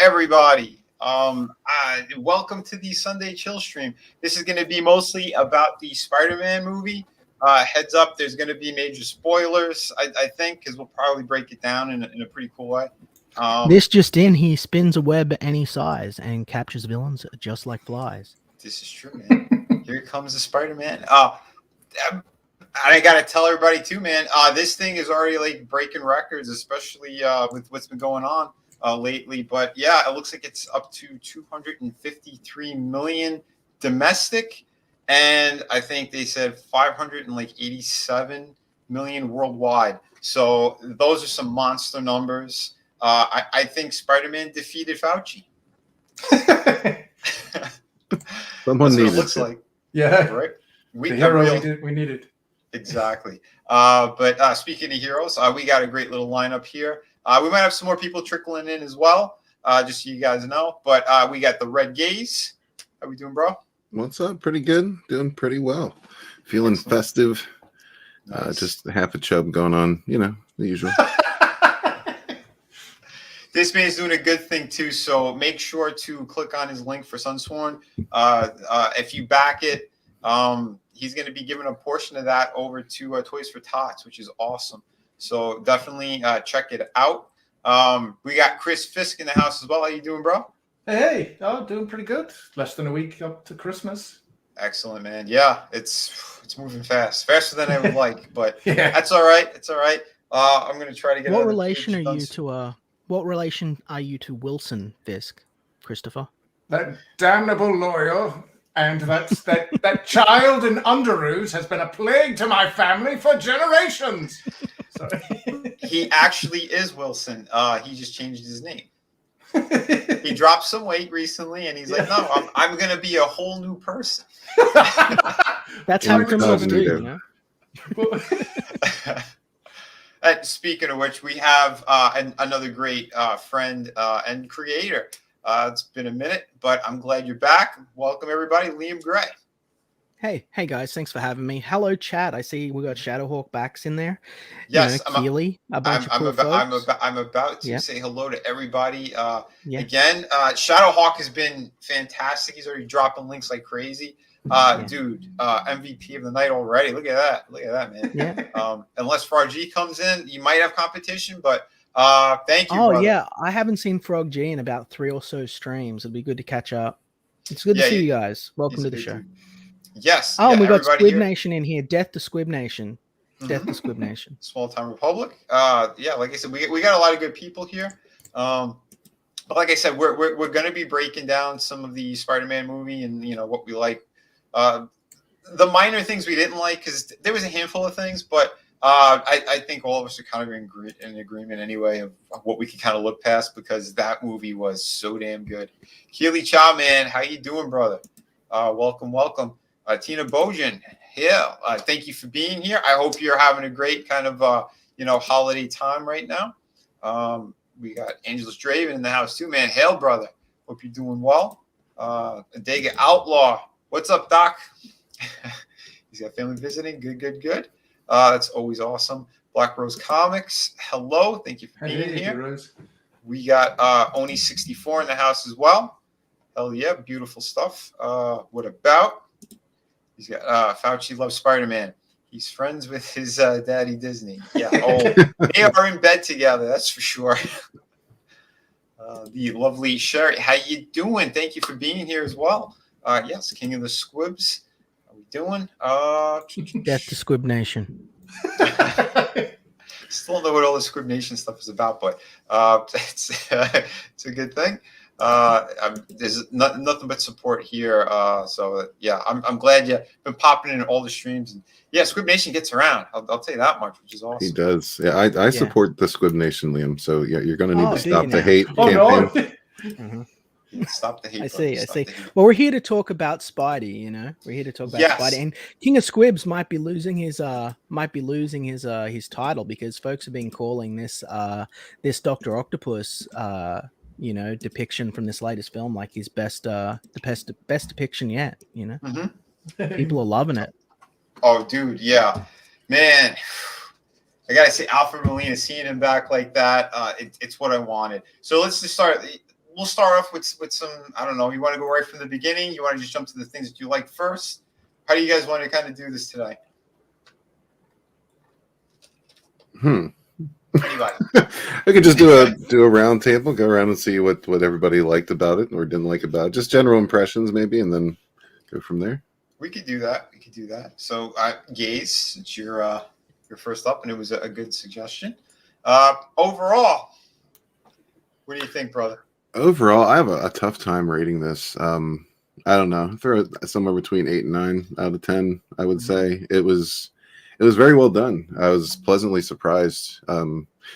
everybody. Welcome to the Sunday Chill Stream. This is going to be mostly about the Spider-Man movie. Heads up, there's going to be major spoilers, I think, because we'll probably break it down in a pretty cool way. This just in, he spins a web any size and captures villains just like flies. This is true, man. Here comes the Spider-Man. I got to tell everybody, too, man, this thing is already like breaking records, especially with what's been going on lately. But yeah, it looks like it's up to 253 million domestic, and I think they said 587 million worldwide. So those are some monster numbers. I think Spider-Man defeated Fauci. Someone That's what needed it looks it. like. Yeah, Right. the hero we needed. Exactly. But speaking of heroes, we got a great little lineup here. We might have some more people trickling in as well, just so you guys know. But we got the Red Gaze. How we doing, bro? What's up? Pretty good. Doing pretty well. Feeling festive. Nice. Just half a chub going on. You know, the usual. This man's doing a good thing too, so make sure to click on his link for Sunsworn. If you back it, he's going to be giving a portion of that over to Toys for Tots, which is awesome. So definitely check it out. We got Chris Fisk in the house as well. How you doing, bro? Hey, doing pretty good. Less than a week up to Christmas. Excellent, man. Yeah, it's moving faster than I would like, but Yeah. that's all right. It's all right. I'm going to try to get. What relation are you to What relation are you to Wilson Fisk, Christopher? That damnable lawyer and that child in underoos has been a plague to my family for generations. He actually is Wilson. He just changed his name. He dropped some weight recently, and he's like, "No, I'm going to be a whole new person." That's how criminals do, you know? Speaking of which, we have another great friend and creator. It's been a minute, but I'm glad you're back. Welcome, everybody. Liam Gray. Hey guys, thanks for having me. Hello, chat. I see we got Shadowhawk backs in there. Yes, Keely, a bunch of cool folks. I'm about to say hello to everybody. Yeah. Again, Shadowhawk has been fantastic. He's already dropping links like crazy. Dude, MVP of the night already. Look at that, man. Yeah. Unless Frog G comes in, you might have competition, but thank you. Oh, brother. yeah. I haven't seen Frog G in about 3 or so streams. It'd be good to catch up. It's good to see you guys. Welcome to the show. Dude. Yes. Oh, yeah, we got Squib here. Nation in here. Death to Squib Nation. Death to Squib Nation. Small Town Republic. Yeah, like I said, we got a lot of good people here. But like I said, we're going to be breaking down some of the Spider-Man movie and what we like. The minor things we didn't like, because there was a handful of things, but I think all of us are kind of in agreement anyway of what we can kind of look past, because that movie was so damn good. Keely Chow, man, how you doing, brother? Welcome. Tina Bojan, thank you for being here. I hope you're having a great kind of holiday time right now. We got Angelus Draven in the house too, man. Hail, brother. Hope you're doing well. Adega Outlaw, what's up, Doc? He's got family visiting. Good. That's always awesome. Black Rose Comics, hello. Thank you for being here. Rose. We got Oni64 in the house as well. Hell yeah, beautiful stuff. What about? He's got Fauci loves Spider-Man. He's friends with his daddy Disney. Yeah. Oh, they are in bed together. That's for sure. The lovely Sherry, how you doing? Thank you for being here as well. Yes, King of the Squibs. How we doing? Death to Squib Nation. Still don't know what all the Squib Nation stuff is about, but it's a good thing. There's nothing but support here. So yeah, I'm glad you've been popping in all the streams. And yeah, Squib Nation gets around. I'll tell you that much, which is awesome. He does. Yeah, I support the Squib Nation, Liam. So yeah, you're going to need to stop the hate campaign. Stop the hate. I see. Well, we're here to talk about Spidey. We're here to talk about Spidey, and King of Squibs might be losing his title, because folks have been calling this Dr. Octopus depiction from this latest film like his best depiction yet. People are loving it. Oh, dude, yeah, man. I gotta say, Alfred Molina, seeing him back like that, it's what I wanted. So let's just start. we'll start off with some, I don't know, you want to go right from the beginning? You want to just jump to the things that you like first? How do you guys want to kind of do this today? Anybody? I could just do a round table, go around and see what everybody liked about it or didn't like about it. Just general impressions maybe, and then go from there. We could do that. So, Gaze, it's your first up, and it was a good suggestion. Overall, what do you think, brother? Overall, I have a tough time rating this. I don't know. Throw it somewhere between 8 and 9 out of 10. I would say it was very well done. I was pleasantly surprised. I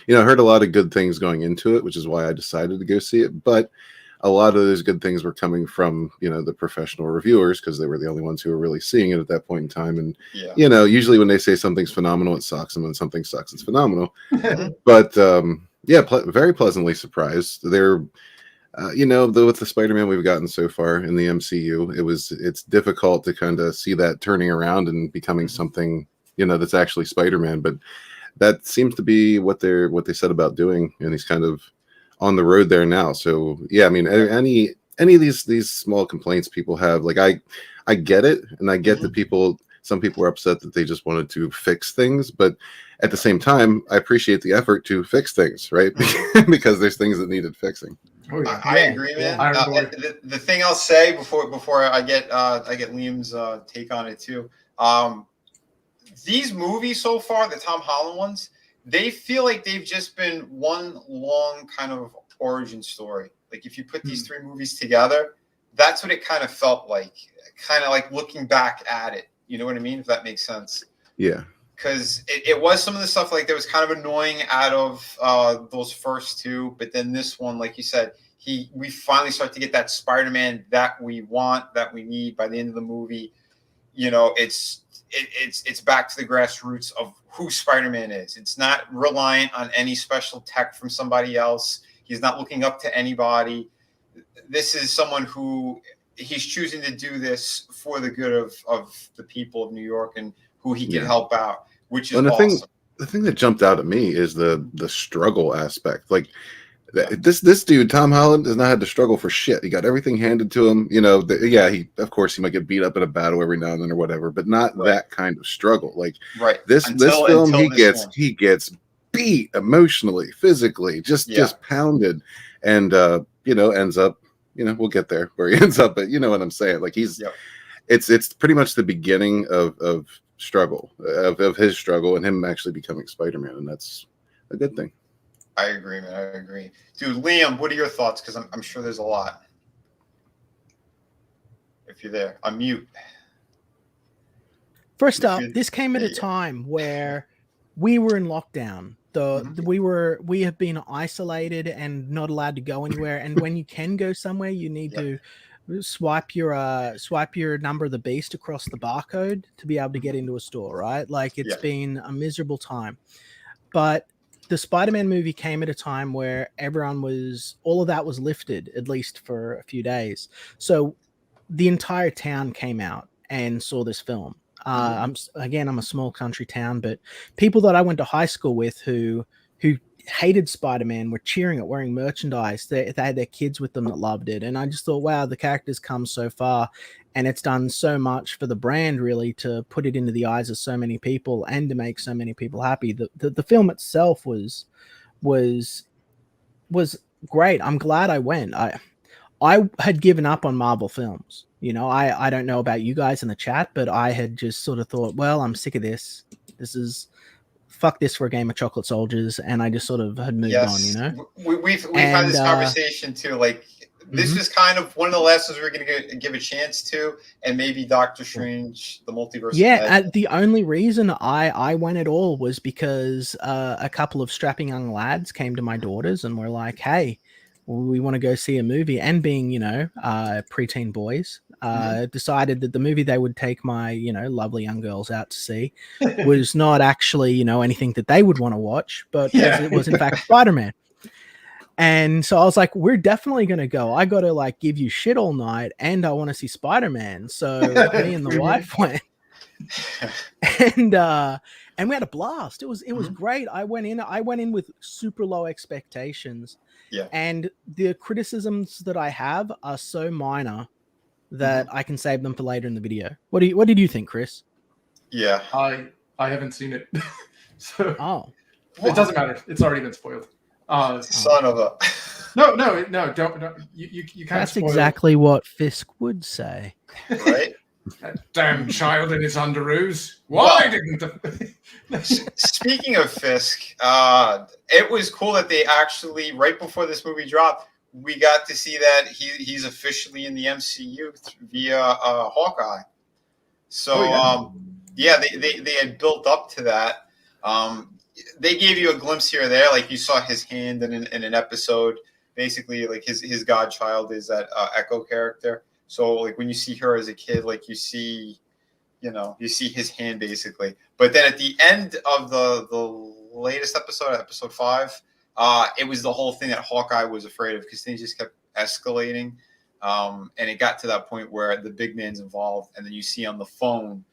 heard a lot of good things going into it, which is why I decided to go see it. But a lot of those good things were coming from, the professional reviewers because they were the only ones who were really seeing it at that point in time. And, usually when they say something's phenomenal, it sucks. And when something sucks, it's phenomenal. But, very pleasantly surprised. They're, with the Spider-Man we've gotten so far in the MCU, it's difficult to kind of see that turning around and becoming something, that's actually Spider-Man. But that seems to be what they said about doing. And he's kind of on the road there now. So yeah, I mean, any of these small complaints people have, like I get it, and I get that some people are upset that they just wanted to fix things, but at the same time, I appreciate the effort to fix things, right? Because there's things that needed fixing. Oh, yeah. I agree, man. The thing I'll say before I get Liam's take on it too. These movies so far, the Tom Holland ones, they feel like they've just been one long kind of origin story. Like if you put these three movies together, that's what it kind of felt like. Kind of like looking back at it. You know what I mean? If that makes sense. Yeah. Because it was some of the stuff like that was kind of annoying out of those first two, but then this one, like you said, we finally start to get that Spider-Man that we want, that we need by the end of the movie. It's back to the grassroots of who Spider-Man is. It's not reliant on any special tech from somebody else. He's not looking up to anybody. This is someone who he's choosing to do this for the good of the people of New York and who he can help out, which is awesome. The thing that jumped out at me is the struggle aspect. Like this dude, Tom Holland, has not had to struggle for shit. He got everything handed to him. He of course he might get beat up in a battle every now and then or whatever, but not that kind of struggle. Like this film, he gets beat emotionally, physically, just pounded, and ends up. We'll get there where he ends up, but you know what I'm saying. Like it's pretty much the beginning of struggle of his struggle and him actually becoming Spider-Man, and that's a good thing. I agree, man. I agree, dude. Liam, what are your thoughts? Because I'm sure there's a lot. If you're there, unmute. First up, this came at a time where we were in lockdown. We have been isolated and not allowed to go anywhere. And when you can go somewhere, you need to swipe your number of the beast across the barcode to be able to get into a store, right? Like it's been a miserable time. But the Spider-Man movie came at a time where all of that was lifted, at least for a few days. So the entire town came out and saw this film. I'm a small country town, but people that I went to high school with who hated Spider-Man were cheering it, wearing merchandise. They had their kids with them that loved it. And I just thought, wow, the character's come so far and it's done so much for the brand really to put it into the eyes of so many people and to make so many people happy. The film itself was great. I'm glad I went. I had given up on Marvel films. I don't know about you guys in the chat, but I had just sort of thought, well, I'm sick of this. Fuck this for a game of chocolate soldiers. And I just sort of had moved on, We've had this conversation too. Like this was kind of one of the last ones we were going to give a chance to, and maybe Doctor Strange, the multiverse. Yeah, the only reason I went at all was because a couple of strapping young lads came to my daughters and were like, hey, we want to go see a movie, and being, preteen boys, decided that the movie they would take my, lovely young girls out to see was not actually, anything that they would want to watch, but it was in fact Spider-Man. And so I was like, we're definitely going to go. I got to give you shit all night and I want to see Spider-Man. So me and the wife went and we had a blast. It was great. I went in with super low expectations. Yeah. And the criticisms that I have are so minor that I can save them for later in the video. What did you think, Chris? Yeah. I haven't seen it, so Oh, it doesn't matter. It's already been spoiled. Son of a. No, don't. You can't. that's spoil exactly what Fisk would say. Right. that damn child in his underoos. Why didn't the... Speaking of Fisk, it was cool that they actually, right before this movie dropped, we got to see that he's officially in the MCU via Hawkeye. So, they had built up to that. They gave you a glimpse here or there, like you saw his hand in an episode. Basically, like his godchild is that Echo character. So, like when you see her as a kid, like you see his hand basically. But then at the end of the latest episode, episode 5, it was the whole thing that Hawkeye was afraid of because things just kept escalating. And it got to that point where the big man's involved, and then you see on the phone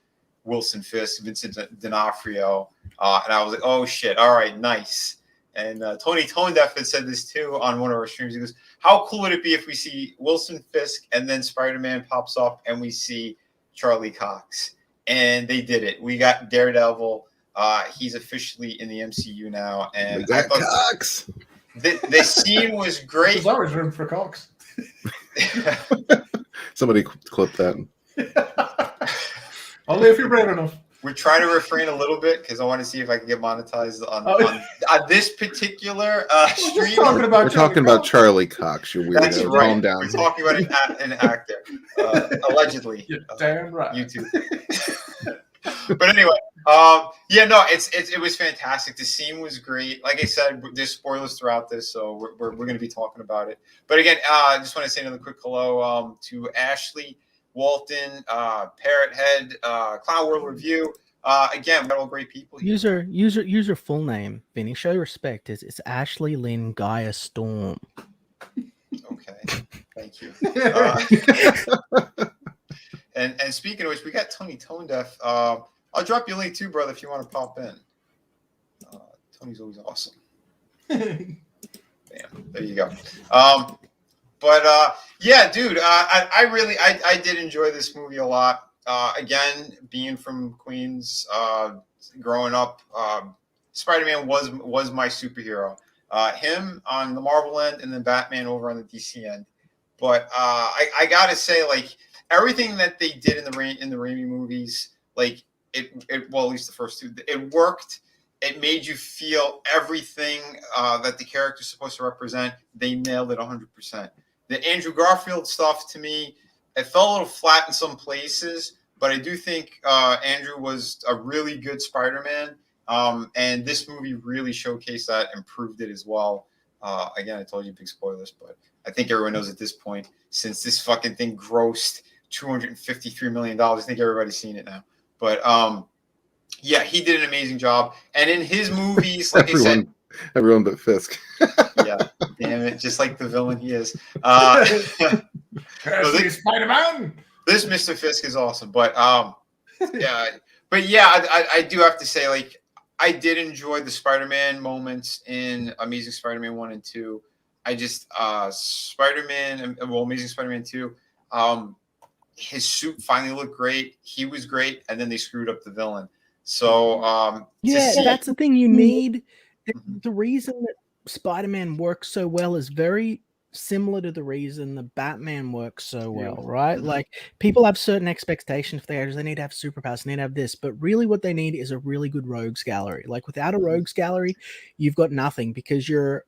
Wilson Fisk, Vincent D'Onofrio, and I was like, oh shit, all right, nice. And Tony Tonedeff had said this too on one of our streams. He goes, how cool would it be if we see Wilson Fisk and then Spider-Man pops up and we see Charlie Cox? And they did it. We got Daredevil. He's officially in the MCU now. And We got Cox. The scene was great. There's always room for Cox. Somebody clip that. Only if you're brave enough. We're trying to refrain a little bit because I want to see if I can get monetized on this particular stream. We're talking about Charlie Cox. You weirdo. That's right. Calm down. We're talking about an actor, allegedly. You're damn right. YouTube. But anyway, it was fantastic. The scene was great. Like I said, there's spoilers throughout this, so we're going to be talking about it. But again, I just want to say another quick hello to Ashley, Walton, Parrot Head, Clown World Review. Again, we're all great people here. User full name, Vinny. Show respect. It's Ashley Lynn Gaia Storm. Okay, thank you. And speaking of which, we got Tony Tonedeff. I'll drop you a link too, brother, if you want to pop in. Tony's always awesome. Bam, there you go. Yeah, dude, I did enjoy this movie a lot. Again, being from Queens, growing up, Spider-Man was my superhero. Him on the Marvel end, and then Batman over on the DC end. But I gotta say, like everything that they did in the Raimi movies, like well, at least the first two, it worked. It made you feel everything that the character's supposed to represent. They nailed it 100%. The Andrew Garfield stuff, to me, it fell a little flat in some places, but I do think Andrew was a really good Spider-Man, and this movie really showcased that and proved it as well. Again, I told you big spoilers, but I think everyone knows at this point, since this fucking thing grossed $253 million, I think everybody's seen it now. But yeah, he did an amazing job. And in his movies, like I said, everyone but Fisk. Yeah, damn it, just like the villain he is. Spider-Man. This Mr. Fisk is awesome, but yeah, I do have to say, like, I did enjoy the Spider-Man moments in Amazing Spider-Man 1 and 2. I just Amazing Spider-Man 2. His suit finally looked great. He was great, and then they screwed up the villain. So that's the thing you need. The reason that Spider-Man works so well is very similar to the reason the Batman works so well, right? Like people have certain expectations for the actors. They need to have superpowers, they need to have this, but really what they need is a really good rogues gallery. Like without a rogues gallery, you've got nothing, because your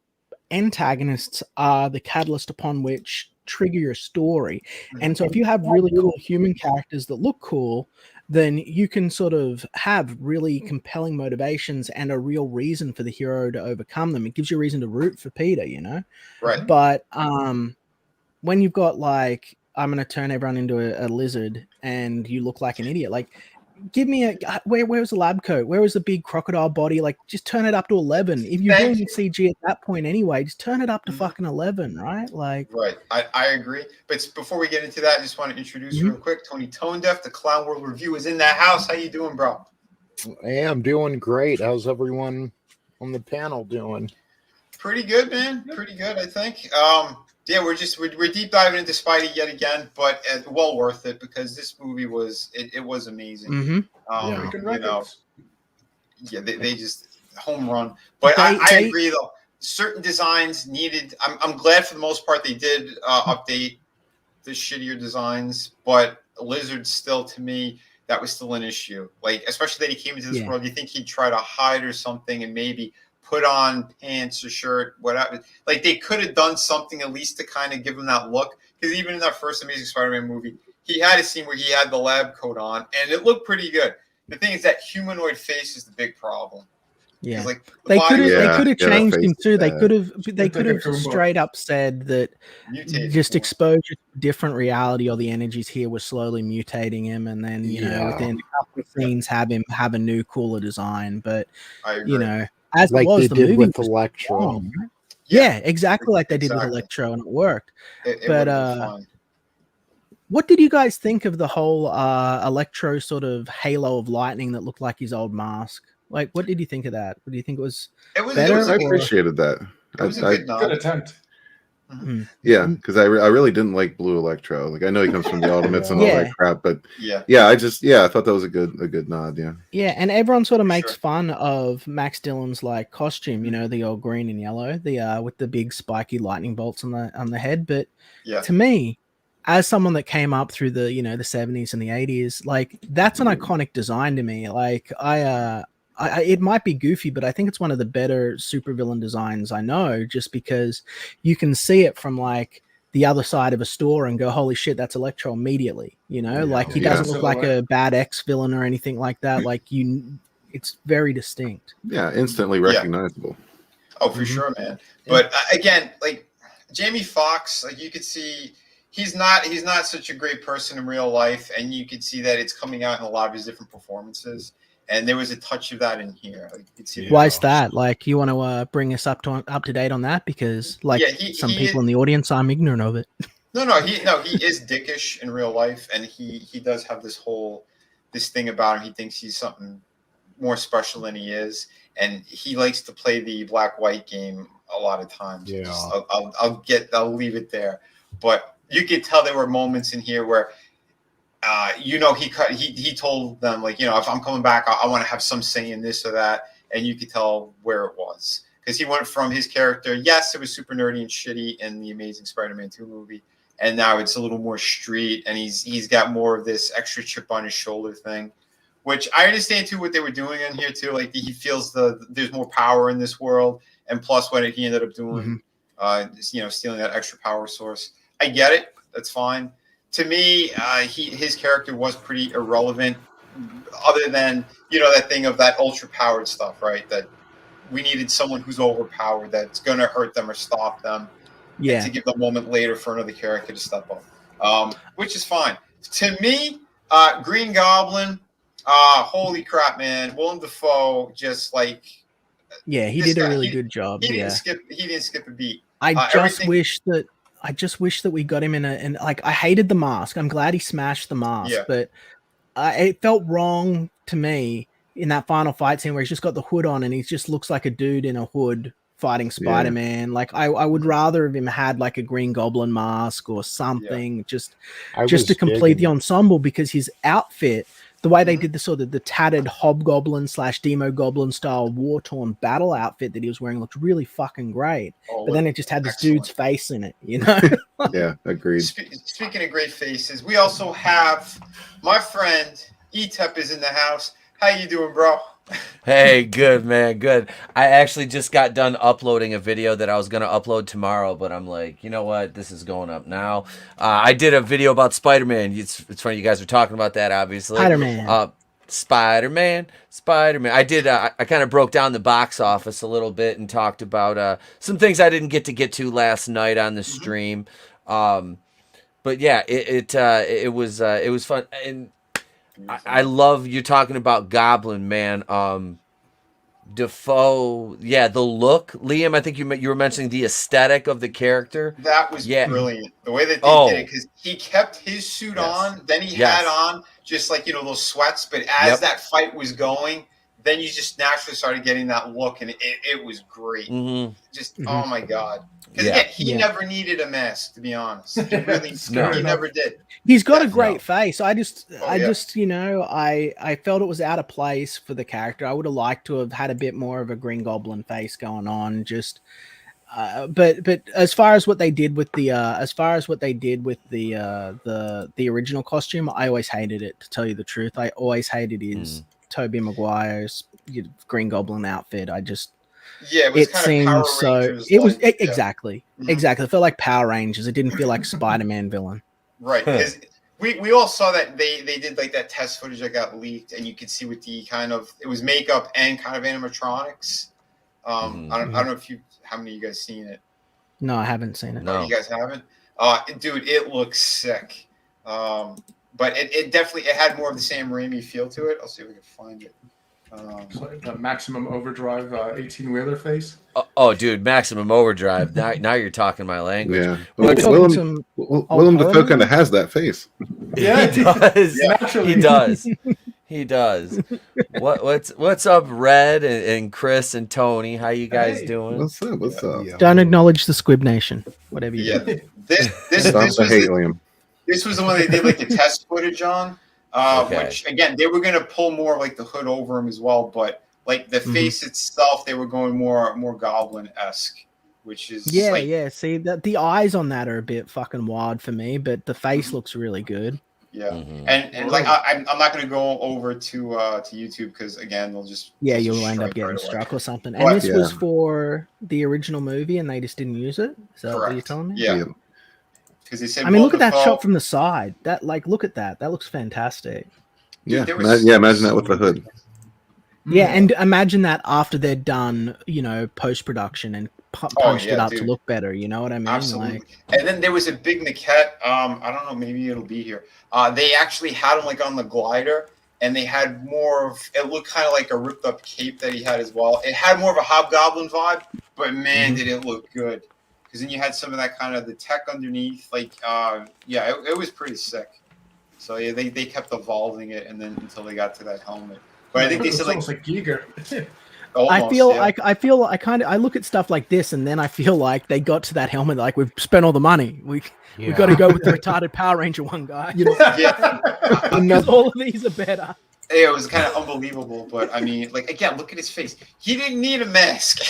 antagonists are the catalyst upon which trigger your story. And so if you have really cool human characters that look cool, then you can sort of have really compelling motivations and a real reason for the hero to overcome them. It gives you a reason to root for Peter, you know? Right. But when you've got like, I'm going to turn everyone into a lizard and you look like an idiot, like give me where was the lab coat? Where was the big crocodile body? Like just turn it up to 11. If you're doing CG at that point anyway, just turn it up to fucking 11, right? Like, right. I agree. But before we get into that, I just want to introduce real quick, Tony Tonedeff, the Clown World Review is in the house. How you doing, bro? Hey, I'm doing great. How's everyone on the panel doing? Pretty good, man. Pretty good, I think. Yeah, we're deep diving into Spidey yet again, but well worth it because this movie was amazing. Mm-hmm. You know, yeah, they just home run. But I agree though. Certain designs needed. I'm glad for the most part they did update the shittier designs, but Lizard still, to me, that was still an issue. Like, especially that he came into this world, you think he'd try to hide or something and maybe put on pants or shirt, whatever. Like, they could have done something at least to kind of give him that look. Because even in that first Amazing Spider-Man movie, he had a scene where he had the lab coat on, and it looked pretty good. The thing is that humanoid face is the big problem. Yeah, like they could have changed him too. They could have like straight up said that just exposure to a different reality or the energies here was slowly mutating him, and then within a couple of scenes have him have a new cooler design. But as like it was, they the did movie with Electro. Yeah, exactly like they did with Electro, and it worked. But what did you guys think of the whole Electro sort of halo of lightning that looked like his old mask? Like, what did you think of that? What do you think it was better? I appreciated that. It was a good attempt. Mm-hmm. Yeah, because I really didn't like Blue Electro. Like, I know he comes from the Ultimates and all that crap, but I thought that was a good nod. Yeah, and everyone sort of makes fun of Max Dillon's like costume, the old green and yellow, the with the big spiky lightning bolts on the head. But to me, as someone that came up through the the 70s and the 80s, like, that's an iconic design to me. Like, it might be goofy, but I think it's one of the better supervillain designs I know, just because you can see it from like the other side of a store and go, holy shit, that's Electro immediately. Like, he doesn't look like a bad X villain or anything like that. Like, it's very distinct. Yeah, instantly recognizable. Oh, for sure, man. But again, like, Jamie Foxx, like, you could see he's not such a great person in real life, and you could see that it's coming out in a lot of his different performances. And there was a touch of that in here. Like, you could see why is that? Like, you want to bring us up to date on that? Because like some people in the audience, I'm ignorant of it. No, he is dickish in real life, and he does have this thing about him. He thinks he's something more special than he is, and he likes to play the black-white game a lot of times. Yeah, I'll leave it there. But you could tell there were moments in here where. He told them, like, if I'm coming back, I want to have some say in this or that, and you could tell where it was, because he went from his character. Yes, it was super nerdy and shitty in the Amazing Spider-Man 2 movie, and now it's a little more street, and he's got more of this extra chip on his shoulder thing, which I understand too what they were doing in here too. Like, he feels there's more power in this world, and plus what he ended up doing, stealing that extra power source. I get it. That's fine. To me, his character was pretty irrelevant, other than, that thing of that ultra-powered stuff, right? That we needed someone who's overpowered that's going to hurt them or stop them. Yeah. To give the moment later for another character to step up, which is fine. To me, Green Goblin, holy crap, man. Willem Dafoe just, like... Yeah, he did a really good job. He didn't skip a beat. I just wish that we got him in like, I hated the mask. I'm glad he smashed the mask, but it felt wrong to me in that final fight scene where he's just got the hood on and he just looks like a dude in a hood fighting Spider-Man. Like, I would rather have him had like a Green Goblin mask or something, just to complete the ensemble, because his outfit, the way they did the sort of the tattered Hobgoblin / Demo Goblin style war-torn battle outfit that he was wearing looked really fucking great. But then it just had this dude's face in it, Yeah, agreed. Speaking of great faces, we also have my friend Etep is in the house. How you doing, bro? Hey, good, man, good. I actually just got done uploading a video that I was going to upload tomorrow, but I'm like, you know what? This is going up now. I did a video about Spider-Man. It's funny you guys are talking about that, obviously. Spider-Man. I did. I kind of broke down the box office a little bit and talked about some things I didn't get to last night on the stream. But yeah, it was fun. And I love you talking about Goblin, man. Defoe, the look. Liam, I think you were mentioning the aesthetic of the character. That was brilliant. The way that they did it, because he kept his suit on, then he had on just like, those sweats. But as that fight was going, then you just naturally started getting that look, and it was great. Mm-hmm. Just oh my god, because Yeah. he never needed a mask, to be honest. He really No. he never did. He's got a Yeah, great no. face. I just, yeah. you know, I felt it was out of place for the character. I would have liked to have had a bit more of a Green Goblin face going on. Just, but as far as what they did with the the original costume, I always hated it. To tell you the truth, I always hated his Tobey Maguire's Green Goblin outfit. I just. Yeah, it was It kind of seemed Power so. Rangers. It was like, exactly, Mhm. exactly. It felt like Power Rangers. It didn't feel like Spider-Man villain. Right, because we all saw that they did like that test footage that got leaked, and you could see with the kind of it was makeup and kind of animatronics. I don't know how many of you guys seen it. No, I haven't seen it. No. You guys haven't? Dude, it looks sick. But it definitely had more of the Sam Raimi feel to it. I'll see if we can find it. The Maximum Overdrive 18-wheeler face. Oh, dude, Maximum Overdrive. Now you're talking my language. Yeah. We're talking Willem, some Willem Dafoe Herman? kind of has that face. Yeah, He does. naturally. He does. He does. What's up, Red and Chris and Tony? How you guys Hey. doing? What's up? What's up? Yeah. Don't acknowledge the Squib Nation. Whatever you Yeah, do. this Stop was the hate, Liam. this was the one they did like the test footage on. Okay. Which again they were gonna pull more of like the hood over him as well, but like the face itself, they were going more Goblin-esque, which is Yeah, like, yeah. See, the eyes on that are a bit fucking wild for me, but the face looks really good. yeah. Mhm. And like I'm not gonna go over to YouTube because again they'll just Yeah, they'll you'll just end up strike getting right away. struck or something. But- And this was Yeah. for the original movie, and they just didn't use it. Is that what you're Correct. telling me? Yeah, because they said. I mean, look at that Dafoe- shot from the side. That, like, look at that. That looks fantastic. Yeah, there was- imagine that with the hood. Yeah, and imagine that after they're done, you know, post production and punched it yeah, up to dude. look better. You know what I mean? Absolutely. Like, And then there was a big maquette. I don't know, maybe it'll be here. They actually had him like on the glider, and they had more of it looked kind of like a ripped up cape that he had as well. It had more of a Hobgoblin vibe, but man, did it look good. Because then you had some of that kind of the tech underneath. Like, yeah, it was pretty sick. So yeah, they kept evolving it, and then until they got to that helmet. But I think they It's said like almost like Giger. I feel yeah. like I look at stuff like this, and then I feel like they got to that helmet. Like, we've spent all the money. We got to go with the retarded Power Ranger one, guy. You know, Yeah. Because all of these are better. It was kind of unbelievable, but I mean, like again, look at his face. He didn't need a mask.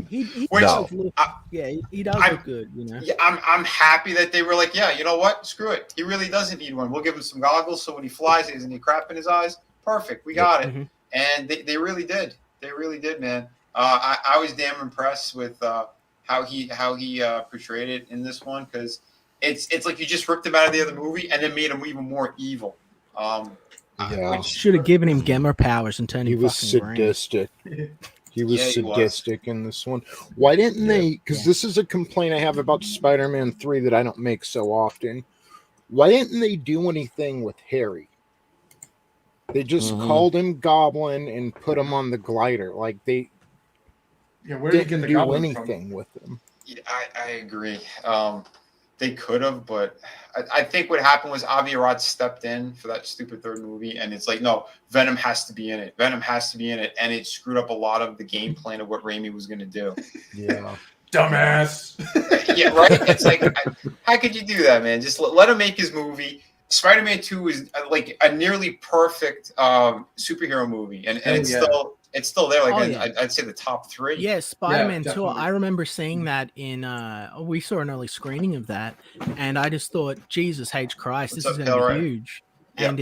He Which- does look, he does I'm- look good. You know. Yeah, I'm happy that they were like, yeah, you know what? Screw it. He really doesn't need one. We'll give him some goggles so when he flies, he doesn't need crap in his eyes. Perfect. We got it. Mhm. And they really did. They really did, man. I was damn impressed with how he portrayed it in this one because it's like you just ripped him out of the other movie and then made him even more evil. Yeah. Should have given him Gemma powers and turned he him was fucking green. sadistic. He was Yeah, he was. sadistic in this one. Why didn't they? Because this is a complaint I have about Spider-Man 3 that I don't make so often. Why didn't they do anything with Harry? They just called him Goblin and put him on the glider. Like, they Yeah, where did you get didn't the do goblin anything with him. I agree. They could have, but I think what happened was Avi Arad stepped in for that stupid third movie, and it's like, no, Venom has to be in it. Venom has to be in it, and it screwed up a lot of the game plan of what Raimi was going to do. Yeah. Dumbass. Yeah, right? It's like, how could you do that, man? Just let him make his movie. Spider-Man 2 is like a nearly perfect superhero movie, and it's still there. Like Oh, yeah. I'd say the top 3. Yeah, Spider-Man 2. definitely. I remember seeing that in we saw an early screening of that, and I just thought, Jesus H Christ, What's this is up, going to be Hellrat? huge. Yeah. And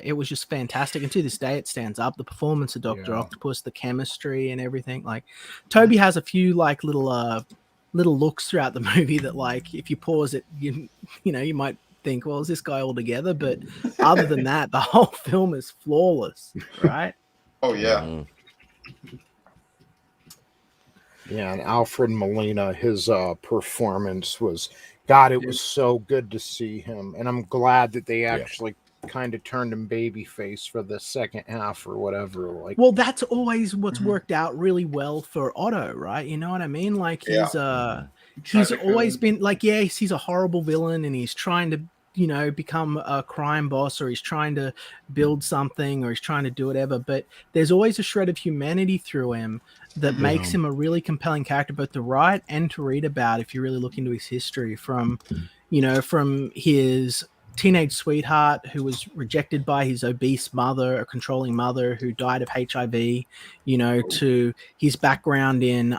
it was just fantastic, and to this day it stands up. The performance of Dr. Yeah. Octopus, the chemistry, and everything. Like, Toby has a few like little looks throughout the movie that, like, if you pause it, you know, you might think, well, is this guy all together? But other than that, the whole film is flawless, right? Oh yeah. Mhm. Yeah, and Alfred Molina, his performance was, God, it was so good to see him. And I'm glad that they actually kind of turned him babyface for the second half or whatever. Like, Well, that's always what's worked out really well for Otto, right? You know what I mean? Like, he's Yeah. he's Tragic always villain. been like, yes, he's a horrible villain, and he's trying to you know, become a crime boss, or he's trying to build something, or he's trying to do whatever. But there's always a shred of humanity through him that makes him a really compelling character, both to write and to read about if you really look into his history, from, you know, from his teenage sweetheart who was rejected by his obese mother, a controlling mother who died of HIV, you know, to his background in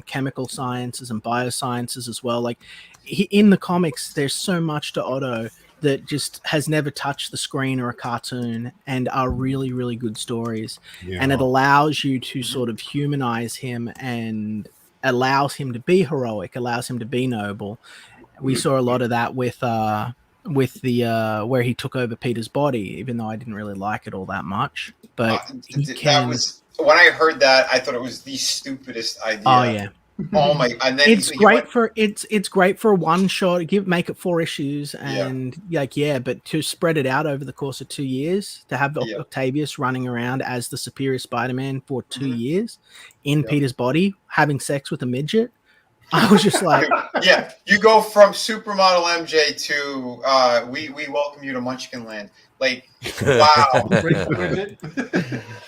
chemical sciences and biosciences as well. Like in the comics, there's so much to Otto that just has never touched the screen or a cartoon, and are really, really good stories. And it allows you to sort of humanize him, and allows him to be heroic, allows him to be noble. We saw a lot of that with the where he took over Peter's body, even though I didn't really like it all that much. But that was, when I heard that, I thought it was the stupidest idea. Oh yeah. Oh my! And then it's great for it's great for a one shot. Make it 4 issues, and but to spread it out over the course of 2 years, to have Octavius running around as the superior Spider-Man for 2 years in Peter's body, having sex with a midget. I was just like, you go from supermodel MJ to we welcome you to Munchkin Land. Like, wow. That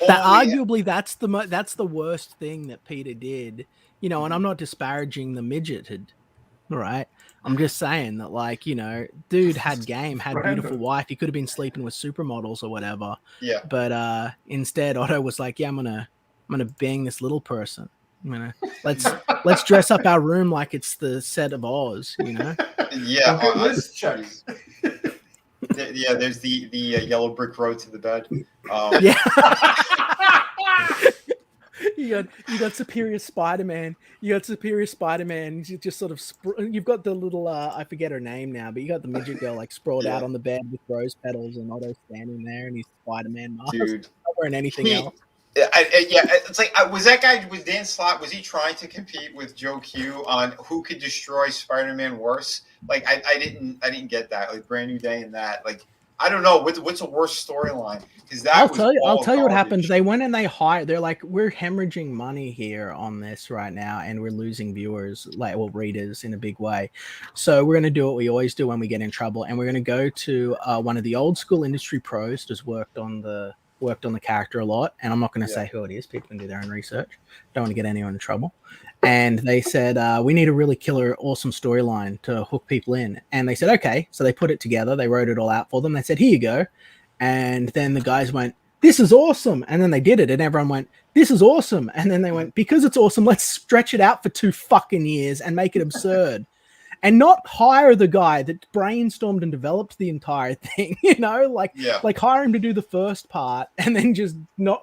arguably that's the worst thing that Peter did. You know, and I'm not disparaging the midget, right? I'm just saying that, like, you know, dude had game, had beautiful wife. He could have been sleeping with supermodels or whatever. Yeah. But instead, Otto was like, yeah, I'm gonna bang this little person. Let's dress up our room like it's the set of Oz, you know? There's the yellow brick road to the bed. You got Superior Spider-Man. You just sort of you've got the little I forget her name now, but you got the midget girl like sprawled out on the bed with rose petals, and Otto standing there, and he's Spider-Man mask. Dude, not wearing anything else. It's like, was Dan Slott, was he trying to compete with Joe Q on who could destroy Spider-Man worse? Like, I didn't get that. Like, Brand New Day and that. Like, I don't know what's a worse storyline, because that I'll tell you what happened. They went and they hired. They're like, we're hemorrhaging money here on this right now, and we're losing viewers, readers in a big way. So we're going to do what we always do when we get in trouble, and we're going to go to one of the old school industry pros who's worked on the character a lot, and I'm not going to say who it is. People can do their own research. Don't want to get anyone in trouble. And they said, we need a really killer, awesome storyline to hook people in. And they said, okay. So they put it together. They wrote it all out for them. They said, here you go. And then the guys went, this is awesome. And then they did it, and everyone went, this is awesome. And then they went, because it's awesome, let's stretch it out for 2 fucking years and make it absurd. And not hire the guy that brainstormed and developed the entire thing, you know, like hire him to do the first part and then just not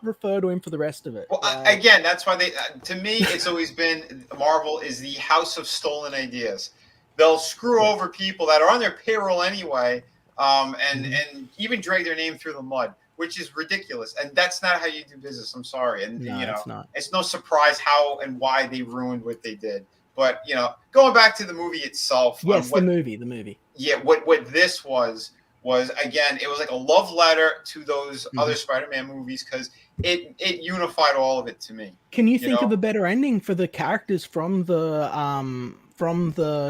refer to him for the rest of it. Well, again, that's why to me, it's always been, Marvel is the house of stolen ideas. They'll screw over people that are on their payroll anyway, and even drag their name through the mud, which is ridiculous. And that's not how you do business. I'm sorry. And it's no surprise how and why they ruined what they did. But, you know, going back to the movie itself. Yes, the movie. Yeah, what this was, again, it was like a love letter to those other Spider-Man movies, because it unified all of it to me. Can you think of a better ending for the characters from the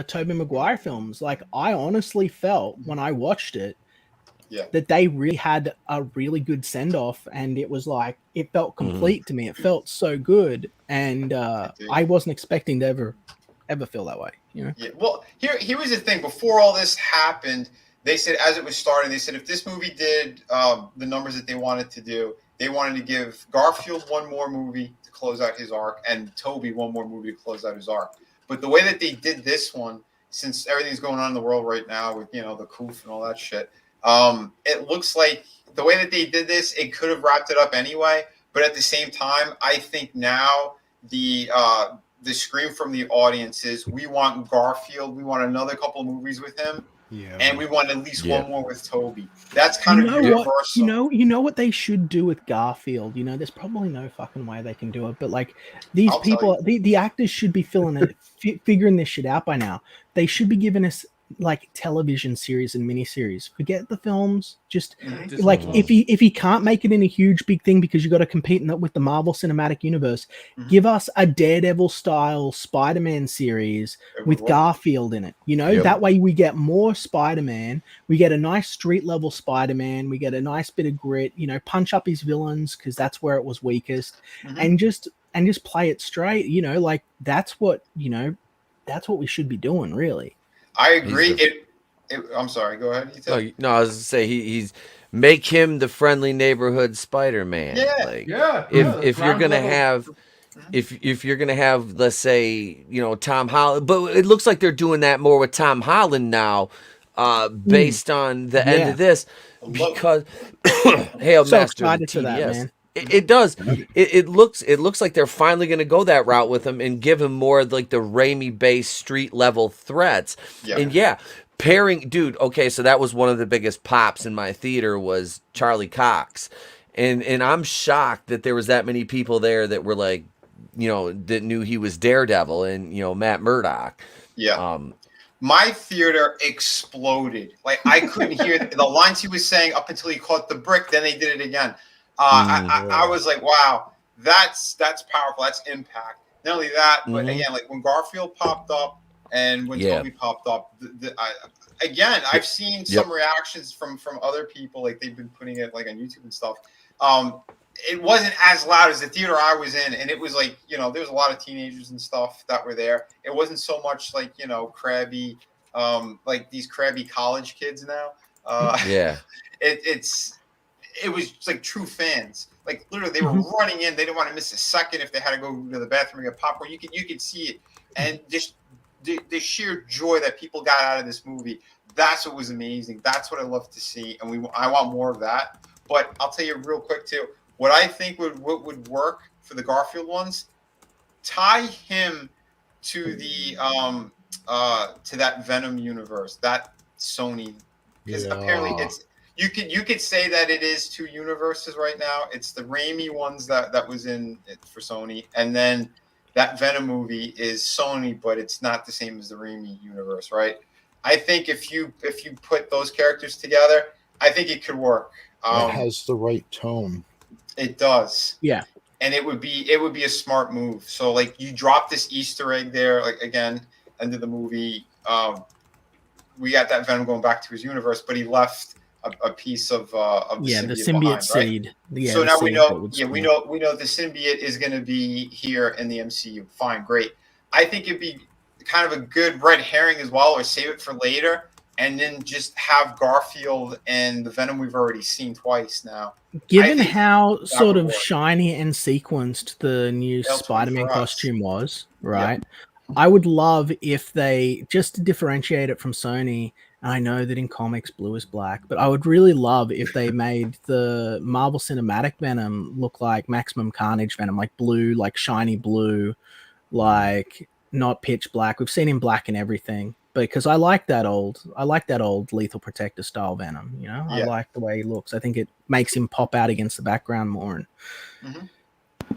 Tobey Maguire films? Like, I honestly felt when I watched it that they really had a really good send-off, and it was like, it felt complete to me. It felt so good, and I wasn't expecting to ever feel that way, you know? Yeah. Well, here was the thing. Before all this happened, they said, as it was starting, they said if this movie did the numbers that they wanted to do, they wanted to give Garfield one more movie to close out his arc, and Tobey one more movie to close out his arc. But the way that they did this one, since everything's going on in the world right now with, you know, the coof and all that shit, it looks like the way that they did this, it could have wrapped it up anyway. But at the same time, I think now the scream from the audience is, we want Garfield. We want another couple of movies with him. Yeah. And we want at least one more with Tobey. That's kind of universal. You know what they should do with Garfield? You know, there's probably no fucking way they can do it, but like, these people, the actors should be figuring this shit out by now. They should be giving us like television series and miniseries. Forget the films. Just Mhm. like if he can't make it in a huge big thing because you got to compete with the Marvel Cinematic Universe, give us a Daredevil style Spider-Man series It would with work. Garfield in it. You know, that way we get more Spider-Man. We get a nice street level Spider-Man. We get a nice bit of grit. You know, punch up his villains because that's where it was weakest, and just play it straight. You know, like that's what we should be doing, really. I agree. I'm sorry. Go ahead. No, I was gonna say he's make him the friendly neighborhood Spider-Man. Yeah. Like if you're ground gonna level. have if you're gonna have, let's say, Tom Holland, but it looks like they're doing that more with Tom Holland now, based on the end of this, because Hail So Master the excited for that, TDS. man. It does. It looks like they're finally going to go that route with him and give him more like the Raimi-based street level threats. Yeah. And pairing, dude. Okay, so that was one of the biggest pops in my theater was Charlie Cox, and I'm shocked that there was that many people there that were like, that knew he was Daredevil and Matt Murdock. Yeah. My theater exploded. Like I couldn't hear the lines he was saying up until he caught the brick. Then they did it again. I was like, wow, that's powerful. That's impact. Not only that, but again, like when Garfield popped up and when Toby popped up, I've seen some reactions from other people, like they've been putting it like on YouTube and stuff. It wasn't as loud as the theater I was in, and it was like, there was a lot of teenagers and stuff that were there. It wasn't so much like, crabby, like these crabby college kids now. It was just like true fans. Like literally, they were running in. They didn't want to miss a second if they had to go to the bathroom and get popcorn. You could see it, and just the sheer joy that people got out of this movie. That's what was amazing. That's what I love to see, and I want more of that. But I'll tell you real quick too. What I think would work for the Garfield ones, tie him to the to that Venom universe, that Sony, because apparently it's. You could say that it is two universes right now. It's the Raimi ones that was in it for Sony, and then that Venom movie is Sony, but it's not the same as the Raimi universe, right? I think if you put those characters together, I think it could work. It has the right tone. It does. Yeah. And it would be a smart move. So like you drop this Easter egg there, like again, end of the movie. We got that Venom going back to his universe, but he left a piece of the symbiote behind, seed. Right? Yeah, so now we know the symbiote is going to be here in the MCU. Fine, great. I think it'd be kind of a good red herring as well, or save it for later, and then just have Garfield and the Venom we've already seen twice now. Given how sort of shiny and sequenced the new That's Spider-Man for us. costume was, right? Yep. I would love if they, just to differentiate it from Sony, and I know that in comics blue is black, but I would really love if they made the Marvel Cinematic Venom look like Maximum Carnage Venom, like blue, like shiny blue, like not pitch black. We've seen him black in everything, because I like that old Lethal Protector style Venom. I like the way he looks. I think it makes him pop out against the background more. And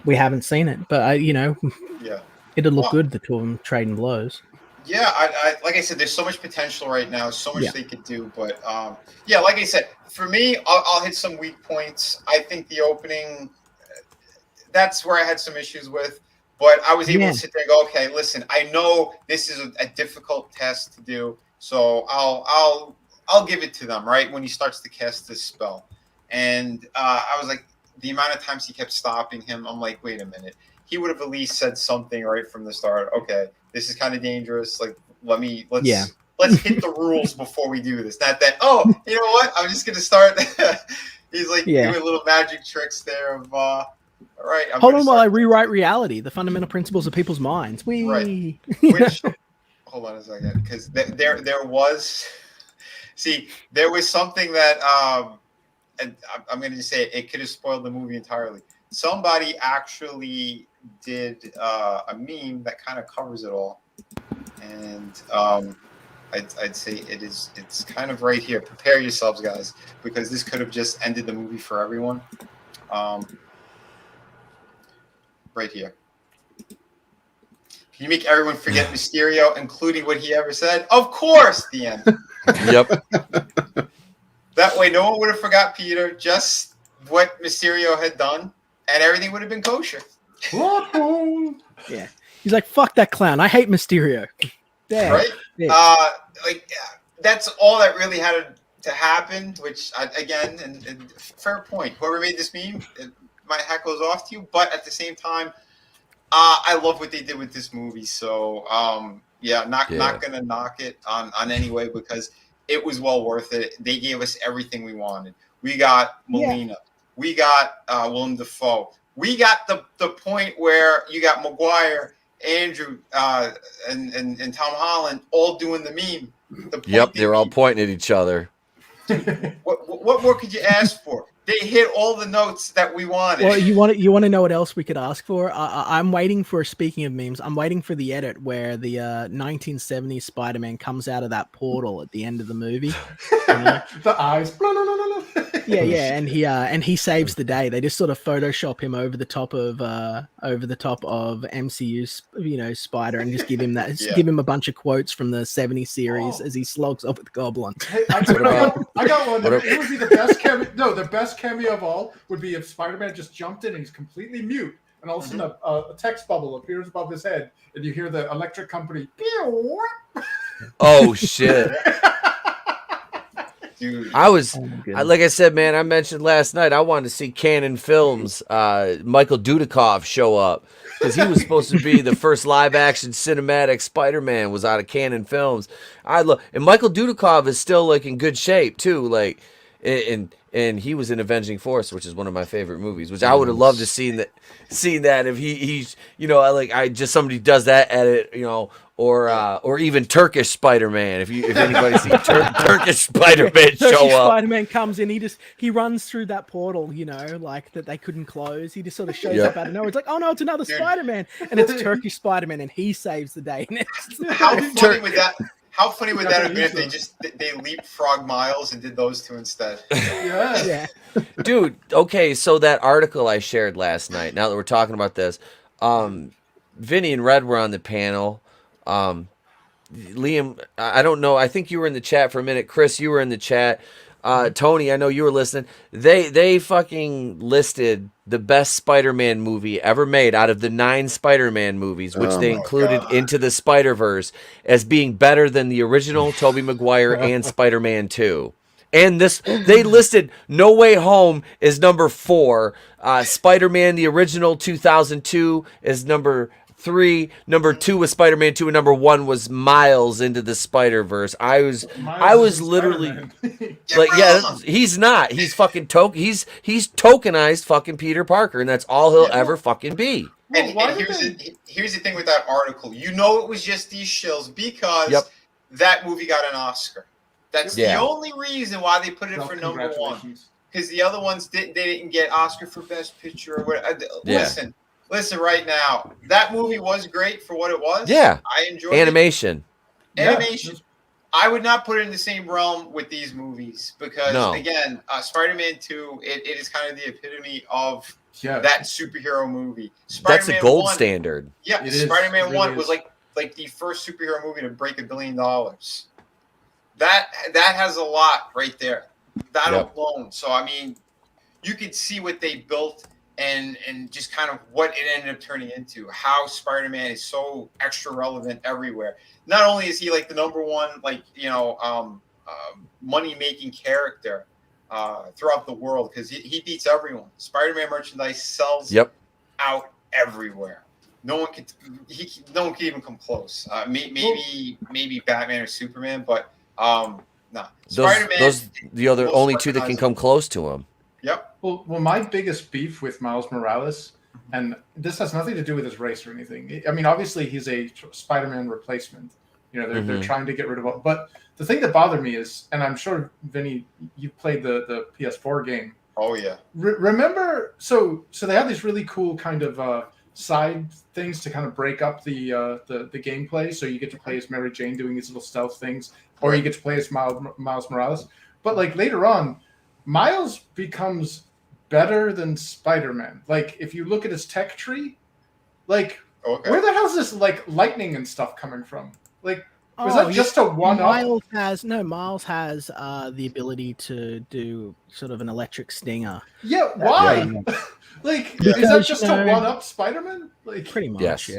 we haven't seen it, but it'd look good. The two of them trading blows. Yeah, I like I said, there's so much potential right now, so much they could do. But like I said, for me, I'll hit some weak points. I think the opening, that's where I had some issues with. But I was able to sit there and go, okay, listen, I know this is a difficult task to do, so I'll give it to them, right? When he starts to cast this spell. And I was like, the amount of times he kept stopping him, I'm like, wait a minute. He would have at least said something right from the start. Okay, this is kind of dangerous. Like, let's hit the rules before we do this. Not that, you know what? I'm just gonna start. He's like doing little magic tricks there of all right. Hold on while I rewrite reality, the fundamental principles of people's minds. Right. Which, hold on a second, because there was something that and I'm going to just say it could have spoiled the movie entirely. Somebody actually did a meme that kind of covers it all, and I'd say it's kind of right here. Prepare yourselves, guys, because this could have just ended the movie for everyone. Right here. Can you make everyone forget Mysterio, including what he ever said? Of course, the end. Yep. That way, no one would have forgot Peter, just what Mysterio had done, and everything would have been kosher. Yeah. He's like, fuck that clown. I hate Mysterio. Damn. Right? Yeah. That's all that really had to happen, which, again, and fair point. Whoever made this meme, my hat goes off to you, but at the same time, I love what they did with this movie. So, not going to knock it on any way because it was well worth it. They gave us everything we wanted. We got Melina. Yeah. We got Willem Dafoe. We got the point where you got Maguire, Andrew, and Tom Holland all doing the meme. They're all pointing at each other. What more could you ask for? They hit all the notes that we wanted. Well, you want to know what else we could ask for? I'm waiting for. Speaking of memes, I'm waiting for the edit where the 1970s Spider-Man comes out of that portal at the end of the movie. The eyes. Yeah, and he saves the day. They just sort of Photoshop him over the top of MCU, Spider, and just give him that. Give him a bunch of quotes from the 70s series as he slogs off with Goblin. Hey, I got one. It would be the best cameo. No, the best cameo of all would be if Spider-Man just jumped in and he's completely mute, and all of a sudden a text bubble appears above his head, and you hear the electric company. Oh shit! Dude. Like I said, man, I mentioned last night, I wanted to see Canon Films, Michael Dudikoff show up because he was supposed to be the first live action cinematic Spider-Man was out of Canon Films. And Michael Dudikoff is still like in good shape too. Like, and he was in Avenging Force, which is one of my favorite movies, which I would have loved to seen that if he's, somebody does that edit, or even Turkish Spider-Man. If anybody sees Turkish Spider-Man show up, Spider-Man comes in, he runs through that portal, like that they couldn't close. He just sort of shows up out of nowhere. It's like, oh no, it's another Spider-Man, and it's Turkish Spider-Man, and he saves the day next. How funny would that have been if they leapfrog Miles and did those two instead? Yeah. Dude, okay, so that article I shared last night, now that we're talking about this, Vinny and Red were on the panel. Liam, I don't know, I think you were in the chat for a minute. Chris, you were in the chat. Tony, I know you were listening. They fucking listed the best Spider-Man movie ever made out of the 9 Spider-Man movies, which they included Into the Spider-Verse, as being better than the original Tobey Maguire and Spider-Man 2. And they listed No Way Home as number 4, Spider-Man the original 2002 as number 3, number 2 was Spider-Man 2, and number 1 was Miles Into the Spider-Verse. I was literally like, he's not. He's fucking he's tokenized fucking Peter Parker, and that's all he'll ever fucking be. And here's the thing with that article. It was just these shills because that movie got an Oscar. That's the only reason why they put it for number 1. Because the other ones they didn't get Oscar for Best Picture or whatever. Listen, right now, that movie was great for what it was. Yeah. I enjoyed Animation. I would not put it in the same realm with these movies because, again, Spider-Man 2, it is kind of the epitome of that superhero movie. That's a gold standard. Yeah, Spider-Man 1 was like the first superhero movie to break $1 billion. That has a lot right there. That alone. So, I mean, you could see what they built and just kind of what it ended up turning into, how Spider-Man is so extra relevant everywhere. Not only is he like the number one, money-making character throughout the world, because he beats everyone. Spider-Man merchandise sells out everywhere. No one can even come close. Maybe Batman or Superman, but no. Spider-Man. Those the other only two that can come close to him. Yep. Well, my biggest beef with Miles Morales, and this has nothing to do with his race or anything. I mean, obviously he's a Spider-Man replacement. They're trying to get rid of it. But the thing that bothered me is, and I'm sure Vinny, you played the PS4 game. Oh yeah. Remember? So they have these really cool kind of side things to kind of break up the gameplay. So you get to play as Mary Jane doing these little stealth things, or you get to play as Miles Morales. But like later on, Miles becomes better than Spider-Man. Like if you look at his tech tree, like Okay. Where the hell's this like lightning and stuff coming from? Like, was Oh, that just a one up? Miles has the ability to do sort of an electric stinger. Yeah, why? Like, is that Because, just you know, to one up Spider-Man? Like, Pretty much, Yes. yeah.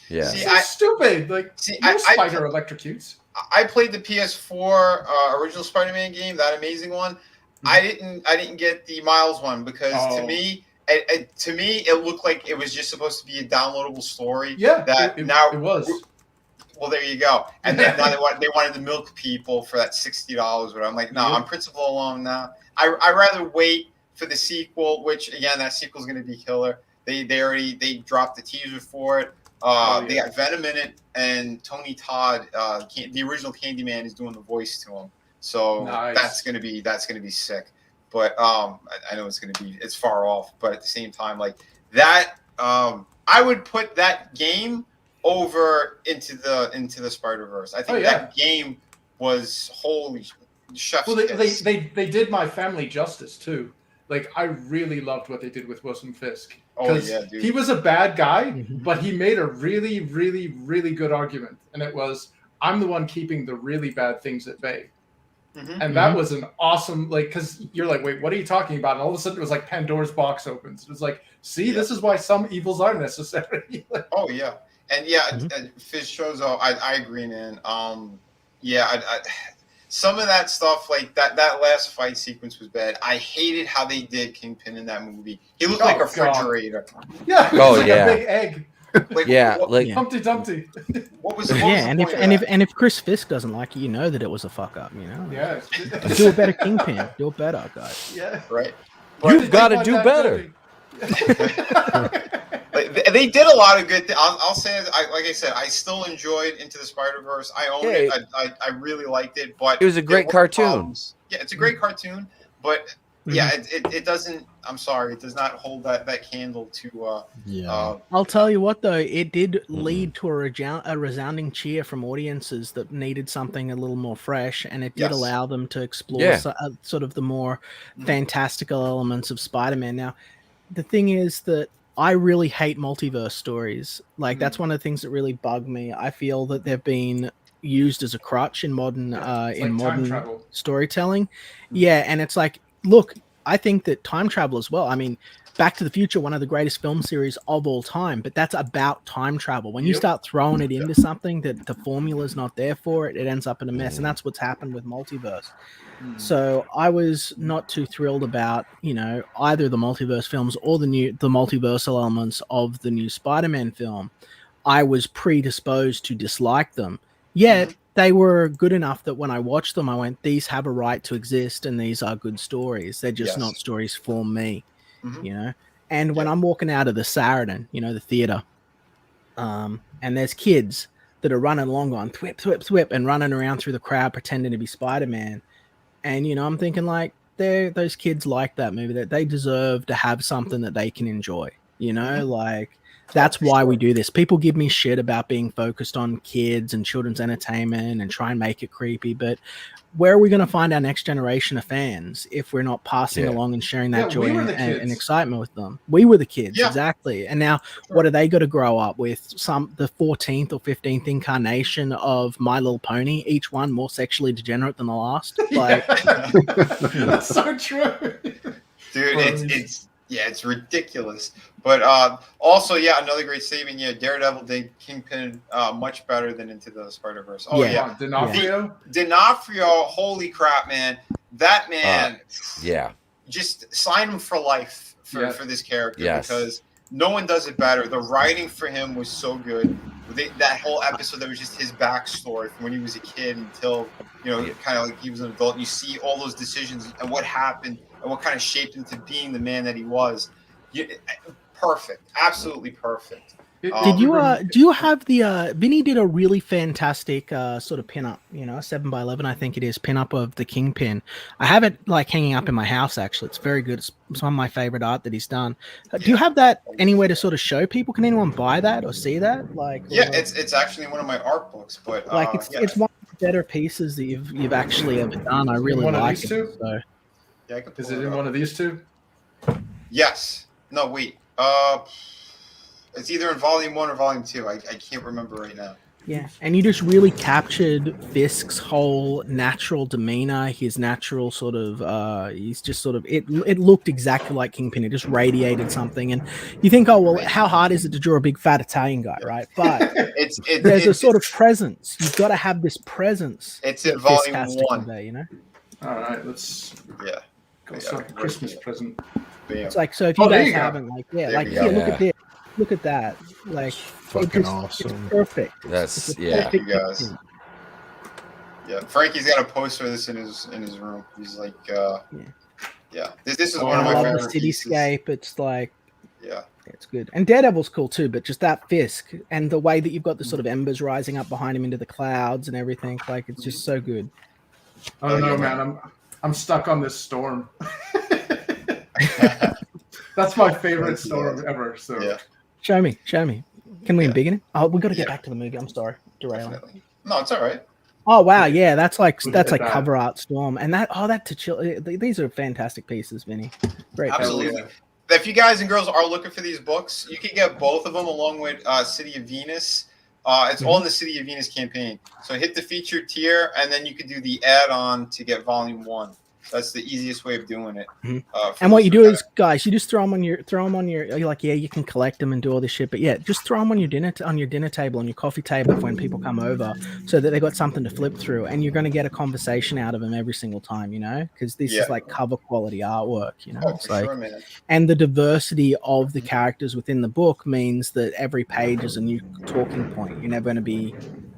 Yeah. See, so stupid. Like, no spider electrocutes. I played the PS4 original Spider-Man game, that amazing one. I didn't get the Miles one because to me it looked like it was just supposed to be a downloadable story. Yeah, now it was. Well, there you go. And then now they wanted to milk people for that $60. But I'm like, no, I'm principle alone now. I rather wait for the sequel, which again, that sequel is going to be killer. They dropped the teaser for it. They got Venom in it, and Tony Todd, the original Candyman, is doing the voice to him. So that's gonna be sick. But I know it's far off. But at the same time, like that, I would put that game over into the Spider-Verse. I think that game was holy chef's kiss. They did my family justice too. Like, I really loved what they did with Wilson Fisk. Because he was a bad guy, but he made a really, really, really good argument. And it was, I'm the one keeping the really bad things at bay. And that was an awesome, like, because you're like, wait, what are you talking about? And all of a sudden it was like Pandora's box opens. It was like, see, this is why some evils are necessary. Oh, yeah. And Fizz Chozo, I agree, man. Some of that stuff, like that last fight sequence was bad. I hated how they did Kingpin in that movie. He looked like a refrigerator. Yeah. A big egg. Like, Humpty Dumpty. What was and if Chris Fisk doesn't like it, you know that it was a fuck up. You know. Yeah. Do a better Kingpin. Do it better, guys. Yeah. Right. You've got to do better. They did a lot of good things. I'll say, like I said, I still enjoyed Into the Spider-Verse. I owned it. I really liked it, but it was a great cartoon. Problems. Yeah, it's a great cartoon, but it doesn't. I'm sorry, it does not hold that candle to. I'll tell you what, though, it did lead to a resounding cheer from audiences that needed something a little more fresh, and it did allow them to explore sort of the more fantastical elements of Spider-Man. Now, the thing is that I really hate multiverse stories. Like, that's one of the things that really bug me. I feel that they've been used as a crutch in modern storytelling. Yeah, and it's like, look, I think that time travel as well. I mean, Back to the Future, one of the greatest film series of all time, but that's about time travel. When you start throwing it into something that the formula's not there for it, it ends up in a mess, and that's what's happened with multiverse. So I was not too thrilled about, either the multiverse films or the multiversal elements of the new Spider-Man film. I was predisposed to dislike them. Yet they were good enough that when I watched them, I went, these have a right to exist and these are good stories. They're just not stories for me, And when I'm walking out of the Saradin, the theater, and there's kids that are running along going, thwip, thwip, thwip, and running around through the crowd pretending to be Spider-Man. And, I'm thinking, like, those kids like that movie, that they deserve to have something that they can enjoy, like, that's why we do this. People give me shit about being focused on kids and children's entertainment and try and make it creepy, but where are we going to find our next generation of fans if we're not passing along and sharing that joy and excitement with them? We were the kids, exactly. And now what are they going to grow up with? The 14th or 15th incarnation of My Little Pony, each one more sexually degenerate than the last. Like, that's so true. Dude, it's ridiculous. But also, another great statement. Yeah, Daredevil did Kingpin much better than Into the Spider-Verse. Oh, yeah. D'Onofrio, holy crap, man. That man, just sign him for life for this character because no one does it better. The writing for him was so good. That whole episode that was just his backstory from when he was a kid until, kind of like he was an adult. You see all those decisions and what happened and what kind of shaped him to being the man that he was. Perfect. Absolutely perfect. Do you have the Vinny did a really fantastic sort of pinup, 7x11 I think it is, pinup of the Kingpin. I have it like hanging up in my house actually. It's very good. It's some of my favorite art that he's done. Do you have that anywhere to sort of show people? Can anyone buy that or see that? Like it's actually one of my art books, but it's one of the better pieces that you've actually ever done. I really like it. Two? So. Is it in one of these two? Yes. No, wait. It's either in volume 1 or volume 2. I can't remember right now. Yeah, and you just really captured Fisk's whole natural demeanor, his natural sort of he's just sort of it looked exactly like Kingpin. It just radiated something, and you think, oh well, how hard is it to draw a big fat Italian guy, right? But there's a sort of presence. You've got to have this presence. It's in that Fisk volume has to 1. convey, you know. All right, let's go some Christmas present. Bam. It's like, so if you there guys you go. haven't, like, yeah, There like we here, go. look at this, look at that, like Fucking it's awesome. perfect. That's It's a yeah. perfect You guys. picture. Yeah, Frankie's got a poster of this in his room. He's like, This is Oh, one of I my love the favorite pieces. cityscape. It's like, Yeah. it's good. And Daredevil's cool too, but just that Fisk and the way that you've got the sort of embers rising up behind him into the clouds and everything, like it's just so good. I don't know, man. I'm stuck on this storm. That's my favorite storm ever. So Yeah. Show me. Can we Yeah. embiggen it? Oh, we got to get Yeah. back to the movie. I'm sorry, derailing. Definitely. No, it's all right. Oh wow, yeah, that's like Look at that. cover art Storm, and that these are fantastic pieces, Vinny. Great. Absolutely. yeah. If you guys and girls are looking for these books, you can get both of them along with City of Venus. It's all in the City of Venus campaign. So hit the featured tier, and then you could do the add-on to get volume 1. That's the easiest way of doing it. Mhm. For And what those you who do got is, guys, you just throw them on your. You're like, yeah, you can collect them and do all this shit, but yeah, just throw them on your dinner table, on your coffee table when people come over, so that they got something to flip through, and you're going to get a conversation out of them every single time, you know, because this Yeah. is like cover quality artwork, you know. Oh, It's for like, sure, man. and the diversity of the characters within the book means that every page is a new talking point. You're never going to be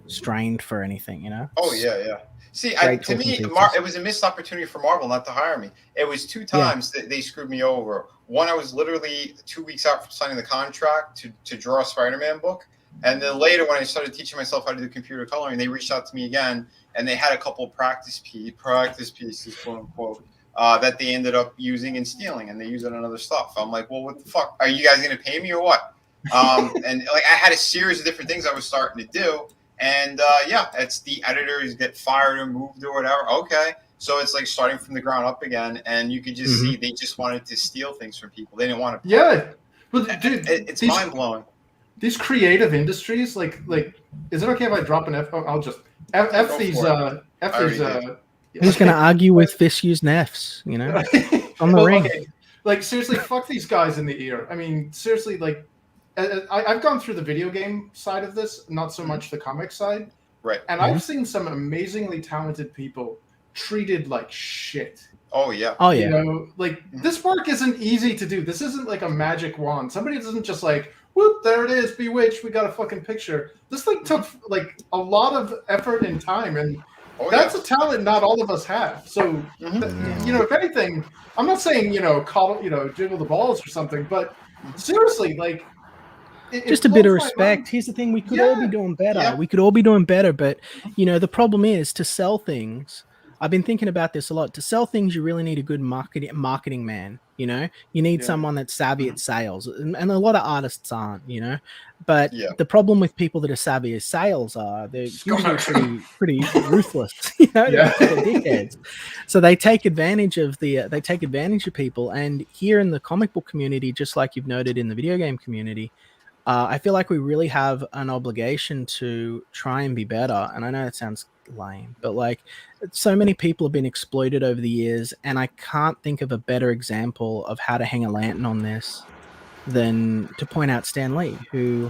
strained for anything, you know. Oh yeah. See, Great to me, talking pieces. it was a missed opportunity for Marvel not to hire me. It was 2 times that they screwed me over. One, I was literally 2 weeks out from signing the contract to draw a Spider-Man book, and then later when I started teaching myself how to do computer coloring, they reached out to me again, and they had a couple of practice pieces, quote unquote, that they ended up using and stealing, and they use it on other stuff. I'm like, well, what the fuck? Are you guys going to pay me or what? And like I had a series of different things I was starting to do. And it's the editors get fired or moved or whatever. Okay. So it's like starting from the ground up again. And you could just see they just wanted to steal things from people. They didn't want to. yeah. Well, dude, It's mind blowing. these creative industries, like, is it okay if I drop an F? Oh, I'll just F Go these. for F I these. already Who's going to argue with Fisk used Nefs, you know, on the Well, ring? okay. Like, seriously, fuck these guys in the ear. I mean, seriously, like, I've gone through the video game side of this, not so much the comic side. Right. And I've seen some amazingly talented people treated like shit. Oh, yeah. Oh You yeah. know, like, this work isn't easy to do. This isn't like a magic wand. Somebody doesn't just like, whoop, there it is, bewitched, we got a fucking picture. This like took like a lot of effort and time, and Oh, that's yeah. a talent not all of us have. So, you know, if anything, I'm not saying, jiggle the balls or something, but seriously, like, Just a bit of respect. Here's the thing: we could all be doing better. Yeah. We could all be doing better, but you know, the problem is to sell things. I've been thinking about this a lot. To sell things, you really need a good marketing man. You know, you need someone that's savvy at sales, and a lot of artists aren't. You know, but the problem with people that are savvy at sales are they're usually pretty ruthless. You know, they're dickheads. So they take advantage of people. And here in the comic book community, just like you've noted in the video game community. I feel like we really have an obligation to try and be better. And I know that sounds lame, but like so many people have been exploited over the years. And I can't think of a better example of how to hang a lantern on this than to point out Stan Lee, who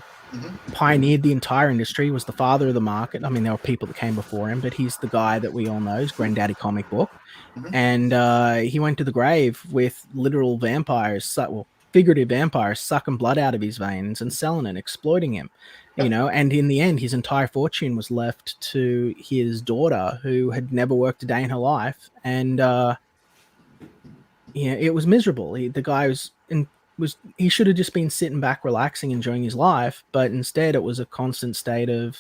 pioneered the entire industry, was the father of the market. I mean, there were people that came before him, but he's the guy that we all know, is Granddaddy Comic Book. And he went to the grave with literal vampires, figurative vampires sucking blood out of his veins and selling it, exploiting him, you know. And in the end, his entire fortune was left to his daughter, who had never worked a day in her life. And it was miserable. The guy he should have just been sitting back, relaxing, enjoying his life, but instead it was a constant state of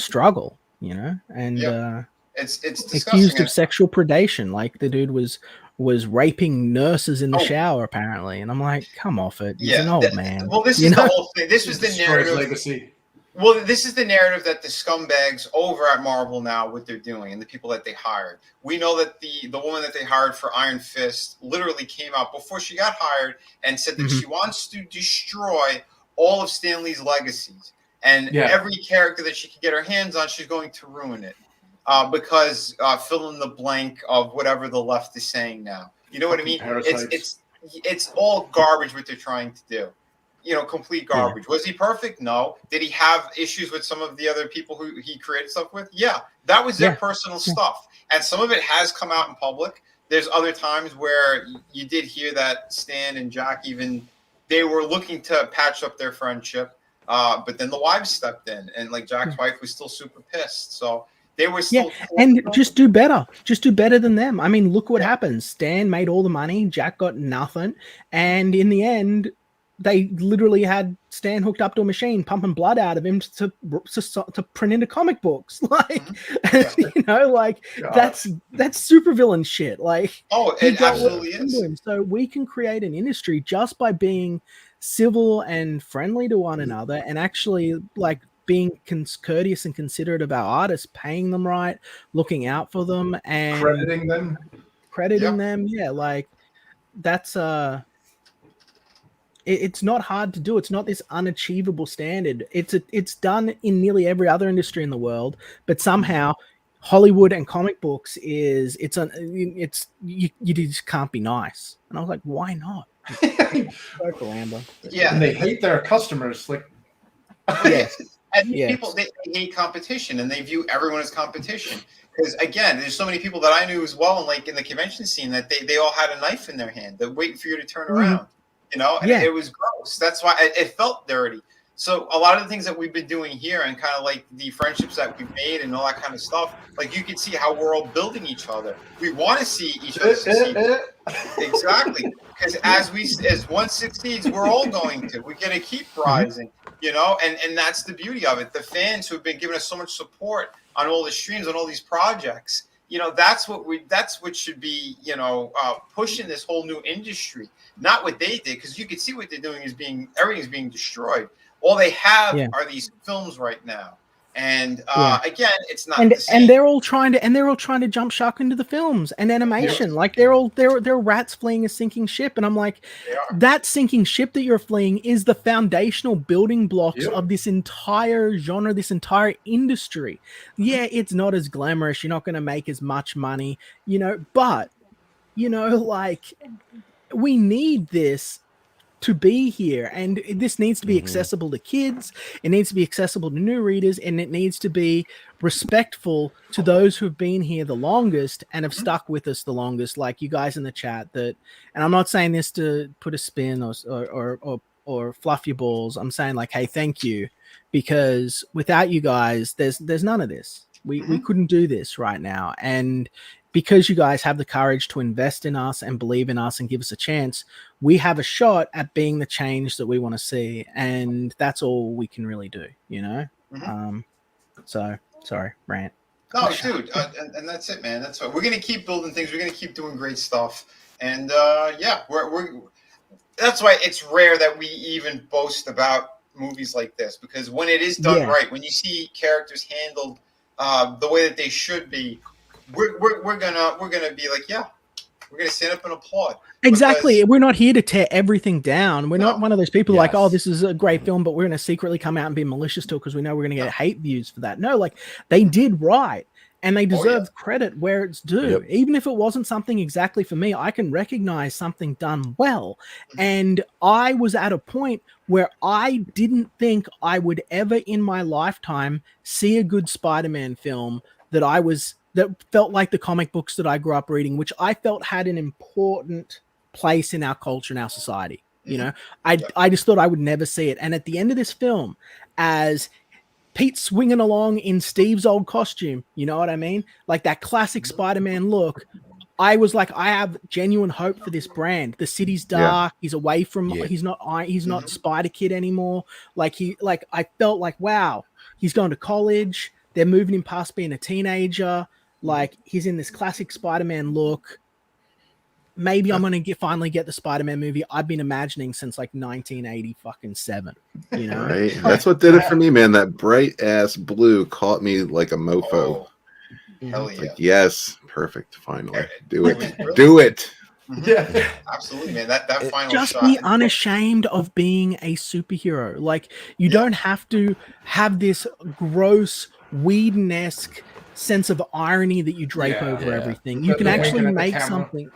struggle, you know. And it's disgusting. accused of sexual predation. Like the dude was raping nurses in the shower, apparently. And I'm like, come off it. He's an old man. Well, this is the whole thing. This was the narrative. Legacy. Well, this is the narrative that the scumbags over at Marvel now, what they're doing, and the people that they hired. We know that the woman that they hired for Iron Fist literally came out before she got hired and said that she wants to destroy all of Stan Lee's legacies. And Yeah. every character that she can get her hands on, she's going to ruin it. Because fill in the blank of whatever the left is saying now. You know what I mean? Parasites. It's all garbage what they're trying to do. You know, complete garbage. Was he perfect? No. Did he have issues with some of the other people who he created stuff with? Yeah. That was their personal stuff. And some of it has come out in public. There's other times where you did hear that Stan and Jack they were looking to patch up their friendship. But then the wives stepped in, and like Jack's wife was still super pissed. So they were still and just do better. Just do better than them. I mean, look what happens. Stan made all the money, Jack got nothing, and in the end, they literally had Stan hooked up to a machine, pumping blood out of him to print into comic books. Like, you know, like that's supervillain shit. Like, it absolutely is. So we can create an industry just by being civil and friendly to one another, and actually like being courteous and considerate of our artists, paying them right, looking out for them, and crediting them. Yeah, like that's it's not hard to do. It's not this unachievable standard. It's done in nearly every other industry in the world, but somehow Hollywood and comic books you just can't be nice. And I was like, why not? Yeah, and they hate their customers. Like, and people they hate competition, and they view everyone as competition. Because again, there's so many people that I knew as well, and like in the convention scene, that they all had a knife in their hand. They're waiting for you to turn around. You know, and it was gross. That's why it felt dirty. So a lot of the things that we've been doing here, and kind of like the friendships that we've made and all that kind of stuff, like you can see how we're all building each other. We want to see each other succeed. Exactly. Because as one succeeds, we're all going to. We're going to keep rising, you know, and that's the beauty of it. The fans who have been giving us so much support on all the streams, on all these projects, you know, that's what should be, you know, pushing this whole new industry. Not what they did, because you can see what they're doing everything's being destroyed. All they have are these films right now, and again, it's not. The same. And they're all trying to jump shark into the films and animation. Like they're rats fleeing a sinking ship, and I'm like, that sinking ship that you're fleeing is the foundational building blocks of this entire genre, this entire industry. Yeah, it's not as glamorous. You're not going to make as much money, you know, but you know, like we need this to be here, and this needs to be accessible to kids. It needs to be accessible to new readers, and it needs to be respectful to those who have been here the longest and have stuck with us the longest, like you guys in the chat. And I'm not saying this to put a spin or fluff your balls. I'm saying like, hey, thank you, because without you guys, there's none of this. We couldn't do this right now, and because you guys have the courage to invest in us and believe in us and give us a chance, we have a shot at being the change that we want to see. And that's all we can really do, you know? So sorry, rant. No, dude. And that's it, man. That's what we're going to keep building things. We're going to keep doing great stuff. And we're that's why it's rare that we even boast about movies like this, because when it is done right, when you see characters handled the way that they should be, we're gonna be like, we're gonna stand up and applaud. Exactly. We're not here to tear everything down. We're not one of those people like, oh, this is a great film, but we're gonna secretly come out and be malicious to it because we know we're gonna get hate views for that. No, like they did right, and they deserve credit where it's due. Even if it wasn't something exactly for me, I can recognize something done well. And I was at a point where I didn't think I would ever in my lifetime see a good Spider-Man film that felt like the comic books that I grew up reading, which I felt had an important place in our culture and our society. You know, I just thought I would never see it. And at the end of this film, as Pete's swinging along in Steve's old costume, you know what I mean? Like that classic Spider-Man look. I was like, I have genuine hope for this brand. The city's dark. He's away from, he's not Spider Kid anymore. I felt like, wow, he's going to college. They're moving him past being a teenager. Like he's in this classic Spider-Man look. Maybe I'm gonna finally get the Spider-Man movie I've been imagining since like 1987. You know, right? That's what did it for me, man. That bright ass blue caught me like a mofo. Hell yeah! Like, yes, perfect. Finally, do it. Do it. Yeah. Absolutely, man. That final Just shot. be unashamed of being a superhero. Like, you don't have to have this gross Whedon-esque sense of irony that you drape over Yeah. everything. You can The actually winking at the make camera. something.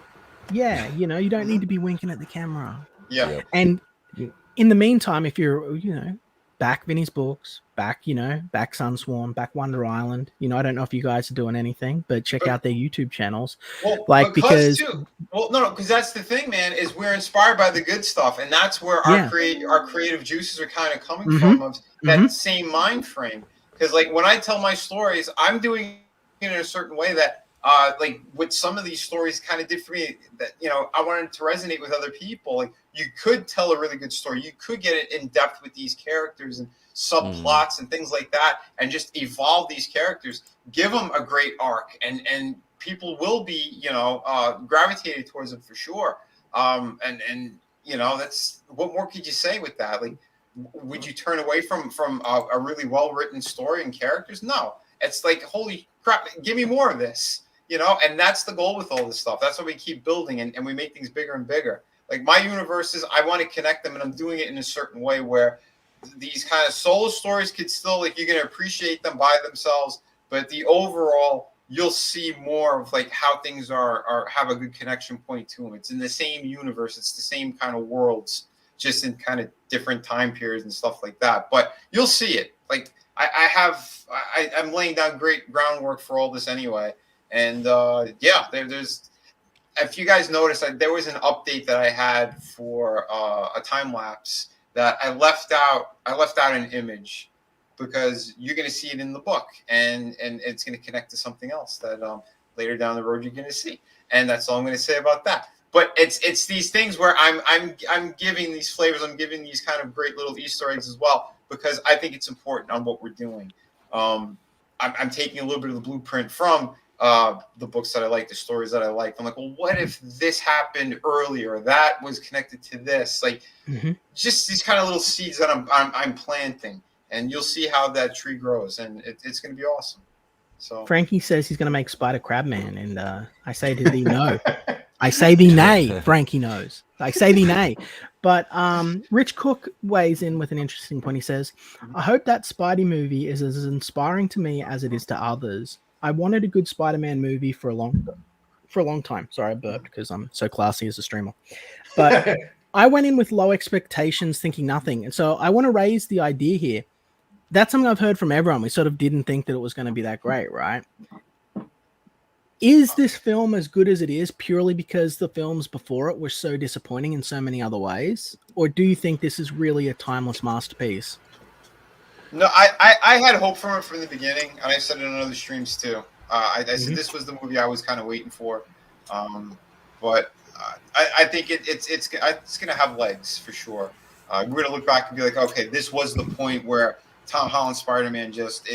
Yeah, you don't need to be winking at the camera. Yeah. Yep. And in the meantime, if you're, back Vinny's books, back Sunswarm, back Wonder Island, I don't know if you guys are doing anything, but check out their YouTube channels. Well, because because that's the thing, man, is we're inspired by the good stuff, and that's where our creative juices are kind of coming from, of that same mind frame. Because like when I tell my stories, I'm doing it in a certain way that like what some of these stories kind of did for me, that I wanted to resonate with other people. Like, you could tell a really good story, you could get it in depth with these characters and subplots and things like that, and just evolve these characters, give them a great arc, and people will be gravitated towards them for sure. And that's, what more could you say with that? Like, would you turn away from a really well written story and characters? No. It's like, holy crap, give me more of this. And that's the goal with all this stuff. That's why we keep building, and we make things bigger and bigger. Like, my universes, I want to connect them, and I'm doing it in a certain way where these kind of solo stories could still, like, you're going to appreciate them by themselves, but the overall, you'll see more of like how things are have a good connection point to them. It's in the same universe, it's the same kind of worlds, just in kind of different time periods and stuff like that. But you'll see it. Like, I'm laying down great groundwork for all this anyway. And there's, if you guys noticed, there was an update that I had for a time lapse that I left out an image, because you're going to see it in the book, and it's going to connect to something else that later down the road you're going to see. And that's all I'm going to say about that. But it's these things where I'm giving these flavors, I'm giving these kind of great little Easter eggs as well, because I think it's important on what we're doing. I'm taking a little bit of the blueprint from the books that I like, the stories that I like. I'm like, well, what if this happened earlier? That was connected to this. Like, just these kind of little seeds that I'm planting, and you'll see how that tree grows, and it's going to be awesome. So Frankie says he's going to make Spider Crabman, and I say to thee no. I say thee nay. Frankie knows. I say thee nay. But Rich Cook weighs in with an interesting point. He says, I hope that Spidey movie is as inspiring to me as it is to others. I wanted a good Spider-Man movie for a long time. Sorry, I burped because I'm so classy as a streamer. But I went in with low expectations, thinking nothing. And so I want to raise the idea here. That's something I've heard from everyone. We sort of didn't think that it was going to be that great, right? Is this film as good as it is purely because the films before it were so disappointing in so many other ways? Or do you think this is really a timeless masterpiece? No, I had hope from it from the beginning, and I said it on other streams too. I said this was the movie I was kind of waiting for, but I think it's going to have legs for sure. We're going to look back and be like, okay, this was the point where Tom Holland Spider-Man just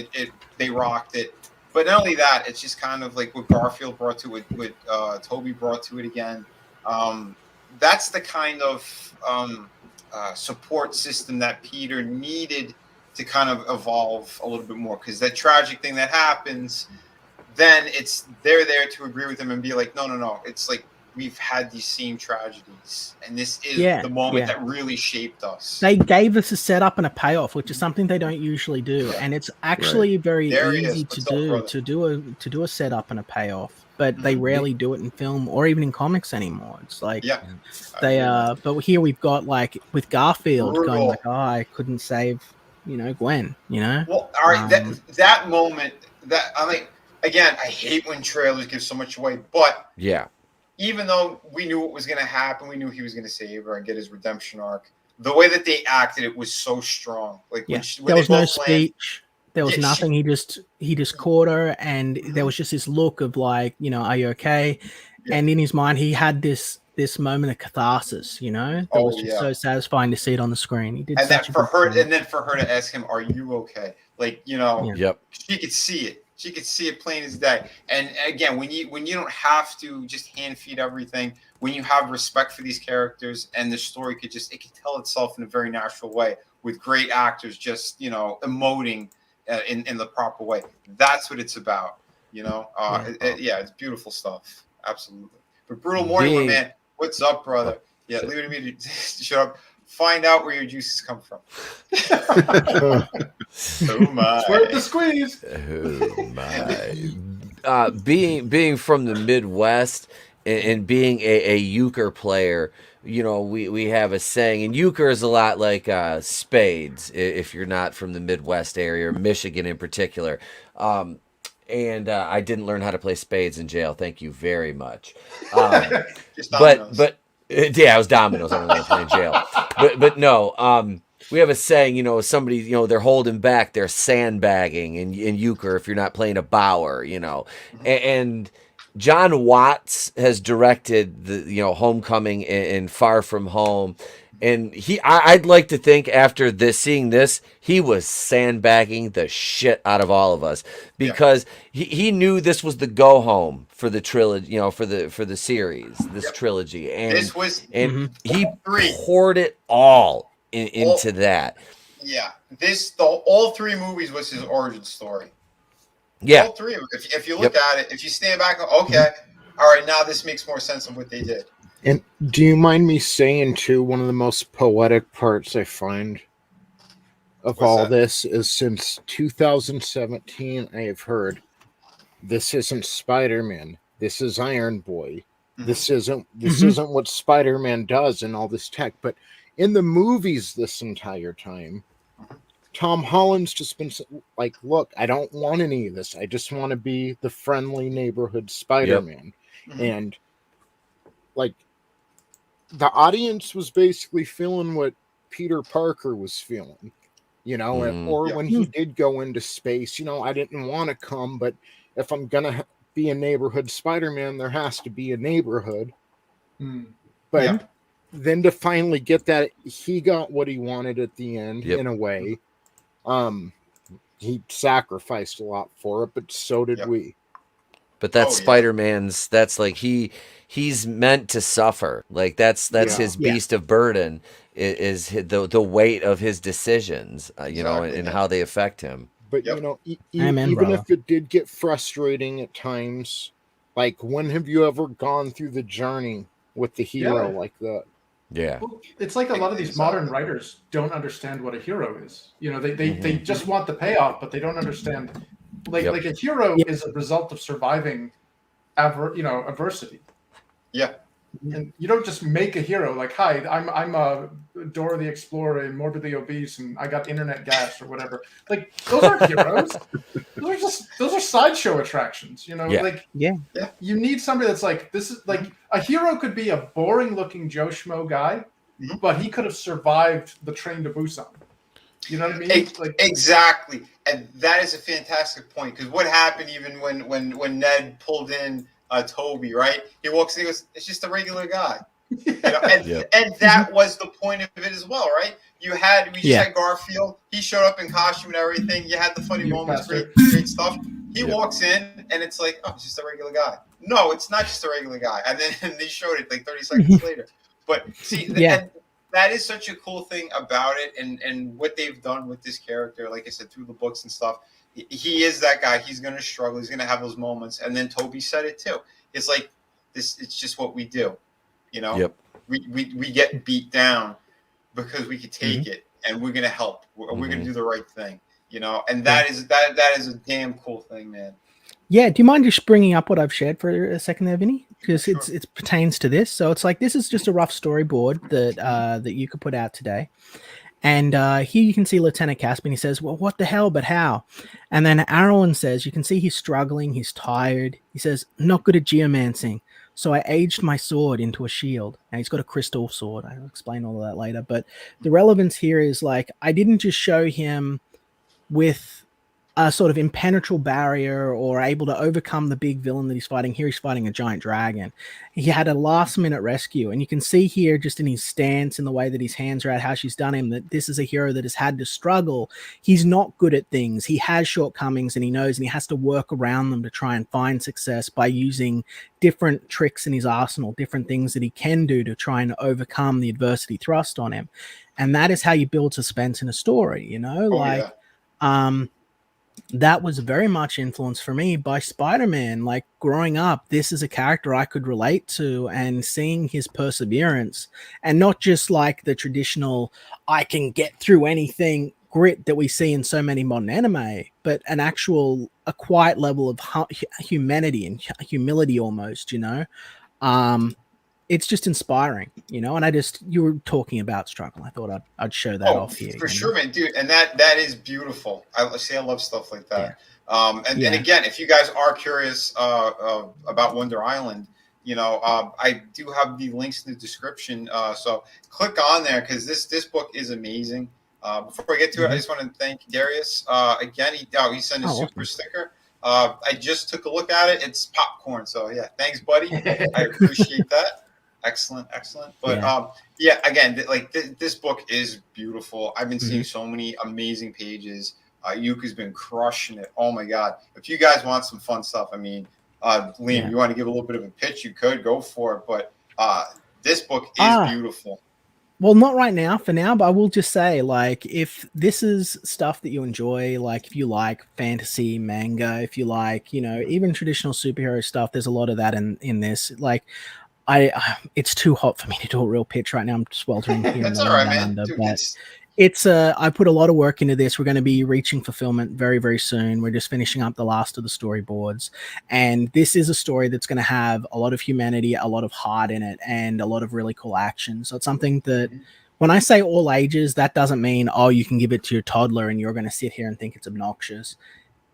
they rocked it. But not only that, it's just kind of like what Garfield brought to it, what Toby brought to it again. That's the kind of support system that Peter needed to kind of evolve a little bit more, because that tragic thing that happens, then they're there to agree with him and be like, no, it's like, we've had these same tragedies, and this is the moment that really shaped us. They gave us a setup and a payoff, which is something they don't usually do, and it's actually very easy to do a setup and a payoff, but they rarely do it in film or even in comics anymore. It's like but here we've got, like, with Garfield going like, oh, I couldn't save Gwen. Well, all right, that moment, that I mean, again, I hate when trailers give so much away, but even though we knew what was going to happen, we knew he was going to save her and get his redemption arc, the way that they acted, it was so strong. Like, when there was no speech, there was nothing. He just caught her, and there was just this look of like, are you okay? And in his mind, he had this moment of catharsis, that was just so satisfying to see it on the screen. He did, and then for her to ask him, "Are you okay?" Like, she could see it. She could see it plain as day. And again, when you don't have to just hand feed everything, when you have respect for these characters, and the story could tell itself in a very natural way with great actors just emoting in the proper way. That's what it's about. It's beautiful stuff. Absolutely. But Brutal Morning, man. What's up, brother? Yeah, leave it to me to shut up. Find out where your juices come from. Oh my! Swerve the squeeze. Oh my! Being from the Midwest and being a euchre player, you know, we have a saying, and euchre is a lot like spades. If you're not from the Midwest area, or Michigan in particular. And I didn't learn how to play spades in jail. Thank you very much. Just dominoes. But yeah, I was dominoes. I wasn't playing jail. But no. We have a saying, you know, somebody, you know, they're holding back, they're sandbagging in euchre if you're not playing a Bauer, you know. And John Watts has directed the, you know, Homecoming and Far From Home. And I'd like to think after seeing this, he was sandbagging the shit out of all of us because he knew this was the go home for the trilogy, you know, for the series, this trilogy, and this was he poured it all into that. Yeah, all three movies was his origin story. Yeah, all three of them. If you look at it, if you stand back, okay, all right, now this makes more sense of what they did. And do you mind me saying, too, one of the most poetic parts I find of this is since 2017, I have heard, this isn't Spider-Man, this is Iron Boy. This isn't what Spider-Man does and all this tech. But in the movies this entire time, Tom Holland's just been like, look, I don't want any of this. I just want to be the friendly neighborhood Spider-Man. And, like, the audience was basically feeling what Peter Parker was feeling, you know, or when he did go into space, you know, I didn't want to come, but if I'm going to be a neighborhood Spider-Man, there has to be a neighborhood. But then to finally get that, he got what he wanted at the end in a way. He sacrificed a lot for it, but so did we. But that's Spider-Man's, that's like he's meant to suffer. Like that's his beast of burden is the weight of his decisions, you know, and how they affect him. But you know, even if it did get frustrating at times, like when have you ever gone through the journey with the hero like that? Yeah. Well, it's like a lot of these modern writers don't understand what a hero is. You know, they just want the payoff, but they don't understand. Like a hero is a result of surviving, adversity. Yeah. And you don't just make a hero like, hi, I'm a Dora the Explorer and morbidly obese and I got internet gas or whatever. Like those aren't heroes. Those are sideshow attractions, you know? You need somebody that's like, this is like a hero could be a boring looking Joe Schmo guy, but he could have survived the train to Busan. You know what I mean? Exactly. And that is a fantastic point. Because what happened even when Ned pulled in Toby, right? He walks in, he goes, it's just a regular guy. You know? And that was the point of it as well, right? We just had Garfield. He showed up in costume and everything. You had the funny moments, great stuff. He walks in and it's like, oh, it's just a regular guy. No, it's not just a regular guy. And then they showed it like 30 seconds later. But see, and that is such a cool thing about it, and what they've done with this character, like I said, through the books and stuff. He is that guy. He's going to struggle. He's going to have those moments. And then Toby said it too. It's like this. It's just what we do. You know, we get beat down because we could take it, and we're going to help. We're going to do the right thing. You know, and that is a damn cool thing, man. Yeah, do you mind just bringing up what I've shared for a second there, Vinny? Because it pertains to this. So it's like this is just a rough storyboard that you could put out today. And here you can see Lieutenant Caspian. He says, well, what the hell, but how? And then Arlen says, you can see he's struggling. He's tired. He says, not good at geomancing. So I aged my sword into a shield. And he's got a crystal sword. I'll explain all of that later. But the relevance here is like, I didn't just show him with a sort of impenetrable barrier or able to overcome the big villain that he's fighting. Here he's fighting a giant dragon. He had a last minute rescue, and you can see here just in his stance and the way that his hands are out, how she's done him, that this is a hero that has had to struggle. He's not good at things. He has shortcomings, and he knows, and he has to work around them to try and find success by using different tricks in his arsenal, different things that he can do to try and overcome the adversity thrust on him. And that is how you build suspense in a story, you know, that was very much influenced for me by Spider-Man. Like growing up, this is a character I could relate to, and seeing his perseverance, and not just like the traditional I can get through anything grit that we see in so many modern anime, but a quiet level of humanity and humility almost, it's just inspiring, and you were talking about struggle. I thought I'd show that off here. For sure, man, dude. And that is beautiful. I love stuff like that. Yeah. And again, if you guys are curious about Wonder Island, I do have the links in the description. So click on there because this book is amazing. Before I get to it, I just want to thank Darius again. He sent a super sticker. I just took a look at it. It's popcorn. So yeah, thanks, buddy. I appreciate that. Excellent. But again, like this book is beautiful. I've been seeing so many amazing pages. Yuka's been crushing it. Oh my god! If you guys want some fun stuff, I mean, Liam, you want to give a little bit of a pitch? You could go for it. But this book is beautiful. Well, not right now for now, but I will just say, like, if this is stuff that you enjoy, like if you like fantasy manga, if you like, even traditional superhero stuff, there's a lot of that in this. Like, it's too hot for me to do a real pitch right now. I'm sweltering here. That's all right, man. I put a lot of work into this. We're going to be reaching fulfillment very, very soon. We're just finishing up the last of the storyboards. And this is a story that's going to have a lot of humanity, a lot of heart in it, and a lot of really cool action. So it's something that when I say all ages, that doesn't mean, you can give it to your toddler and you're going to sit here and think it's obnoxious.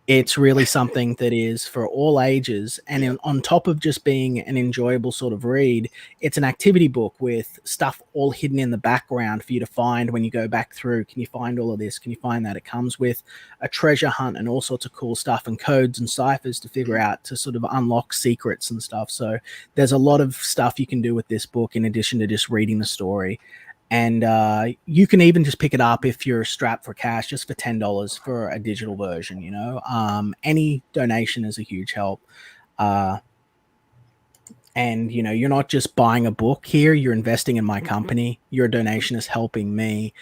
It's really something that is for all ages. And on top of just being an enjoyable sort of read, it's an activity book with stuff all hidden in the background for you to find when you go back through. Can you find all of this? Can you find that? It comes with a treasure hunt and all sorts of cool stuff and codes and ciphers to figure out to sort of unlock secrets and stuff. So there's a lot of stuff you can do with this book in addition to just reading the story. And you can even just pick it up if you're strapped for cash, just for $10 for a digital version. Any donation is a huge help. And you're not just buying a book here; you're investing in my company. Your donation is helping me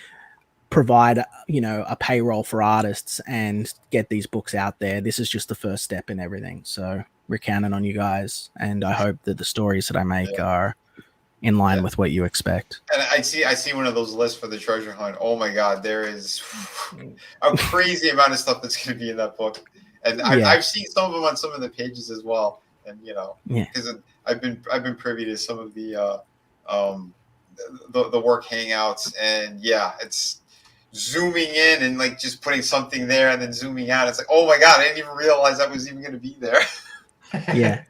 provide, a payroll for artists and get these books out there. This is just the first step in everything. So we're counting on you guys, and I hope that the stories that I make are in line with what you expect. And I see one of those lists for the treasure hunt. Oh my god, there is a crazy amount of stuff that's going to be in that book, and I've seen some of them on some of the pages as well. And because I've been privy to some of the work hangouts, and it's zooming in and like just putting something there and then zooming out. It's like, oh my god, I didn't even realize that was even going to be there. Yeah.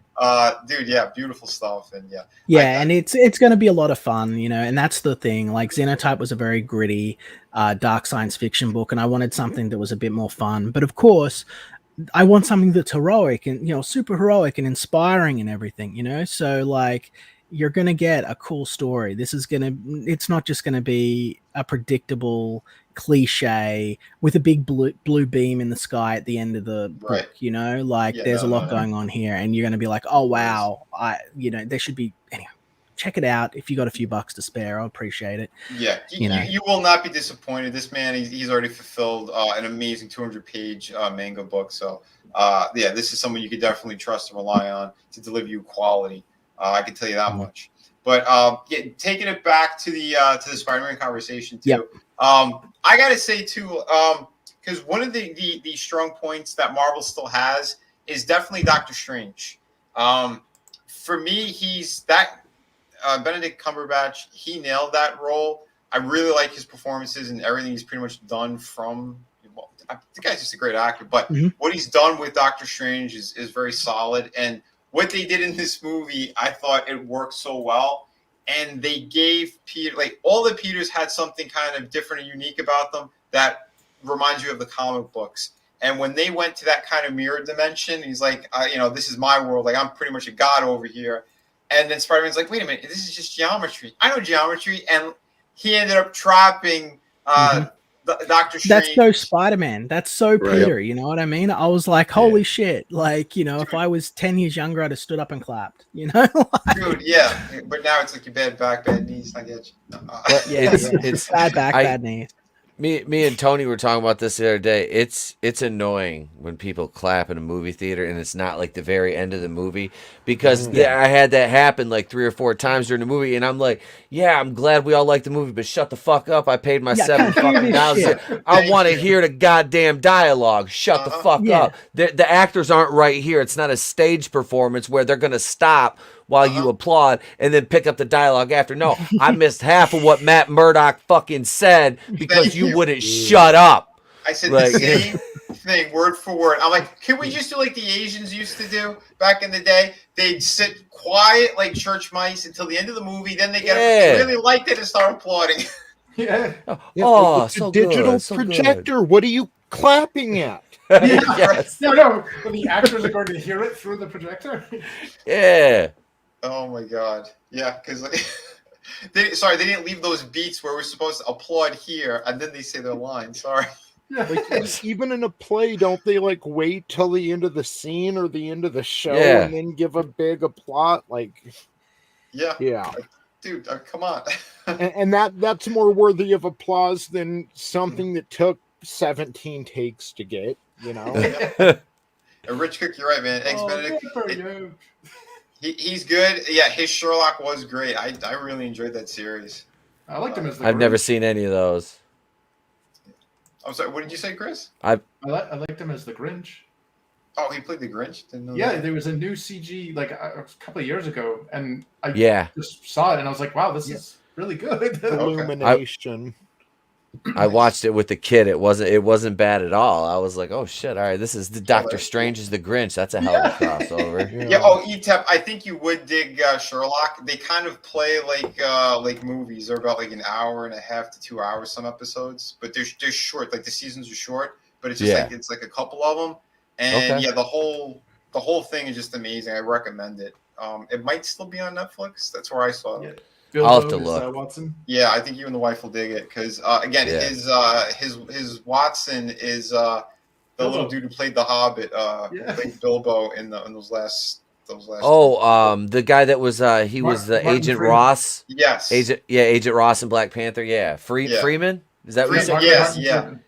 Dude, beautiful stuff. And and it's going to be a lot of fun, and that's the thing. Like Xenotype was a very gritty, dark science fiction book, and I wanted something that was a bit more fun. But of course, I want something that's heroic and, super heroic and inspiring and everything, so like you're going to get a cool story. It's not just going to be a predictable cliche with a big blue beam in the sky at the end of the book, there's a lot going on here, and you're going to be like, oh wow, there should be. Anyway, check it out if you got a few bucks to spare. I'll appreciate it. You will not be disappointed. This man, he's already fulfilled an amazing 200-page manga book. So this is someone you could definitely trust and rely on to deliver you quality. I can tell you that much. But taking it back to the Spider-Man conversation too. I gotta say too, because one of the strong points that Marvel still has is definitely Doctor Strange. For me, he's that Benedict Cumberbatch. He nailed that role. I really like his performances and everything he's pretty much done from. Well, the guy's just a great actor, but what he's done with Doctor Strange is very solid. And what they did in this movie, I thought it worked so well. And they gave Peter, like all the Peters had something kind of different and unique about them that reminds you of the comic books. And when they went to that kind of mirror dimension, he's like, this is my world. Like I'm pretty much a god over here. And then Spider-Man's like, wait a minute, this is just geometry. I know geometry. And he ended up trapping Doctor Strange. That's so Spider-Man. That's so Peter. You know what I mean? I was like, holy shit. Like, if I was 10 years younger, I'd have stood up and clapped, Dude, But now it's like your bad back, bad knees. I get you. It's bad back, bad knees. Me and Tony were talking about this the other day. It's annoying when people clap in a movie theater and it's not like the very end of the movie, because I had that happen like 3 or 4 times during the movie, and I'm like, yeah, I'm glad we all like the movie, but shut the fuck up. I paid my $7 I want to hear the goddamn dialogue. Shut the fuck up. The actors aren't right here. It's not a stage performance where they're gonna stop while you applaud and then pick up the dialogue after. No, I missed half of what Matt Murdock fucking said because you wouldn't shut up. I said the same thing, word for word. I'm like, can we just do like the Asians used to do back in the day? They'd sit quiet like church mice until the end of the movie, then they get they really liked it and start applauding. Oh, it's so a digital good, projector. What are you clapping at? Yes. No, the actors are going to hear it through the projector. Yeah. Oh my god. Yeah, because like, they didn't leave those beats where we're supposed to applaud here and then they say their line. Sorry. Like, even in a play, don't they like wait till the end of the scene or the end of the show and then give a big applause? Like, yeah. Like, dude, come on. and that's more worthy of applause than something that took 17 takes to get. You know. And Rich Cook, you're right, man. Eggs Benedict. He's good. Yeah, his Sherlock was great. I really enjoyed that series. I liked him as the I've Grinch. never seen any of those. I'm sorry, what did you say, Chris? I liked him as the Grinch. Oh, he played the Grinch? Didn't know Yeah, that. there was a new CG like a couple of years ago, and I just saw it, and I was like, wow, this is really good. Illumination. I watched it with the kid. It wasn't bad at all. I was like, oh shit, all right, this is the Doctor Strange is the Grinch. That's a hell of a crossover. Yeah. Oh, ETEP, I think you would dig Sherlock. They kind of play like movies. They're about like an hour and a half to 2 hours, some episodes, but they're short. Like the seasons are short, but it's just it's like a couple of them, and the whole thing is just amazing. I recommend it. It might still be on Netflix. That's where I saw it. I'll have to look. Watson. Yeah, I think you and the wife will dig it because again, his Watson is the little dude who played the Hobbit, played Bilbo in those last. Oh, the guy that was he was the Agent Freeman. Ross. Yes. Agent Ross in Black Panther. Yeah, Freeman. Is that what you said? Yes.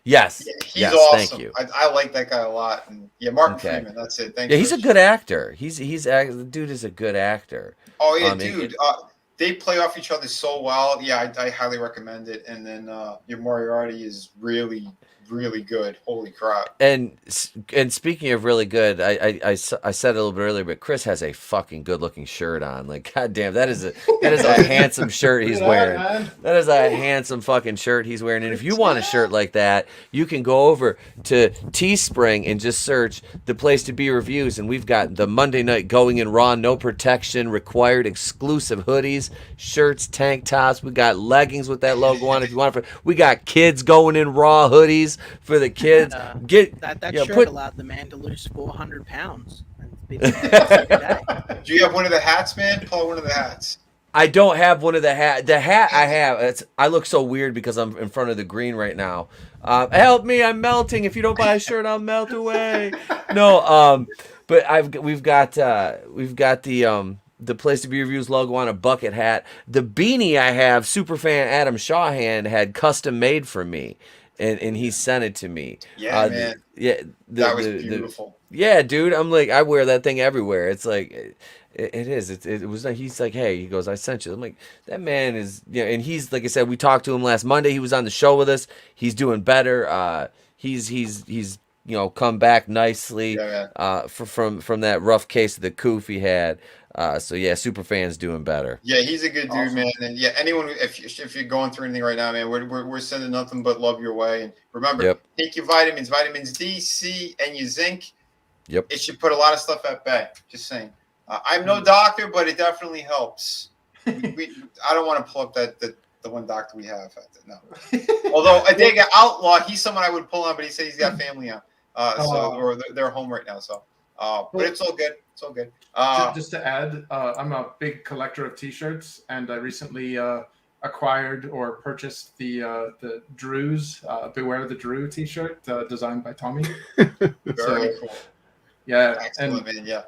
Yes. He's awesome. Thank you. I like that guy a lot. And Martin Freeman. That's it. Thank you. Yeah, he's a good actor. The dude is a good actor. Oh yeah, dude. They play off each other so well. Yeah, I highly recommend it. And then your Moriarty is really, really good. Holy crap! And speaking of really good, I said it a little bit earlier, but Chris has a fucking good looking shirt on. Like, goddamn, that is a handsome shirt he's wearing. That is a handsome fucking shirt he's wearing. And if you want a shirt like that, you can go over to Teespring and just search The Place to Be Reviews, and we've got the Monday Night Going in Raw, no protection required, exclusive hoodies, shirts, tank tops. We got leggings with that logo on. If you want, we got kids going in Raw hoodies for the kids. Get that shirt allowed the man to lose 400 pounds. Do you have one of the hats, man? Pull one of the hats. I don't have one of the hat. The hat I have, I look so weird because I'm in front of the green right now. Help me, I'm melting. If you don't buy a shirt, I'll melt away. No, but we've got the Place to Be Reviews logo on a bucket hat. The beanie I have, superfan Adam Shawhan had custom made for me. And he sent it to me. Yeah, man. That was beautiful. Yeah, dude. I'm like, I wear that thing everywhere. It's like, it is. It was like, he's like, hey, he goes, I sent you. I'm like, that man is, and he's, like I said, we talked to him last Monday. He was on the show with us. He's doing better. He's come back nicely from that rough case of the coof he had. So yeah, Superfan's doing better. Yeah, he's a good dude, man. And yeah, anyone, if you're going through anything right now, man, we're sending nothing but love your way. And remember, take your vitamins D, C, and your zinc. Yep. It should put a lot of stuff at bay. Just saying. I'm no doctor, but it definitely helps. I don't want to pull up the one doctor we have. No. Although I think Outlaw, he's someone I would pull on, but he said he's got family on. Or they're home right now. So, but it's all good. It's all good. Just to add, I'm a big collector of T-shirts, and I recently acquired or purchased the Drew's Beware the Drew T-shirt designed by Tommy. Very cool. Yeah, excellent, man. Yeah,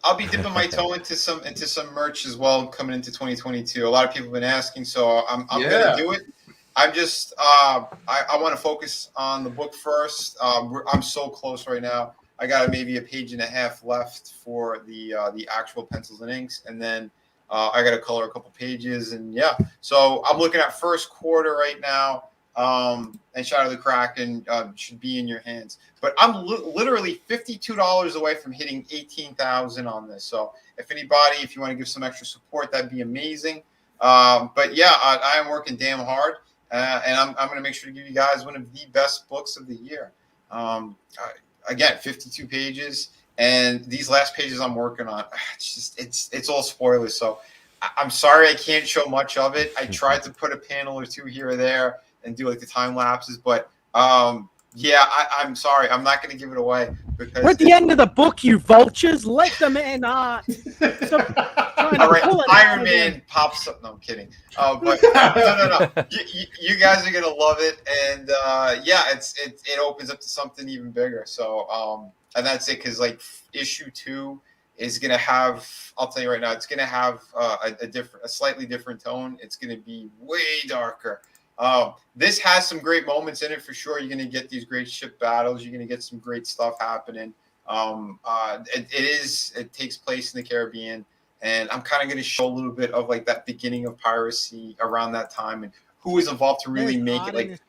I'll be dipping my toe into some merch as well coming into 2022. A lot of people have been asking, so I'm gonna do it. I'm just I want to focus on the book first. I'm so close right now. I got maybe a page and a half left for the actual pencils and inks, and then I got to color a couple pages, and yeah. So I'm looking at first quarter right now. And Shadow of the Kraken should be in your hands. But I'm literally $52 away from hitting 18,000 on this. So if you want to give some extra support, that'd be amazing. But yeah, I am working damn hard, and I'm going to make sure to give you guys one of the best books of the year. Again, 52 pages, and these last pages I'm working on, it's all spoilers. So I'm sorry I can't show much of it. I tried to put a panel or two here or there and do like the time lapses, but yeah, I'm sorry, I'm not going to give it away because we're at the end of the book, you vultures. Let the man art. All right, Iron Man pops up. No, I'm kidding. But no. You guys are gonna love it, and yeah, it opens up to something even bigger. So and that's it, because like issue 2 is gonna have. I'll tell you right now, it's gonna have a slightly different tone. It's gonna be way darker. This has some great moments in it for sure. You're going to get these great ship battles. You're going to get some great stuff happening. It takes place in the Caribbean, and I'm kind of going to show a little bit of like that beginning of piracy around that time and who was involved to really make it. Like,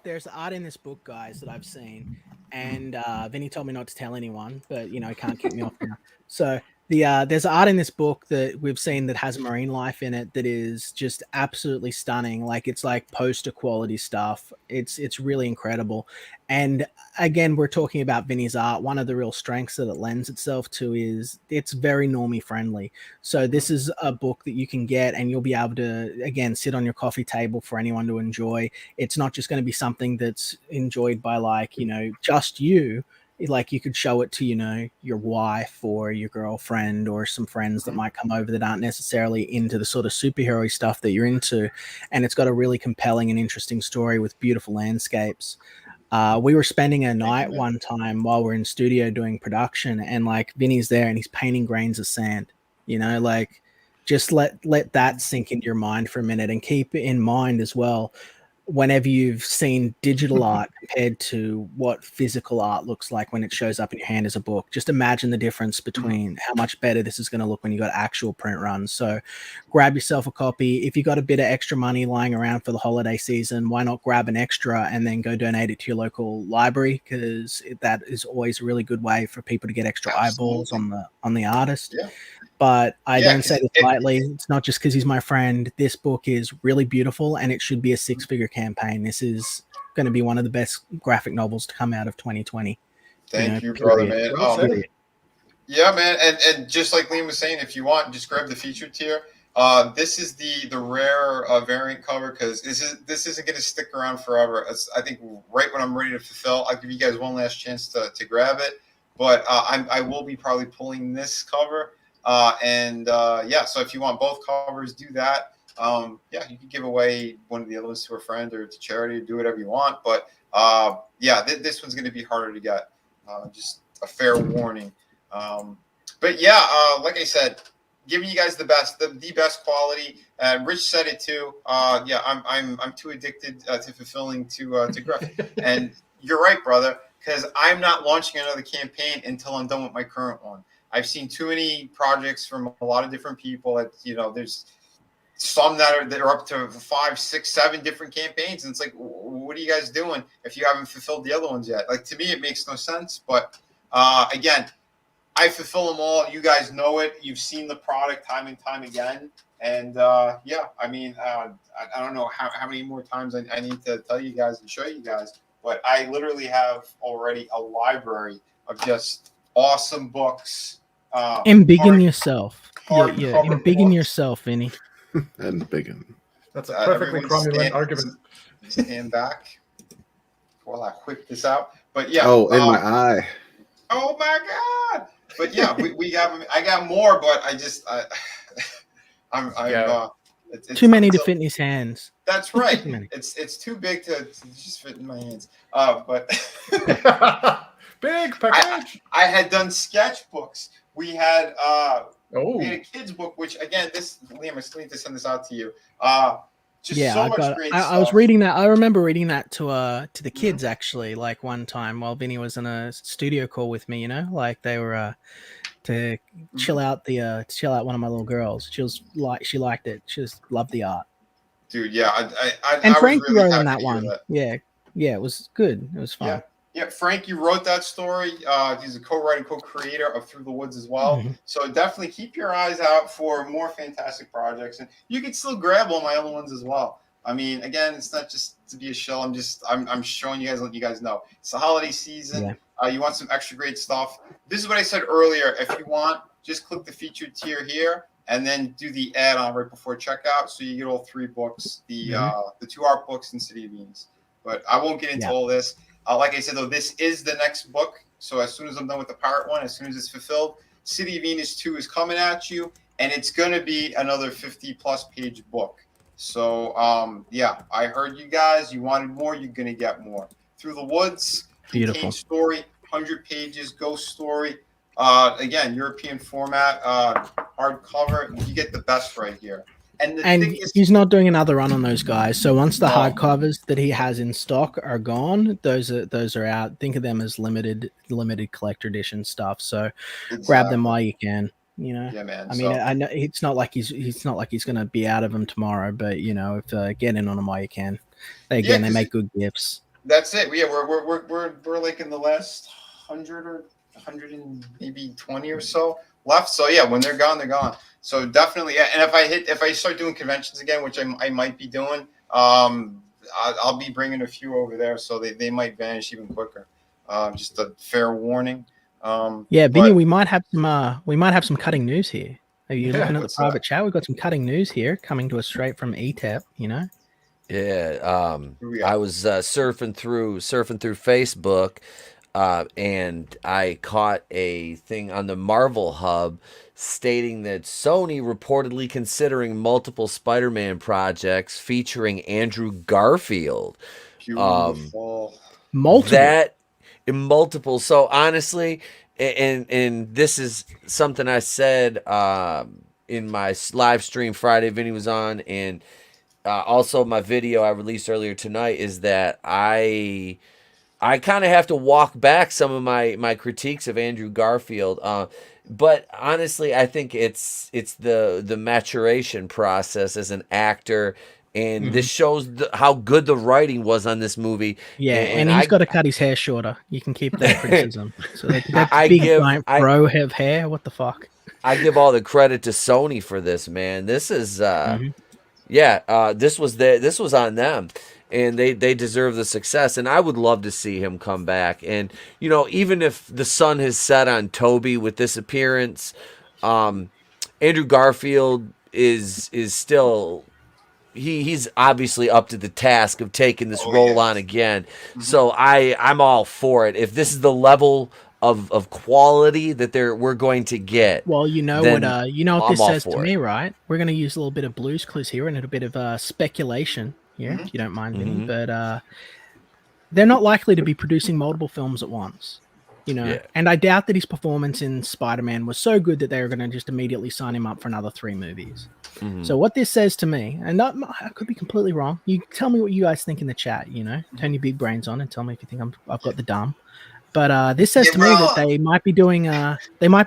there's art in this book, guys, that I've seen, and Vinny told me not to tell anyone, but you know, he can't keep me off now. So there's art in this book that we've seen that has marine life in it that is just absolutely stunning. Like, it's like poster quality stuff. It's really incredible. And again, we're talking about Vinny's art. One of the real strengths that it lends itself to is it's very normie friendly. So this is a book that you can get and you'll be able to, again, sit on your coffee table for anyone to enjoy. It's not just going to be something that's enjoyed by, like, you know, just you. Like, you could show it to, you know, your wife or your girlfriend or some friends that might come over that aren't necessarily into the sort of superhero stuff that you're into. And it's got a really compelling and interesting story with beautiful landscapes. We were spending a night one time while we're in studio doing production, and like Vinny's there and he's painting grains of sand, you know, like just let that sink into your mind for a minute, and keep in mind as well, whenever you've seen digital art compared to what physical art looks like when it shows up in your hand as a book, just imagine the difference between how much better this is going to look when you got actual print runs. So grab yourself a copy. If you got a bit of extra money lying around for the holiday season, why not grab an extra and then go donate it to your local library, because that is always a really good way for people to get extra eyeballs on the artist. Yeah. But I don't say this lightly. It's not just because he's my friend. This book is really beautiful, and it should be a 6-figure campaign. This is going to be one of the best graphic novels to come out of 2020. Thank you, brother, man. Yeah, man. And just like Liam was saying, if you want, just grab the featured tier. This is the rare variant cover, because this isn't going to stick around forever. I think right when I'm ready to fulfill, I'll give you guys one last chance to grab it. But I will be probably pulling this cover. Yeah, so if you want both covers, do that. Yeah, you can give away one of the other ones to a friend or to charity, or do whatever you want. But yeah, this one's going to be harder to get. Just a fair warning. But yeah, like I said, giving you guys the best quality. Rich said it too. Yeah, I'm too addicted to fulfilling to graph. And you're right, brother, because I'm not launching another campaign until I'm done with my current one. I've seen too many projects from a lot of different people. That, you know, there's some that are up to 5, 6, 7 different campaigns, and it's like, what are you guys doing if you haven't fulfilled the other ones yet? Like, to me, it makes no sense. But again, I fulfill them all. You guys know it. You've seen the product time and time again. And yeah, I mean, I don't know how many more times I need to tell you guys and show you guys, but I literally have already a library of just awesome books. Embiggen yourself. Yeah, embiggen yourself, Vinny. And biggin. That's a perfectly cromulent argument. Stand back while I whip this out. But yeah. Oh, in my eye. Oh my God. But yeah, we have. I got more, but it's too many to fit in his hands. That's right. It's too big to just fit in my hands. But big package. I had done sketchbooks. We had a kids book, which again, Liam, I still need to send this out to you. Just Yeah, so much great stuff. I was reading that. I remember reading that to the kids actually, like one time while Vinny was in a studio call with me. You know, like they were to chill out one of my little girls. She liked it. She just loved the art. Dude, yeah, And I was Frankie really wrote happy on that to hear one. that. Yeah, it was good. It was fun. Yeah, Frankie wrote that story. He's a co-writer, co-creator of Through the Woods as well. Mm-hmm. So definitely keep your eyes out for more fantastic projects, and you can still grab all my other ones as well. I mean, again, it's not just to be a shill. I'm showing you guys, letting you guys know it's the holiday season. Yeah. You want some extra great stuff. This is what I said earlier. If you want, just click the featured tier here, and then do the add-on right before checkout, so you get all 3 books, the 2 art books and City of Venus. But I won't get into all this. Like I said, though, this is the next book. So as soon as I'm done with the Pirate one, as soon as it's fulfilled, City of Venus 2 is coming at you, and it's going to be another 50-plus page book. So, I heard you guys. You wanted more, you're going to get more. Through the Woods, Beautiful story, 100 pages, ghost story. Again, European format, hardcover. You get the best right here. And he's not doing another run on those guys. So once the hardcovers that he has in stock are gone, those are out. Think of them as limited collector edition stuff. So grab them while you can. You know. Yeah, man. I mean, I know it's not like he's going to be out of them tomorrow, but you know, if get in on them while you can. They make good gifts. That's it. Yeah, we're like in the last 100 or 100 and maybe 20 or so left. So yeah, when they're gone, they're gone. So definitely, and if I start doing conventions again, which I might be doing, I'll be bringing a few over there, so they might vanish even quicker. Just a fair warning. Vinny, we might have some cutting news here. Are you looking at the private chat? We've got some cutting news here coming to us straight from ETEP. You know. Yeah. I was surfing through Facebook, and I caught a thing on the Marvel Hub stating that Sony reportedly considering multiple Spider-Man projects featuring Andrew Garfield. Beautiful. Multiple. So honestly, and this is something I said in my live stream Friday Vinny was on, and also my video I released earlier tonight, is that I kind of have to walk back some of my critiques of Andrew Garfield. But honestly, I think it's the maturation process as an actor, and this shows how good the writing was on this movie. Yeah, and he's got to cut his hair shorter. You can keep that criticism. So that big giant bro have hair. What the fuck? I give all the credit to Sony for this, man. This is this was on them. And they deserve the success, and I would love to see him come back. And you know, even if the sun has set on Toby with this appearance, Andrew Garfield is still he's obviously up to the task of taking this role on again. So I'm all for it. If this is the level of quality that we're going to get, well, you know what this says to me, right? We're going to use a little bit of Blue's Clues here and a bit of speculation. Yeah, if you don't mind, Vinny, but they're not likely to be producing multiple films at once, you know. Yeah. And I doubt that his performance in Spider-Man was so good that they were going to just immediately sign him up for another 3 movies. So what this says to me, and I could be completely wrong. You tell me what you guys think in the chat. You know, turn your big brains on and tell me if you think I've got the dumb. But this says to me that they might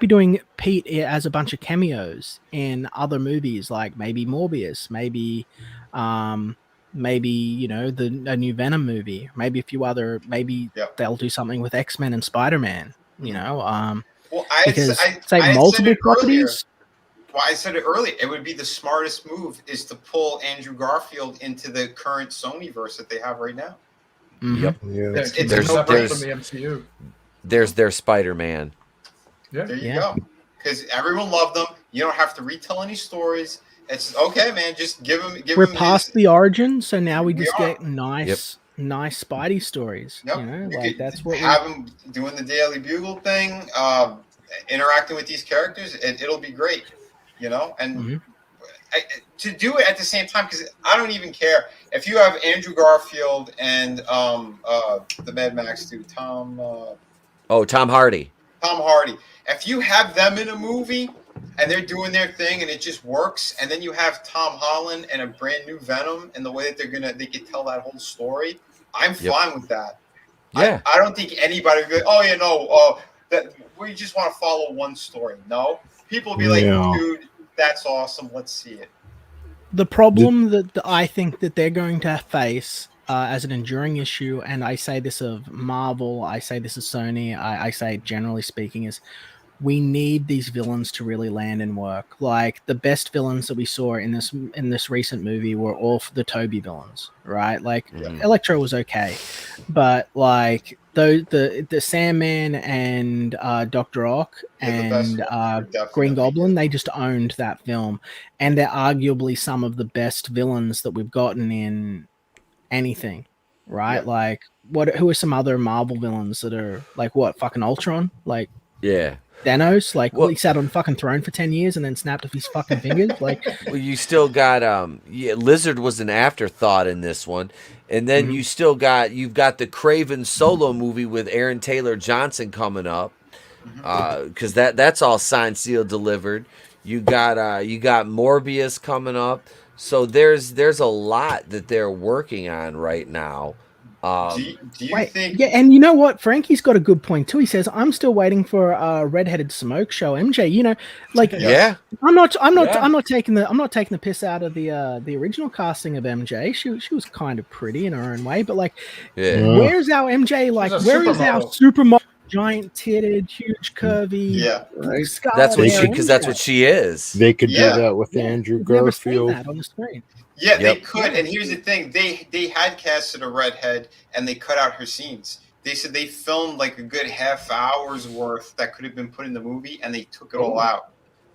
be doing Pete as a bunch of cameos in other movies, like maybe Morbius, maybe you know, a new Venom movie, maybe a few other, they'll do something with X-Men and Spider-Man, you know. Multiple properties. Well, I said it earlier. It would be the smartest move is to pull Andrew Garfield into the current Sony verse that they have right now. Yep. Yeah. It's separate from the MCU. There's their Spider-Man. Yeah. There you go. Because everyone loved them. You don't have to retell any stories. It's okay, man. Just give him. We're past the origin, so now we just get nice Spidey stories. Yep. You know, like that's what have him doing the Daily Bugle thing, interacting with these characters. It'll be great, you know. And to do it at the same time, because I don't even care if you have Andrew Garfield and the Mad Max dude, Tom Hardy. Tom Hardy. If you have them in a movie, and they're doing their thing, and it just works. And then you have Tom Holland and a brand new Venom, and the way that they could tell that whole story. I'm fine with that. Yeah. I don't think anybody would be like, oh, yeah, no, that we just want to follow one story. No. People will be like, dude, that's awesome. Let's see it. The problem that I think that they're going to face as an enduring issue, and I say this of Marvel, I say this of Sony, I say generally speaking, is we need these villains to really land and work. Like the best villains that we saw in this recent movie were all the Toby villains, right? Like Electro was okay, but like the Sandman and Dr. Ock and Green Goblin, they just owned that film, and they're arguably some of the best villains that we've gotten in anything, right? Like who are some other Marvel villains that are like fucking Ultron, like Thanos, like he sat on the fucking throne for 10 years and then snapped off his fucking fingers. Like, well, you still got Lizard was an afterthought in this one, and then you've got the Kraven solo movie with Aaron Taylor Johnson coming up, because that's all signed, sealed, delivered. You got Morbius coming up, so there's a lot that they're working on right now. Do you think? Yeah, and you know what? Frankie's got a good point too. He says, "I'm still waiting for a redheaded smoke show." MJ, you know, like I'm not taking the piss out of the original casting of MJ. She was kind of pretty in her own way, but like, where's our MJ? Like, where is our supermodel? Giant titted, huge curvy. That's what she is. They could do that with Andrew Garfield. That on the screen. Yeah, they could. And here's the thing: they had casted a redhead, and they cut out her scenes. They said they filmed like a good half hour's worth that could have been put in the movie, and they took it all out.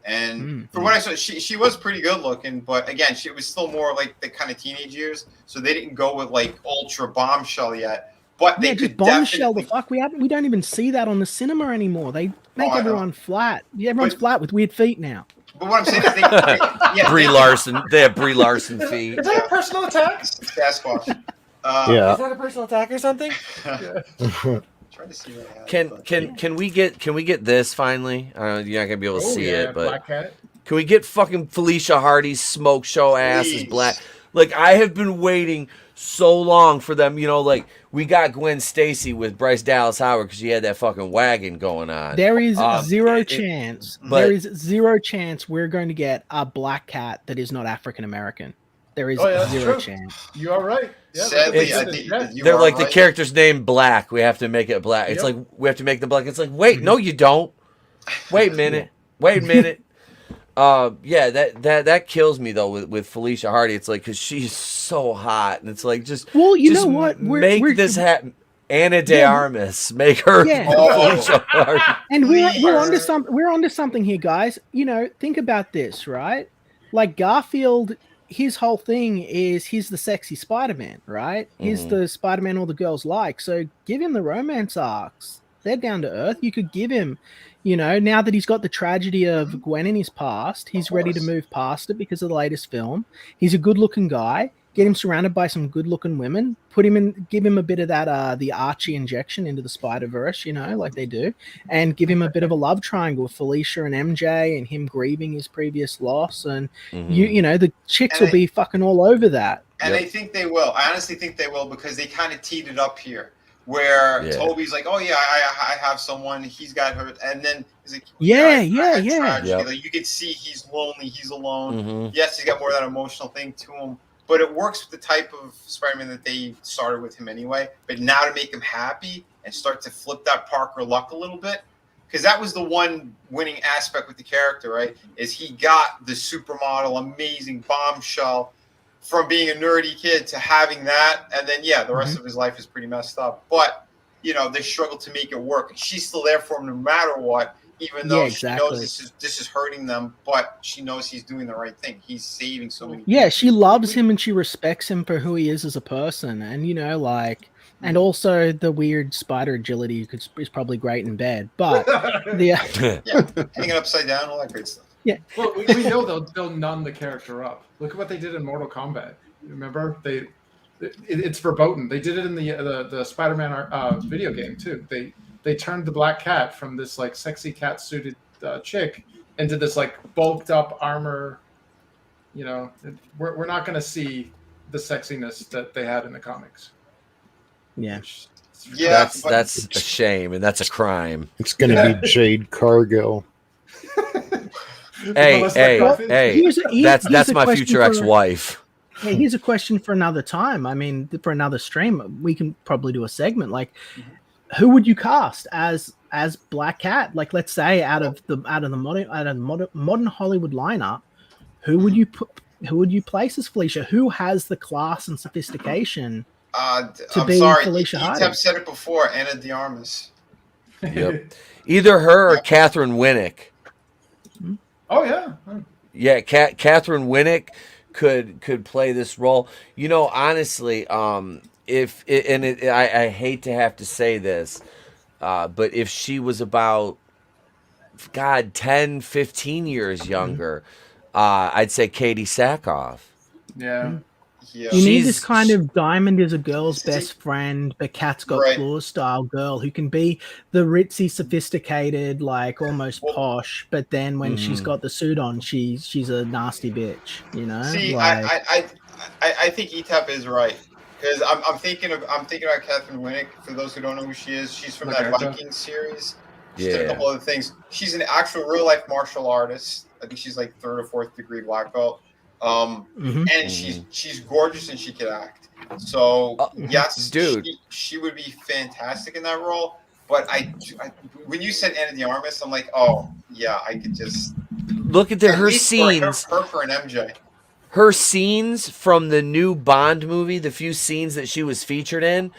And from what I saw, she was pretty good looking, but again, she was still more like the kind of teenage years. So they didn't go with like ultra bombshell yet. But they could bombshell the fuck. We don't even see that on the cinema anymore. They make everyone flat. Yeah, everyone's flat with weird feet now. But what I'm saying is Brie Larson. They have Brie Larson feet. Is that a personal attack? Sasquatch. Is that a personal attack or something? Trying to see what can we get this finally? You're not gonna be able to see it, but Black Cat. Can we get fucking Felicia Hardy's smoke show ass as black? Like, I have been waiting so long for them, you know, like we got Gwen Stacy with Bryce Dallas Howard because she had that fucking wagon going on. There is zero chance we're going to get a black cat that is not African American. There is zero chance. You are right. Yeah, sadly, I think they're like the character's name Black. We have to make it black. It's like we have to make the black. It's like, wait, no, you don't. Wait a minute. That kills me though with Felicia Hardy. It's like because she's so hot, and it's like you know what? Make this happen. Anna de Armas, make her Felicia Hardy. And we're onto something. We're onto something here, guys. You know, think about this, right? Like Garfield, his whole thing is he's the sexy Spider-Man, right? He's the Spider-Man all the girls like. So give him the romance arcs. They're down to earth. You could give him. You know, now that he's got the tragedy of Gwen in his past, he's ready to move past it because of the latest film. He's a good-looking guy. Get him surrounded by some good-looking women. Give him a bit of that, the Archie injection into the Spider-Verse, you know, like they do, and give him a bit of a love triangle with Felicia and MJ and him grieving his previous loss. And you know, the chicks will be fucking all over that. And I think they will. I honestly think they will because they kind of teed it up here. Where Toby's like, oh yeah, I have someone. He's got her, and then he's like, Like, you could see he's lonely. He's alone. Yes, he's got more of that emotional thing to him, but it works with the type of Spider-Man that they started with him anyway. But now to make him happy and start to flip that Parker luck a little bit, because that was the one winning aspect with the character, right? Is he got the supermodel, amazing bombshell. From being a nerdy kid to having that, and then the rest of his life is pretty messed up. But you know, they struggle to make it work. She's still there for him no matter what, even though she knows this is hurting them. But she knows he's doing the right thing. He's saving so many. Yeah, she loves him and she respects him for who he is as a person, and you know, like, and also the weird spider agility is probably great in bed, but hanging upside down, all that great stuff. Yeah. Well, we know they'll nun the character up. Look at what they did in Mortal Kombat. Remember, it's verboten. They did it in the Spider-Man video game too. They turned the Black Cat from this like sexy cat suited chick into this like bulked up armor. You know, we're not going to see the sexiness that they had in the comics. Yeah. Yeah, That's a shame, and that's a crime. It's going to be Jade Cargill. Hey, Here's that's a my question future for- ex-wife. Hey, here's a question for another time. I mean, for another stream, we can probably do a segment. Like, who would you cast as Black Cat? Like, let's say out of the modern Hollywood lineup, who would you put? Who would you place as Felicia? Who has the class and sophistication to I'm be sorry, Felicia Hardy? Etep said it before. Anna de Armas. Yep. Either her or Catherine Winnick. Oh yeah. Yeah, Catherine Winnick could play this role. You know, honestly, I hate to have to say this, but if she was about, 10, 15 years younger, I'd say Katie Sackhoff. Yeah. Yeah. You need this She's- kind of Diamond is a girl's best friend, but Cat's got Right. claws style girl who can be the ritzy, sophisticated, like almost posh. But then when she's got the suit on, she's a nasty bitch. You know. See, like, I think Etep is right because I'm thinking about Catherine Winnick. For those who don't know who she is, she's from that Okay. Vikings series. She did a Yeah. couple other things. She's an actual real life martial artist. I think she's like 3rd or 4th degree black belt. mhm. And she's gorgeous and she could act. So yes, dude. she would be fantastic in that role. But I when you said Anna de Armas, I'm like, oh yeah, I could just Look at at her least scenes. her for an MJ. Her scenes from the new Bond movie, the few scenes that she was featured in,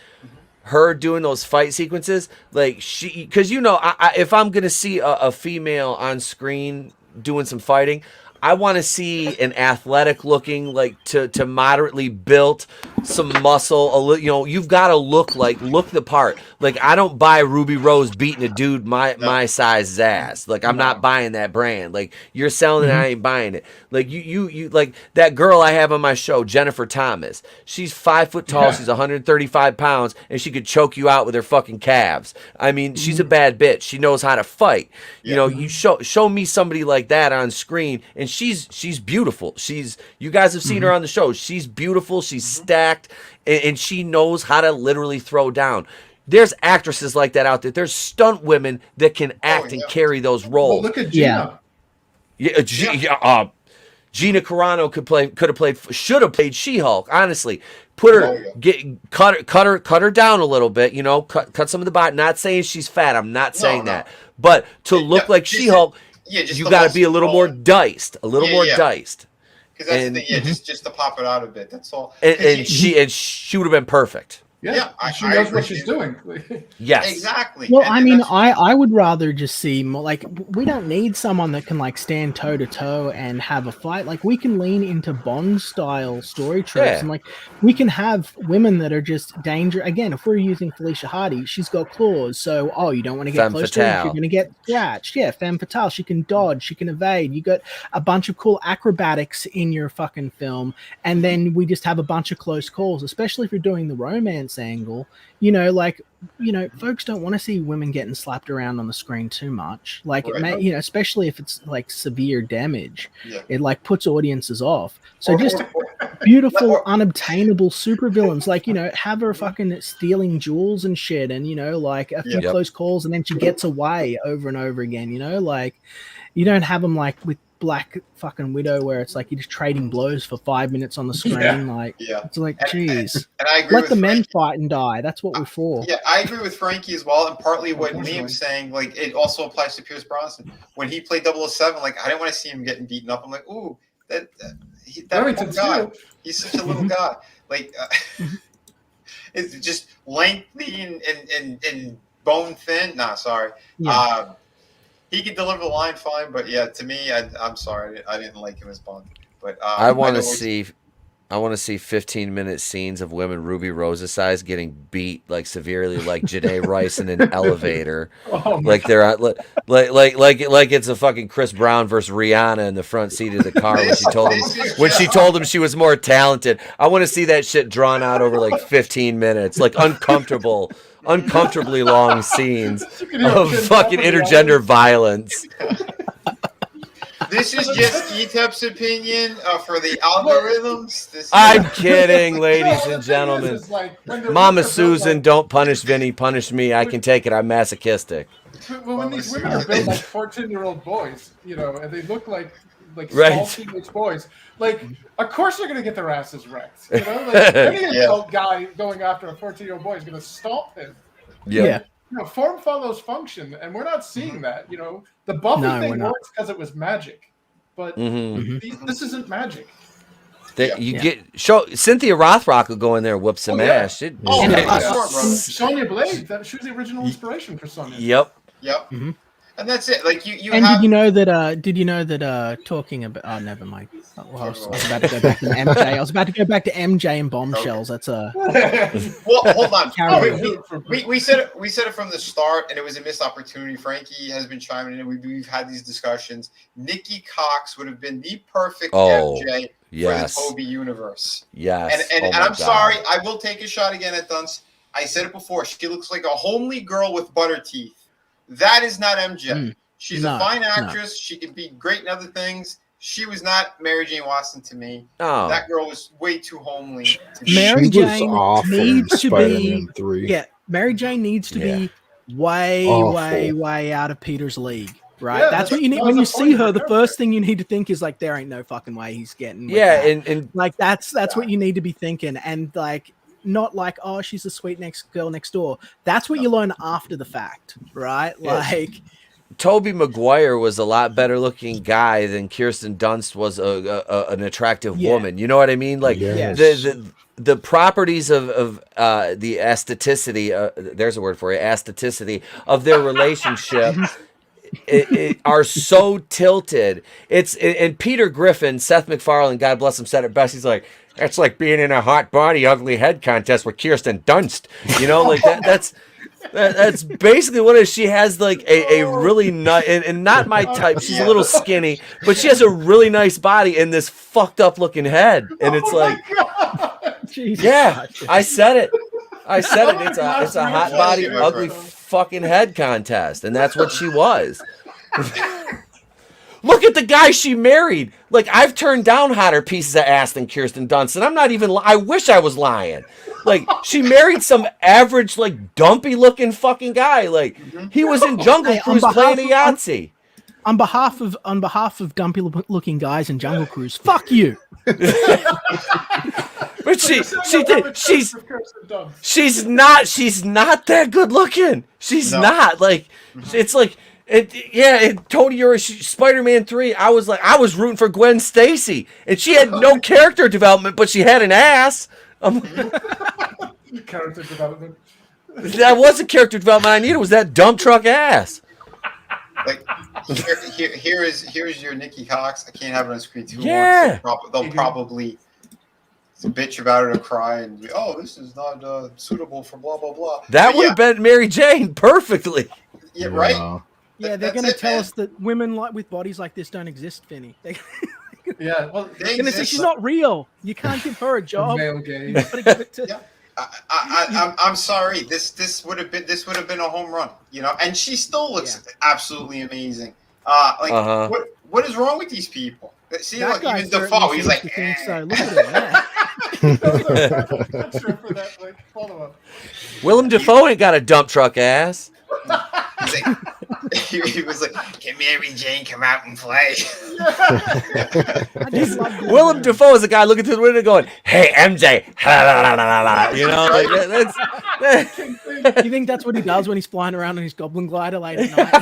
her doing those fight sequences, like because if I'm gonna see a female on screen doing some fighting, I want to see an athletic looking, like to moderately built, some muscle. You've got to look the part. Like, I don't buy Ruby Rose beating a dude my size's ass. Like, I'm not buying that brand. Like, you're selling it, I ain't buying it. Like you like that girl I have on my show, Jennifer Thomas. She's 5 foot tall. She's 135 pounds, and she could choke you out with her fucking calves. I mean, she's a bad bitch. She knows how to fight. You know, you show me somebody like that on screen, and she's beautiful. You guys have seen her on the show. She's beautiful. She's stacked, and she knows how to literally throw down. There's actresses like that out there. There's stunt women that can act and carry those Well, roles. look at Gina. Gina Carano should have played She-Hulk. Honestly, cut her down a little bit. You know, cut some of the body. Not saying she's fat. I'm not saying that. But to look like She-Hulk, you got to be a little more diced. Diced. Because that's the thing. Just to pop it out a bit. That's all. And she would have been perfect. Yeah, she I knows agree what she's with doing. Yes, exactly. Well, And I mean, that's- I would rather just see more like we don't need someone that can like stand toe to toe and have a fight. Like we can lean into Bond style story tropes and like we can have women that are just danger. Again, if we're using Felicia Hardy, she's got claws, so you don't want to get Femme close to her. fatale. You're going to get scratched. Yeah, femme fatale. She can dodge. She can evade. You got a bunch of cool acrobatics in your fucking film, and then we just have a bunch of close calls. Especially if you're doing the romance angle. Folks don't want to see women getting slapped around on the screen too much. Like, especially if it's like severe damage, it like puts audiences off. So just beautiful, unobtainable supervillains, like, have her fucking stealing jewels and shit, and like a few close calls, and then she gets away over and over again. Like, you don't have them like with Black fucking Widow where it's like you're just trading blows for 5 minutes on the screen. It's like, jeez. And I agree Let with the men Frankie. fight and die. That's what we're for. Yeah, I agree with Frankie as well, and partly what Liam's saying, like it also applies to Pierce Brosnan. When he played 007, like I didn't want to see him getting beaten up. I'm like, ooh, that poor guy. He's such a little guy. Like it's just lengthy and bone thin. Nah, sorry. Yeah. He could deliver the line fine, but yeah, to me, I'm sorry, I didn't like him as Bond. But I want to see 15-minute scenes of women Ruby Rose's size getting beat like severely, like Janae Rice in an elevator, like they're at, like it's a fucking Chris Brown versus Rihanna in the front seat of the car when she told him she was more talented. I want to see that shit drawn out over like 15 minutes, like uncomfortably long scenes of fucking intergender violence. This is just ETEP's opinion for the algorithms. This I'm kidding, ladies and The thing gentlemen. is, like, when they're Mama built Susan, like- don't punish Vinny, punish me. I can take it. I'm masochistic. But when these Mama women are Susan. built like 14-year-old boys, you know, and they look like Right. small teenage boys, like, of course they're gonna get their asses wrecked. You know, like any adult guy going after a 14-year-old boy is gonna stomp him. Yeah. You know, form follows function, and we're not seeing that. You know, the Buffy No, we're thing not. works because it was magic, but this isn't magic. Show Cynthia Rothrock will go in there and whoop some ass. Oh, And, yeah, uh, sure, bro. Sonya Blade, she was the original inspiration for Sonya. Yep. Yep. Mhm. And that's it. Like you And have. did you know that talking about never mind. I was about to go back to MJ. I was about to go back to MJ and bombshells. That's a Well, hold on. Carry We said it from the start, and it was a missed opportunity. Frankie has been chiming in. We've had these discussions. Nikki Cox would have been the perfect MJ Yes. for the Toby universe. Yes. And Oh my I'm God. sorry, I will take a shot again at Dunce. I said it before. She looks like a homely girl with butter teeth. That is not MJ. She's a fine actress. She can be great in other things. She was not Mary Jane Watson to me. Oh. That girl was way too homely. To me. Mary She was Jane awful in needs to be Spider-Man 3. yeah. Mary Jane needs to be way, Awful. way out of Peter's league. Right, Yeah, that's what you need that when was you the point see of her. her The character. first thing you need to think is like, there ain't no fucking way he's getting. With Yeah, that. and like that's what you need to be thinking, and like not like, oh, she's the sweet girl next door. That's what you learn after the fact, right? Like Toby Maguire was a lot better looking guy than Kirsten Dunst was an attractive woman. You know what I mean? Like Yes. the properties of the aestheticity, there's a word for it, aestheticity of their relationship it are so tilted. And Peter Griffin, Seth MacFarlane, God bless him, said it best. He's like, it's like being in a hot body ugly head contest with Kirsten Dunst. You know, like that's basically what it is. She has like a really nice and not my type. She's a little skinny, but she has a really nice body and this fucked up looking head. And it's like, Jesus yeah, Christ. I said it. It's a hot body Yeah, ugly right. fucking head contest, and that's what she was. Look at the guy she married. Like, I've turned down hotter pieces of ass than Kirsten Dunst, and I'm not even. I wish I was lying. Like, she married some average, like, dumpy looking fucking guy. Like, he was in Jungle Hey, on Cruise behalf playing a of- Yahtzee. On behalf of dumpy looking guys in Jungle Cruise, fuck you. But she's not that good looking. She's not like it's like Tony, you're Spider-Man 3. I was rooting for Gwen Stacy, and she had no character development, but she had an ass. Character development. That wasn't character development I needed. Was that dump truck ass? Like here's your Nikki Cox. I can't have it on screen too Yeah. long. So they'll probably bitch about it or cry and be, oh, this is not suitable for blah blah blah. That would have been Mary Jane perfectly. Yeah, right. Yeah, they're That's going to it, tell man. us that women with bodies like this don't exist, Vinny. They're Yeah, well, They going to say exist. she's not real. You can't give her a job. male gaze. Gotta give it to- Yeah. I'm sorry. This would have been a home run, you know. And she still looks absolutely amazing. What is wrong with these people? See, That look, guy even Defoe, certainly he's seems like, to think so. Look at him. Yeah. Picture for that, like, follow-up. Willem Dafoe ain't got a dump truck ass. he's like he was like, can Mary Jane come out and play? I just love the- Willem Dafoe is the guy looking through the window going, "Hey MJ," you know, like that's You think that's what he does when he's flying around on his goblin glider late at night?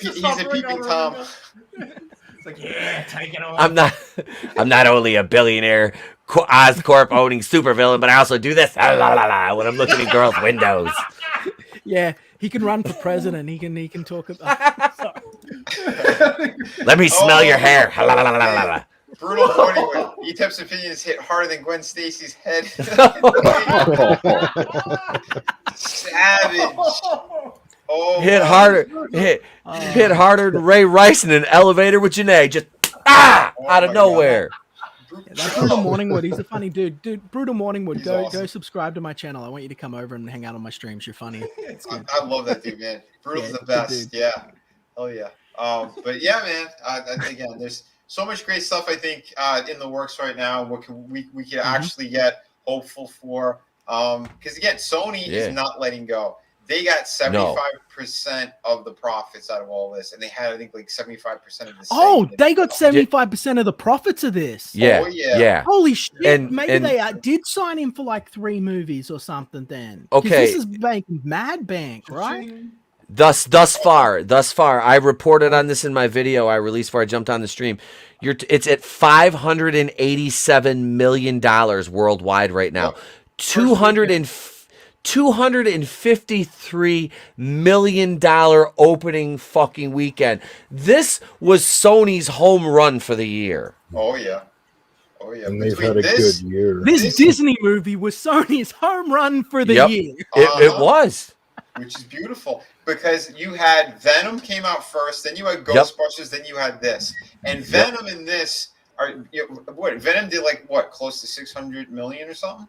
He's a peeping Tom. It's like, yeah, take it away. I'm not only a billionaire Oscorp owning supervillain, but I also do this when I'm looking in girls' windows. Yeah, he can run for president. He can talk about. Sorry. Let me smell your hair. Brutal warning when ETEP's opinions hit harder than Gwen Stacy's head. Savage. Oh, Hit wow. harder, hit harder than Ray Rice in an elevator with Janae. Just out of my nowhere. Yeah, that's Brutal Morningwood. He's a funny dude. Brutal Morningwood. He's Go awesome. go subscribe to my channel. I want you to come over and hang out on my streams. You're funny. It's good. I love that dude, man. Brutal's Yeah, the good best. dude. Yeah. Oh yeah. But yeah, man. Again, there's so much great stuff. I think in the works right now. What can we can actually get hopeful for? Because again, Sony is not letting go. They got 75% of the profits out of all this, and they had, I think, like 75% of the. Oh, they got 75% of the profits of this. Yeah, oh, yeah. Holy shit! And they did sign him for like 3 movies or something. Then, okay, this is making mad bank, right? Thus far, I reported on this in my video I released before I jumped on the stream. It's at $587 million worldwide right now. $253 million opening fucking weekend. This was Sony's home run for the year. Oh yeah. Oh yeah. And they've had a good year. This Disney movie was Sony's home run for the year. It was. Which is beautiful because you had Venom came out first, then you had Ghostbusters, then you had this, and Venom and this are Venom did like close to 600 million or something,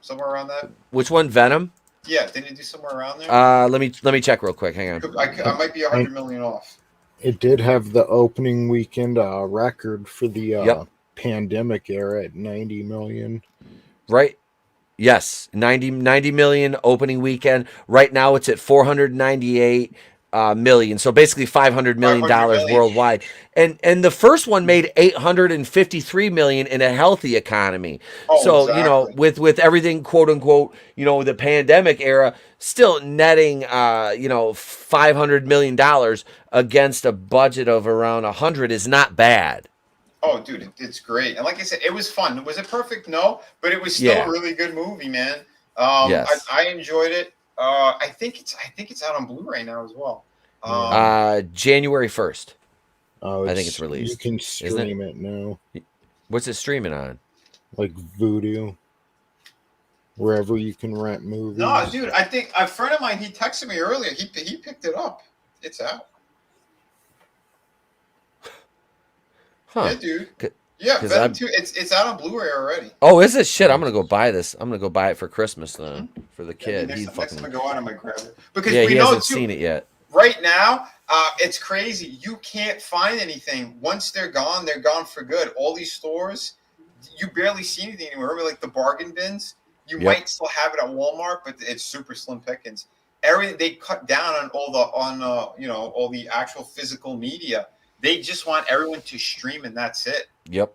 somewhere around that. Which one, Venom? Yeah, didn't it do somewhere around there? Let me check real quick. Hang on. I might be 100 million off. It did have the opening weekend record for the pandemic era at 90 million. Right. Yes, 90 million opening weekend. Right now it's at 498 million. So basically $500 million worldwide. And the first one made 853 million in a healthy economy. So, exactly. With everything, quote unquote, the pandemic era, still netting, $500 million against a budget of around 100 is not bad. Oh, dude, it's great. And like I said, it was fun. Was it perfect? No, but it was still a really good movie, man. Yes. I enjoyed it. I think it's out on Blu-ray now as well. January 1st. Oh, I think it's released. You can stream it now. What's it streaming on? Like Vudu. Wherever you can rent movies. No, dude, I think a friend of mine, he texted me earlier. He picked it up. It's out. Huh. Yeah, dude. Yeah, Venom 2. It's out on Blu-ray already. Oh, is it? Shit, I'm gonna go buy this. I'm gonna go buy it for Christmas then for the kid. Next time I go out, I'm gonna grab it because he hasn't seen it yet. Right now, it's crazy. You can't find anything. Once they're gone for good. All these stores, you barely see anything anymore. Remember, like the bargain bins, you might still have it at Walmart, but it's super slim pickings. They cut down on all the actual physical media. They just want everyone to stream and that's it. Yep.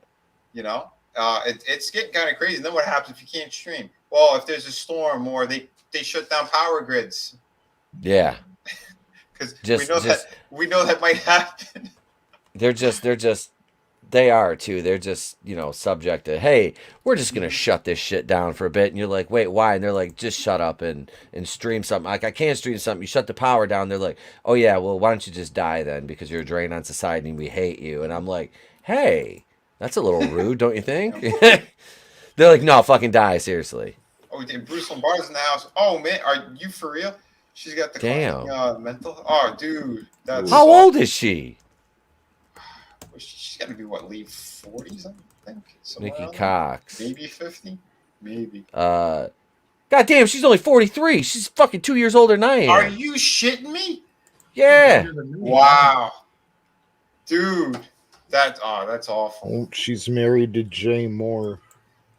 It's getting kind of crazy. And then what happens if you can't stream? Well, if there's a storm or they shut down power grids. Yeah. Because we know that might happen. They are too. They're just, subject to, hey, we're just gonna shut this shit down for a bit. And you're like, wait, why? And they're like, just shut up and stream something. Like, I can't stream something. You shut the power down. They're like, oh yeah, well, why don't you just die then? Because you're a drain on society and we hate you. And I'm like, hey, that's a little rude, don't you think? They're like, no, fucking die, seriously. Oh, Bruce Lombardo's in the house. Oh man, are you for real? She's got the mental. Oh, dude, that's how old is she? She's got to be late 40s, I think. Nikki Cox. Maybe 50, maybe. God damn, she's only 43. She's fucking 2 years older than I am. Are you shitting me? Yeah. Wow, dude, that's awful. Oh, she's married to Jay Moore.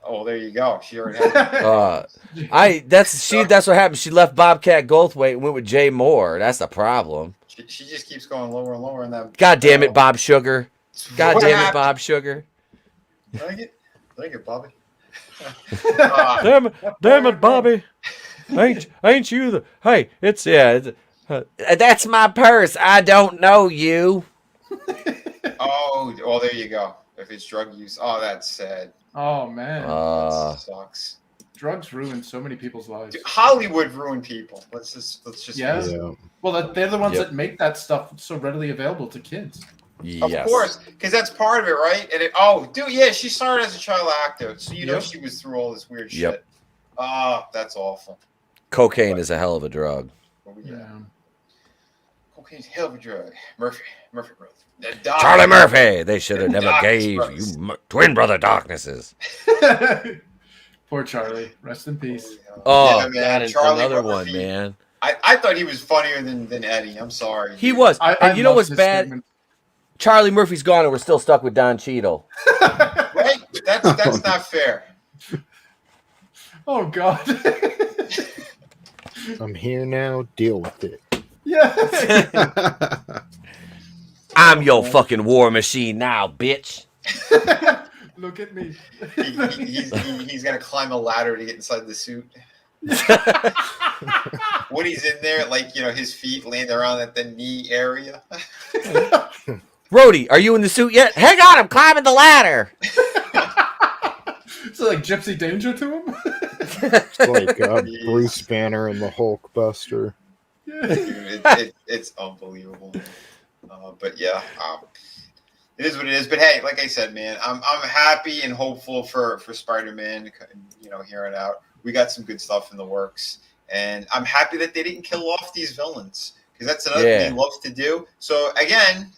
Oh, there you go. She already had that's what happened. She left Bobcat Goldthwait and went with Jay Moore. That's the problem. She just keeps going lower and lower in that. God damn it, Bob Sugar. God damn it, Bob Sugar. Thank it, Bobby. Damn it, Bobby. Ain't you the... Hey, that's my purse. I don't know you. Oh, there you go. If it's drug use. Oh, that's sad. Oh, man. That sucks. Drugs ruin so many people's lives. Dude, Hollywood ruined people. Let's just yeah. Well, they're the ones that make that stuff so readily available to kids. Yes. Of course, because that's part of it, right? And she started as a child actor, so she was through all this weird shit. That's awful. Cocaine is a hell of a drug. Yeah. Cocaine's a hell of a drug. Murphy Brothers. Charlie Murphy. They should have never gave you twin brother darknesses. Poor Charlie. Rest in peace. Oh, yeah, man. Another Murphy. One, man. I thought he was funnier than Eddie. I'm sorry. He was. I And you know loved what's his bad? statement. Charlie Murphy's gone, and we're still stuck with Don Cheadle. Right? That's not fair. Oh God. I'm here now. Deal with it. Yeah. I'm your fucking war machine now, bitch. Look at me. He's gonna climb a ladder to get inside the suit. When he's in there, like, you know, his feet land around at the knee area. Rhodey, are you in the suit yet? Hang on, I'm climbing the ladder. So like Gypsy Danger to him. It's like Bruce Banner and the Hulkbuster. Dude, it's unbelievable. But yeah, it is what it is. But hey, like I said, man, I'm happy and hopeful for Spider-Man. You know, here and out, we got some good stuff in the works, and I'm happy that they didn't kill off these villains, because that's another thing he loves to do. So again,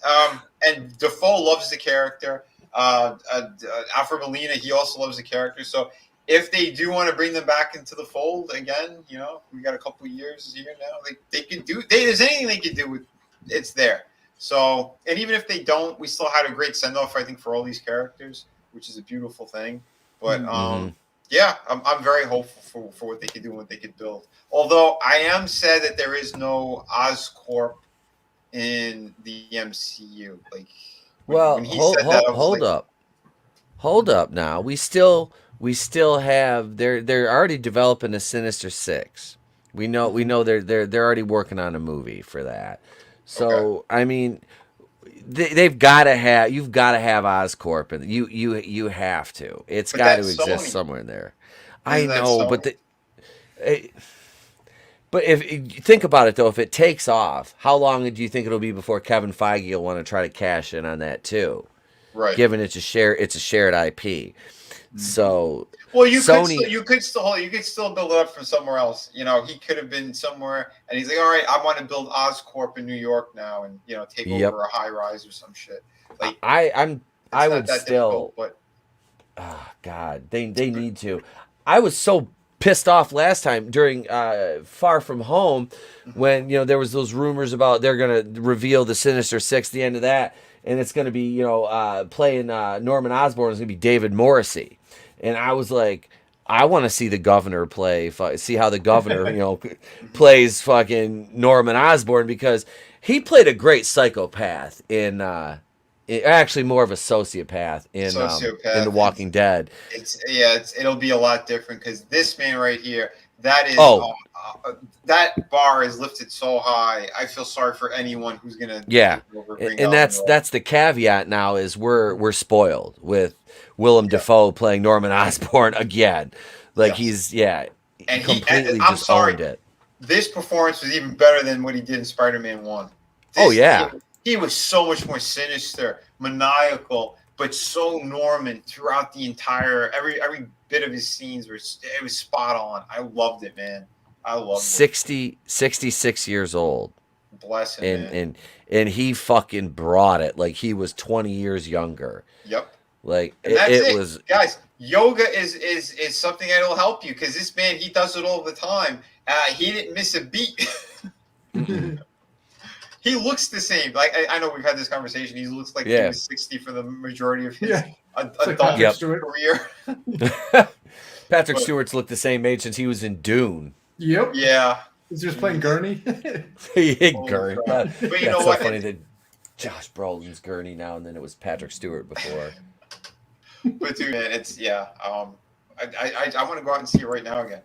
and Defoe loves the character. Alfred Molina, he also loves the character. So if they do want to bring them back into the fold again, you know, we got a couple of years here now. Like, they can do. There's anything they can do with. It's there. So, and even if they don't, we still had a great send off, I think, for all these characters, which is a beautiful thing. But yeah, I'm very hopeful for what they could do and what they could build. Although I am sad that there is no Oscorp in the MCU. Like, Well, hold up now. We still have they're already developing a Sinister Six. We know they're already working on a movie for that. So I mean, you've got to have Oscorp, and you have to. It's got to exist somewhere in there. I know, but but if you think about it though, if it takes off, how long do you think it'll be before Kevin Feige will want to try to cash in on that too? Right. Given it's a shared IP. So well, you could still build it up from somewhere else. You know, he could have been somewhere, and he's like, all right, I want to build Oscorp in New York now, and you know, take over a high rise or some shit. Like I would still, but oh God, they need to. I was so pissed off last time during Far From Home when, you know, there was those rumors about they're gonna reveal the Sinister Six, the end of that, and it's gonna be, you know, playing Norman Osborn is gonna be David Morrissey, and I was like, I want to see the governor see how the governor, you know, plays fucking Norman Osborn, because he played a great psychopath in actually more of a sociopath in The Walking Dead. It'll be a lot different, because this man right here, that is that bar is lifted so high. I feel sorry for anyone who's gonna and that's the caveat now, is we're spoiled with Willem Dafoe playing Norman Osborn again. Like he's and completely just owned it. This performance was even better than what he did in Spider-Man 1. He was so much more sinister, maniacal, but so Norman throughout the entire every bit of his scenes. It was spot on. I loved it, man. I loved it. 66 years old. Bless him, man. And he fucking brought it like he was 20 years younger. Yep. Like it was, guys. Yoga is something that'll help you, because this man, he does it all the time. He didn't miss a beat. He looks the same. Like I know we've had this conversation. He looks like he was 60 for the majority of his adult career. Patrick Stewart's looked the same age since he was in Dune. Yep. Yeah. He's just playing Gurney. Gurney. But you know what? So funny that Josh Brolin's Gurney now, and then it was Patrick Stewart before. But dude, man, it's I want to go out and see it right now again.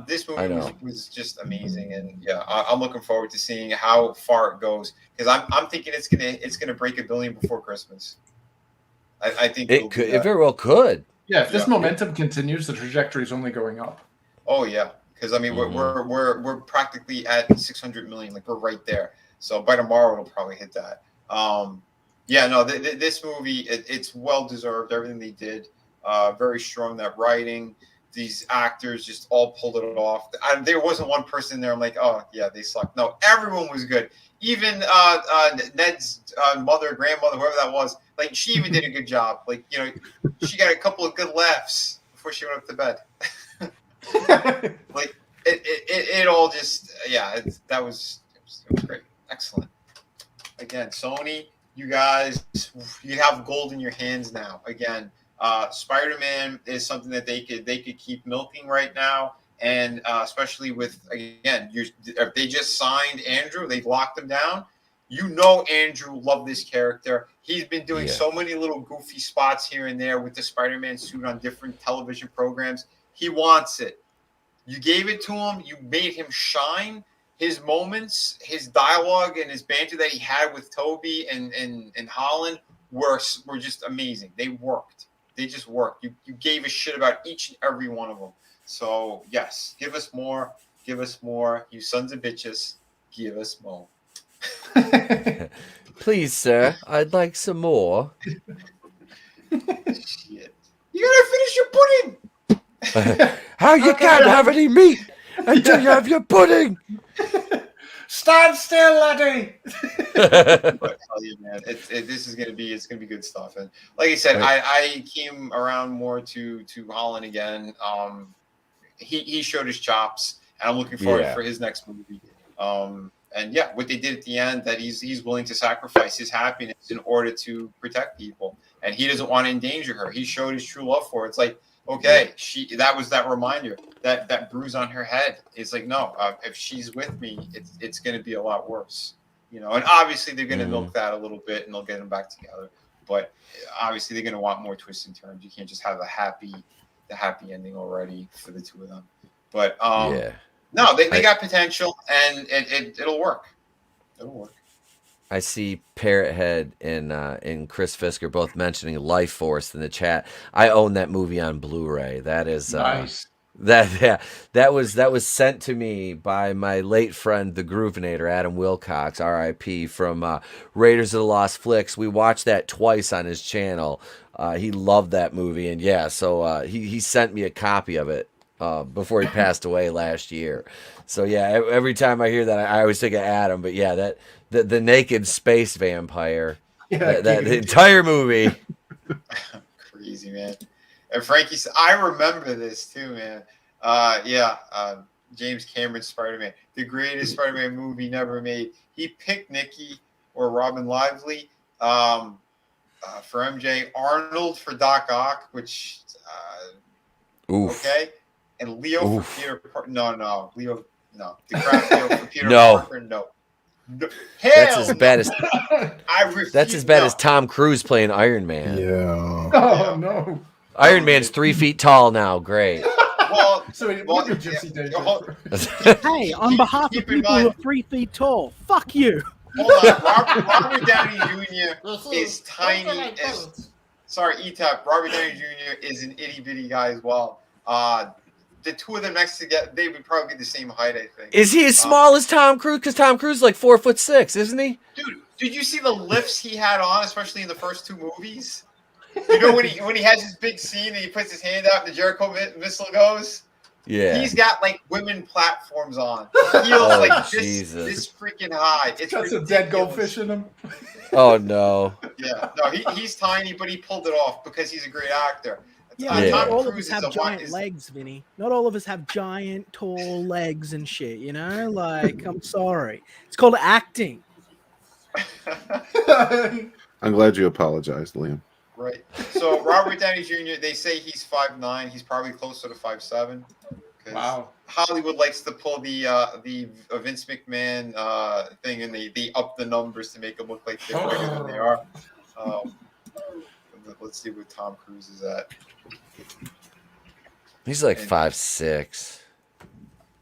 This movie was just amazing, and I'm looking forward to seeing how far it goes, because I'm thinking it's gonna break $1 billion before Christmas. I think it could. It very well could. Yeah, if this momentum continues, the trajectory is only going up. Oh yeah, because I mean we're practically at 600 million, like we're right there. So by tomorrow it'll probably hit that. This movie it's well deserved. Everything they did, very strong. That writing, these actors just all pulled it off. There wasn't one person there I'm like, oh yeah, they suck. No, everyone was good. Even Ned's mother, grandmother, whoever that was, like she even did a good job. Like, you know, she got a couple of good laughs before she went up to bed. Like it all just that was it was great, excellent. Again, Sony, you guys, you have gold in your hands now. Again, Spider-Man is something that they could keep milking right now, and especially with again, if they just signed Andrew, they've locked him down. You know, Andrew loved this character. He's been doing so many little goofy spots here and there with the Spider-Man suit on different television programs. He wants it. You gave it to him. You made him shine. His moments, his dialogue, and his banter that he had with Toby and Holland were just amazing. They worked. They just worked. You gave a shit about each and every one of them. So yes, give us more. Give us more. You sons of bitches, give us more. Please, sir, I'd like some more. Shit. You gotta finish your pudding. How you can't have any meat until you have your pudding? Stand still, laddie. But tell you, man, this is gonna be good stuff. And like I said, I came around more to Holland again. He showed his chops, and I'm looking forward for his next movie. And yeah, what they did at the end, that he's willing to sacrifice his happiness in order to protect people, and he doesn't want to endanger her. He showed his true love for her. It's like, okay, that was that reminder, that bruise on her head. It's like, no, if she's with me, it's going to be a lot worse, you know. And obviously they're going to milk that a little bit, and they'll get them back together. But obviously they're going to want more twists and turns. You can't just have the happy ending already for the two of them. But no, they got potential, and it'll work. It'll work. I see Parrothead and Chris Fisker both mentioning Life Force in the chat. I own that movie on Blu-ray. That is Nice. That was sent to me by my late friend, the Groovinator, Adam Wilcox, R.I.P. from Raiders of the Lost Flicks. We watched that twice on his channel. He loved that movie, and so he sent me a copy of it before he passed away last year. So yeah, every time I hear that, I always think of Adam. But yeah, that the naked space vampire, that entire movie, crazy, man. And Frankie said, I remember this too, man. James Cameron's Spider-Man, the greatest Spider-Man movie never made. He picked Nikki or Robin Lively for MJ, Arnold for Doc Ock, which okay, and Leo for Peter Parker. No, Leo, no. DiCaprio for Peter Parker, no. That's as bad as That's as bad as Tom Cruise playing Iron Man. Yeah. Oh no. Iron Man's 3 feet tall now. Great. Well, hey, on behalf of people who are 3 feet tall, fuck you. Hold on, Robert Downey Jr. is tiny. ETAP. Robert Downey Jr. is an itty bitty guy as well. The two of them next together, they would probably be the same height, I think. Is he as small as Tom Cruise? Because Tom Cruise is like 4'6", isn't he? Dude, did you see the lifts he had on, especially in the first two movies? You know when he has his big scene and he puts his hand out and the Jericho missile goes? Yeah. He's got like women platforms on. Heels like this freaking high. It's got some dead goldfish in him. Oh no. Yeah. No, he's tiny, but he pulled it off because he's a great actor. Yeah, not all of us have giant legs, Vinny. Not all of us have giant, tall legs and shit, you know? Like, I'm sorry. It's called acting. I'm glad you apologized, Liam. Right. So Robert Downey Jr., they say he's 5'9". He's probably closer to 5'7". Wow. Hollywood likes to pull the Vince McMahon thing, and they up the numbers to make them look like they're bigger than they are. Let's see what Tom Cruise is at. He's like 5'6",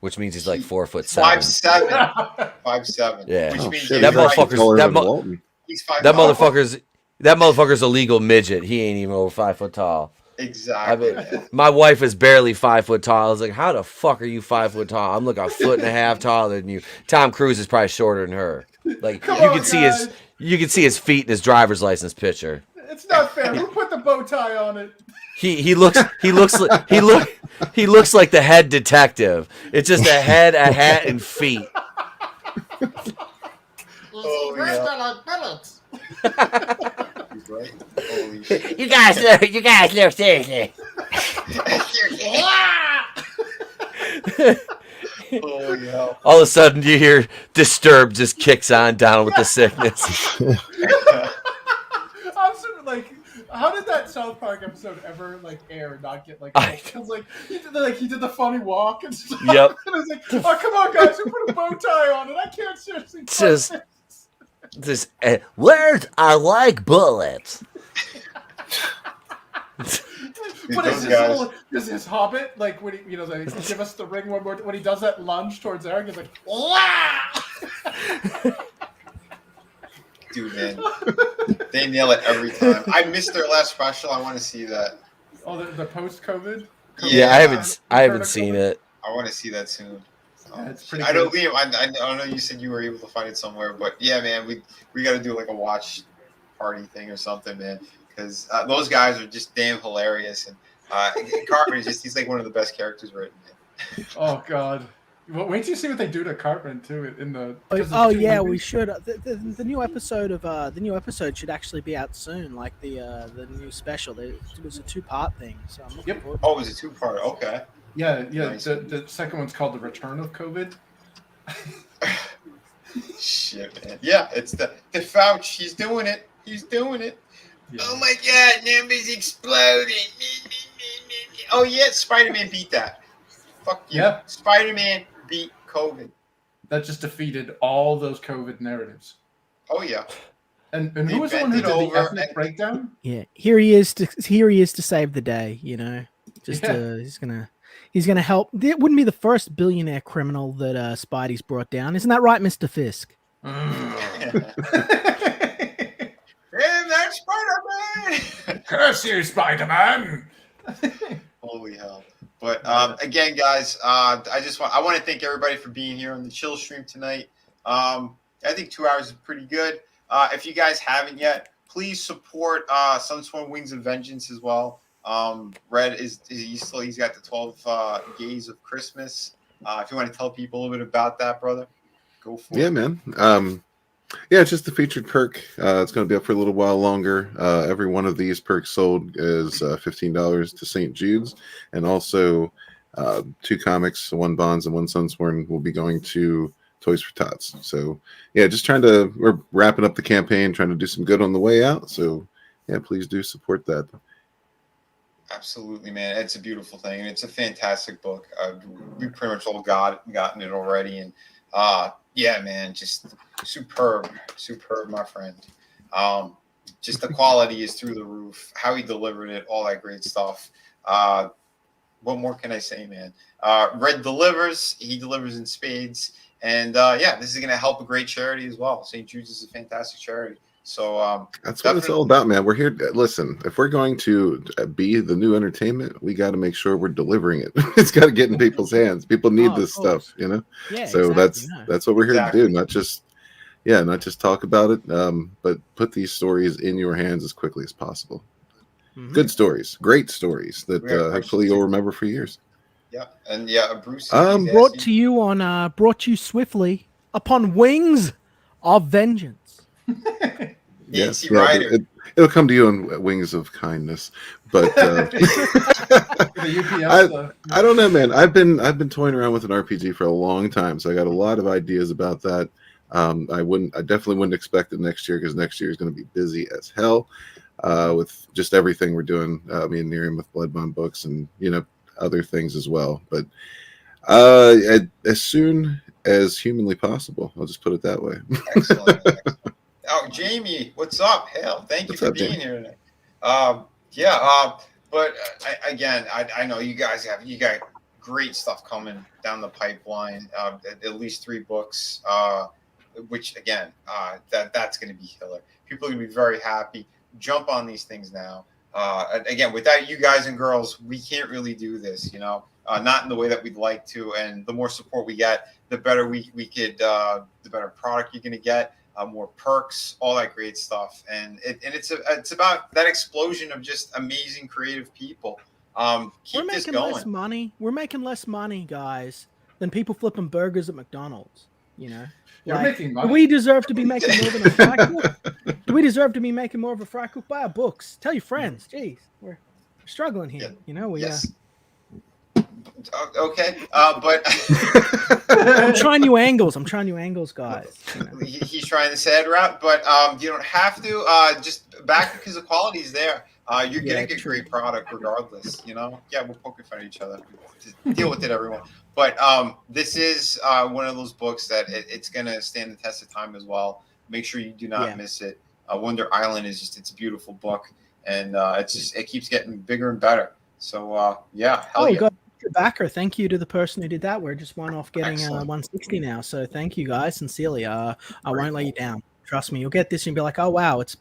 which means he's like 4'7". 5'7". 5'7". Yeah. Which means that motherfucker's a legal midget. He ain't even over 5 foot tall. Exactly. My wife is barely 5 foot tall. I was like, how the fuck are you 5 foot tall? I'm like a foot and a half taller than you. Tom Cruise is probably shorter than her. Like you can see his feet in his driver's license picture. It's not fair. Who put the bow tie on it? He looks like the head detective. It's just a head, a hat, and feet. Oh, right. Holy shit. You guys look seriously. Holy hell. All of a sudden, you hear Disturbed just kicks on down with the sickness. I'm sort of like, how did that South Park episode ever like air and not get like? Because like he did the funny walk and stuff. Yep. And I was like, oh come on guys, who put a bow tie on it? I can't seriously. Just words are like bullets. But is his Hobbit like when he like, give us the ring one more when he does that lunge towards Eric? He's like, wow. Dude, man, they nail it every time. I missed their last special. I want to see that. Oh, the post-COVID. Yeah, I haven't seen it. I want to see that soon. Yeah, it's pretty. I don't, Liam. I know you said you were able to find it somewhere, but yeah, man, we got to do like a watch party thing or something, man, because those guys are just damn hilarious, and Cartman is just—he's like one of the best characters written. Man. Oh God. Well, wait till you see what they do to Cartman too in the. Oh yeah, we should. The new episode should actually be out soon. Like the new special. It was a 2-part thing. So I'm looking forward to Oh, it was a 2-part. Okay. Yeah. Nice. The second one's called The Return of COVID. Shit, man. Yeah, it's the Fauci. He's doing it. He's doing it. Yeah. Oh my God, numbers exploding. Oh yeah, Spider-Man beat that. Fuck you. Yeah. Spider-Man beat COVID. That just defeated all those COVID narratives. Oh yeah. And who was the one who did the ethnic breakdown? Yeah, here he is to save the day. You know, just he's gonna help. It wouldn't be the first billionaire criminal that Spidey's brought down, isn't that right, Mr. Fisk? Hey, that's Spider-Man! Curse you, Spider-Man! Holy hell! But again, guys, I want to thank everybody for being here on the chill stream tonight. I think 2 hours is pretty good. If you guys haven't yet, please support Sunsworn Wings of Vengeance as well. Red he's got the 12 Gays of Christmas. If you want to tell people a little bit about that, brother, go for it. Yeah, man. Yeah, it's just a featured perk. It's going to be up for a little while longer. Every one of these perks sold is $15 to St. Jude's, and also 2 comics, 1 Bonds and 1 Sunsworn, will be going to Toys for Tots. So yeah, we're wrapping up the campaign, trying to do some good on the way out. So yeah, please do support that. Absolutely, man. It's a beautiful thing, and it's a fantastic book. We pretty much all gotten it already, and yeah, man, just superb, my friend. Just the quality is through the roof. How he delivered it, all that great stuff. What more can I say, man? Red delivers. He delivers in spades. And yeah, this is going to help a great charity as well. St. Jude's is a fantastic charity. So that's what it's all about, man. We're here. Listen, if we're going to be the new entertainment, we got to make sure we're delivering it. It's got to get in people's hands. People need this stuff, you know. Yeah. So exactly, that's what we're here to do. Not just talk about it, but put these stories in your hands as quickly as possible. Mm-hmm. Good stories, great stories that hopefully you'll remember for years. Yeah, and yeah, Bruce. Brought to you swiftly upon wings of vengeance. Yes, it'll come to you on wings of kindness, but I don't know, man. I've been toying around with an RPG for a long time, so I got a lot of ideas about that. I definitely wouldn't expect it next year, because next year is going to be busy as hell with just everything we're doing. Me and Miriam with Bloodbond books, and other things as well. But as soon as humanly possible, I'll just put it that way. Excellent. Oh, Jamie, what's up? Hell, thank you for being here tonight. But again, I know you got great stuff coming down the pipeline. At least 3 books, which again, that's going to be killer. People are going to be very happy. Jump on these things now. Again, without you guys and girls, we can't really do this. Not in the way that we'd like to. And the more support we get, the better we could, the better product you're going to get. More perks, all that great stuff, and it's about that explosion of just amazing creative people. Keep this going. Less money. We're making less money, guys, than people flipping burgers at McDonald's. You're making money. Do we deserve to be making more than a fry cook? Do we deserve to be making more of a fry cook? Buy our books. Tell your friends. Jeez, we're struggling here. Yeah. Yes. Okay, but I'm trying new angles. Guys. You know. he's trying the sad route, but you don't have to. Just back because the quality's there. You're gonna get true. great product regardless. You know, yeah, we're poking fun at each other. Just deal with it, everyone. But this is one of those books that it's gonna stand the test of time as well. Make sure you do not miss it. Wonder Island is it's a beautiful book, and it keeps getting bigger and better. So yeah, hell yeah. God. Backer, thank you to the person who did that. We're just one off getting 160 now, so thank you guys sincerely. I won't let you down. Trust me, you'll get this and be like, oh wow, it's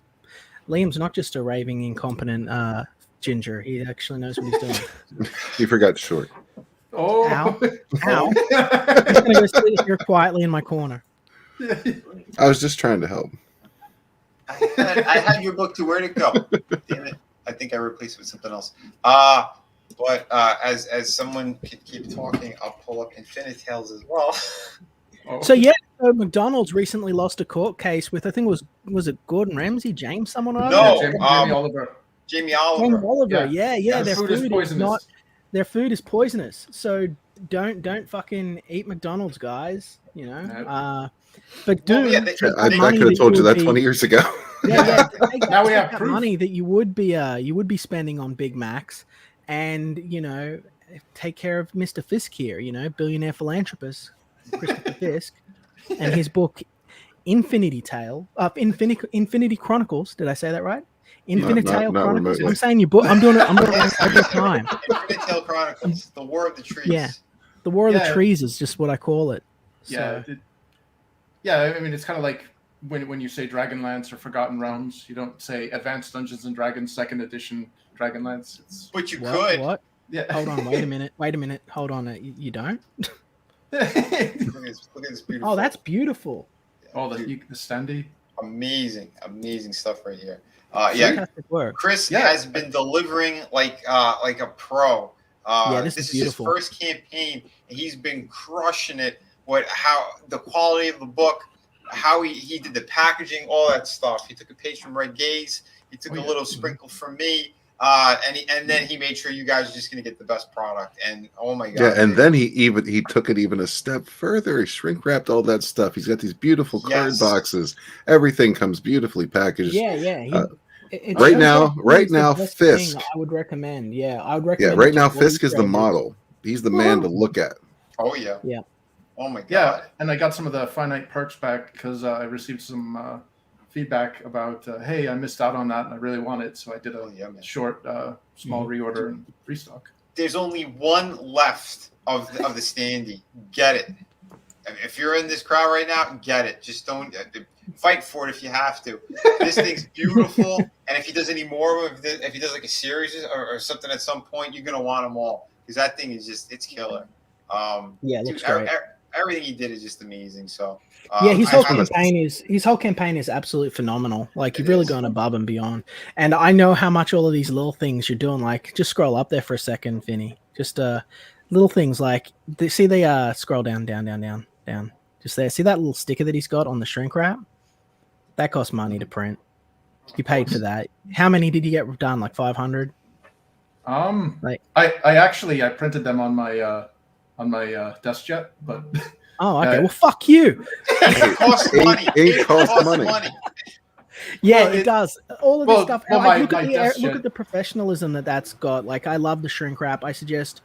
Liam's not just a raving incompetent ginger. He actually knows what he's doing. You forgot short. Oh, Ow. I'm just gonna go sit here quietly in my corner. I was just trying to help. I had your book to where'd it go? Damn it! I think I replaced it with something else. But as someone can keep talking, I'll pull up Infinitales as well. So McDonald's recently lost a court case with, I think was it Gordon Ramsay, James, someone or other? No, Jamie Oliver. Jamie Oliver. Yeah. Their food is poisonous. Their food is poisonous. So don't fucking eat McDonald's, guys. You know. But dude, I could have told you that 20 years ago. Yeah. Now we have that proof. money that you would be spending on Big Macs. And, take care of Mr. Fisk here, billionaire philanthropist, Christopher Fisk, and his book, Infinity Chronicles. Did I say that right? Infinitale not Chronicles. remotely. I'm saying your book. I'm doing it every time. Infinitale Chronicles, the War of the Trees. Yeah. The War of the Trees is just what I call it. Yeah. I mean, it's kind of like when you say Dragonlance or Forgotten Realms, you don't say Advanced Dungeons and Dragons 2nd Edition Dragonlance. But you could. What? Yeah. Hold on. Wait a minute. Hold on. You don't? Look at this beautiful. Oh, that's beautiful. Oh, the standee. Amazing stuff right here. Fantastic work. Chris has been delivering like a pro. This is beautiful. His first campaign, and he's been crushing it. How the quality of the book, how he did the packaging, all that stuff. He took a page from Red Gaze. He took a little sprinkle from me. And then he made sure you guys are just going to get the best product. And oh my god! Yeah, and then he took it even a step further. He shrink wrapped all that stuff. He's got these beautiful card boxes. Everything comes beautifully packaged. Yeah. Right now, Fisk. I would recommend. Yeah, I would recommend. Yeah, right now, Fisk is the model. He's the man to look at. Oh yeah. Yeah. Oh my god. Yeah, and I got some of the finite perks back because I received some feedback about, hey, I missed out on that and I really want it, so I did a short, small reorder and restock. There's only one left of the standee. Get it. If you're in this crowd right now, get it. Just don't fight for it if you have to. This thing's beautiful, and if he does any more of it, if he does like a series or something at some point, you're gonna want them all because that thing is it's killer. It looks great. Everything he did is just amazing. So his whole campaign is absolutely phenomenal. Like you've really gone above and beyond. And I know how much all of these little things you're doing. Like just scroll up there for a second, Vinny. Just little things like scroll down. Just there. See that little sticker that he's got on the shrink wrap? That costs money to print. You paid for that. How many did you get done? Like 500? I printed them on my desk jet, but okay. Well, fuck you. It costs money. It costs money. Yeah, it does. All of this stuff. Look jet. at the professionalism that's got. Like, I love the shrink wrap. I suggest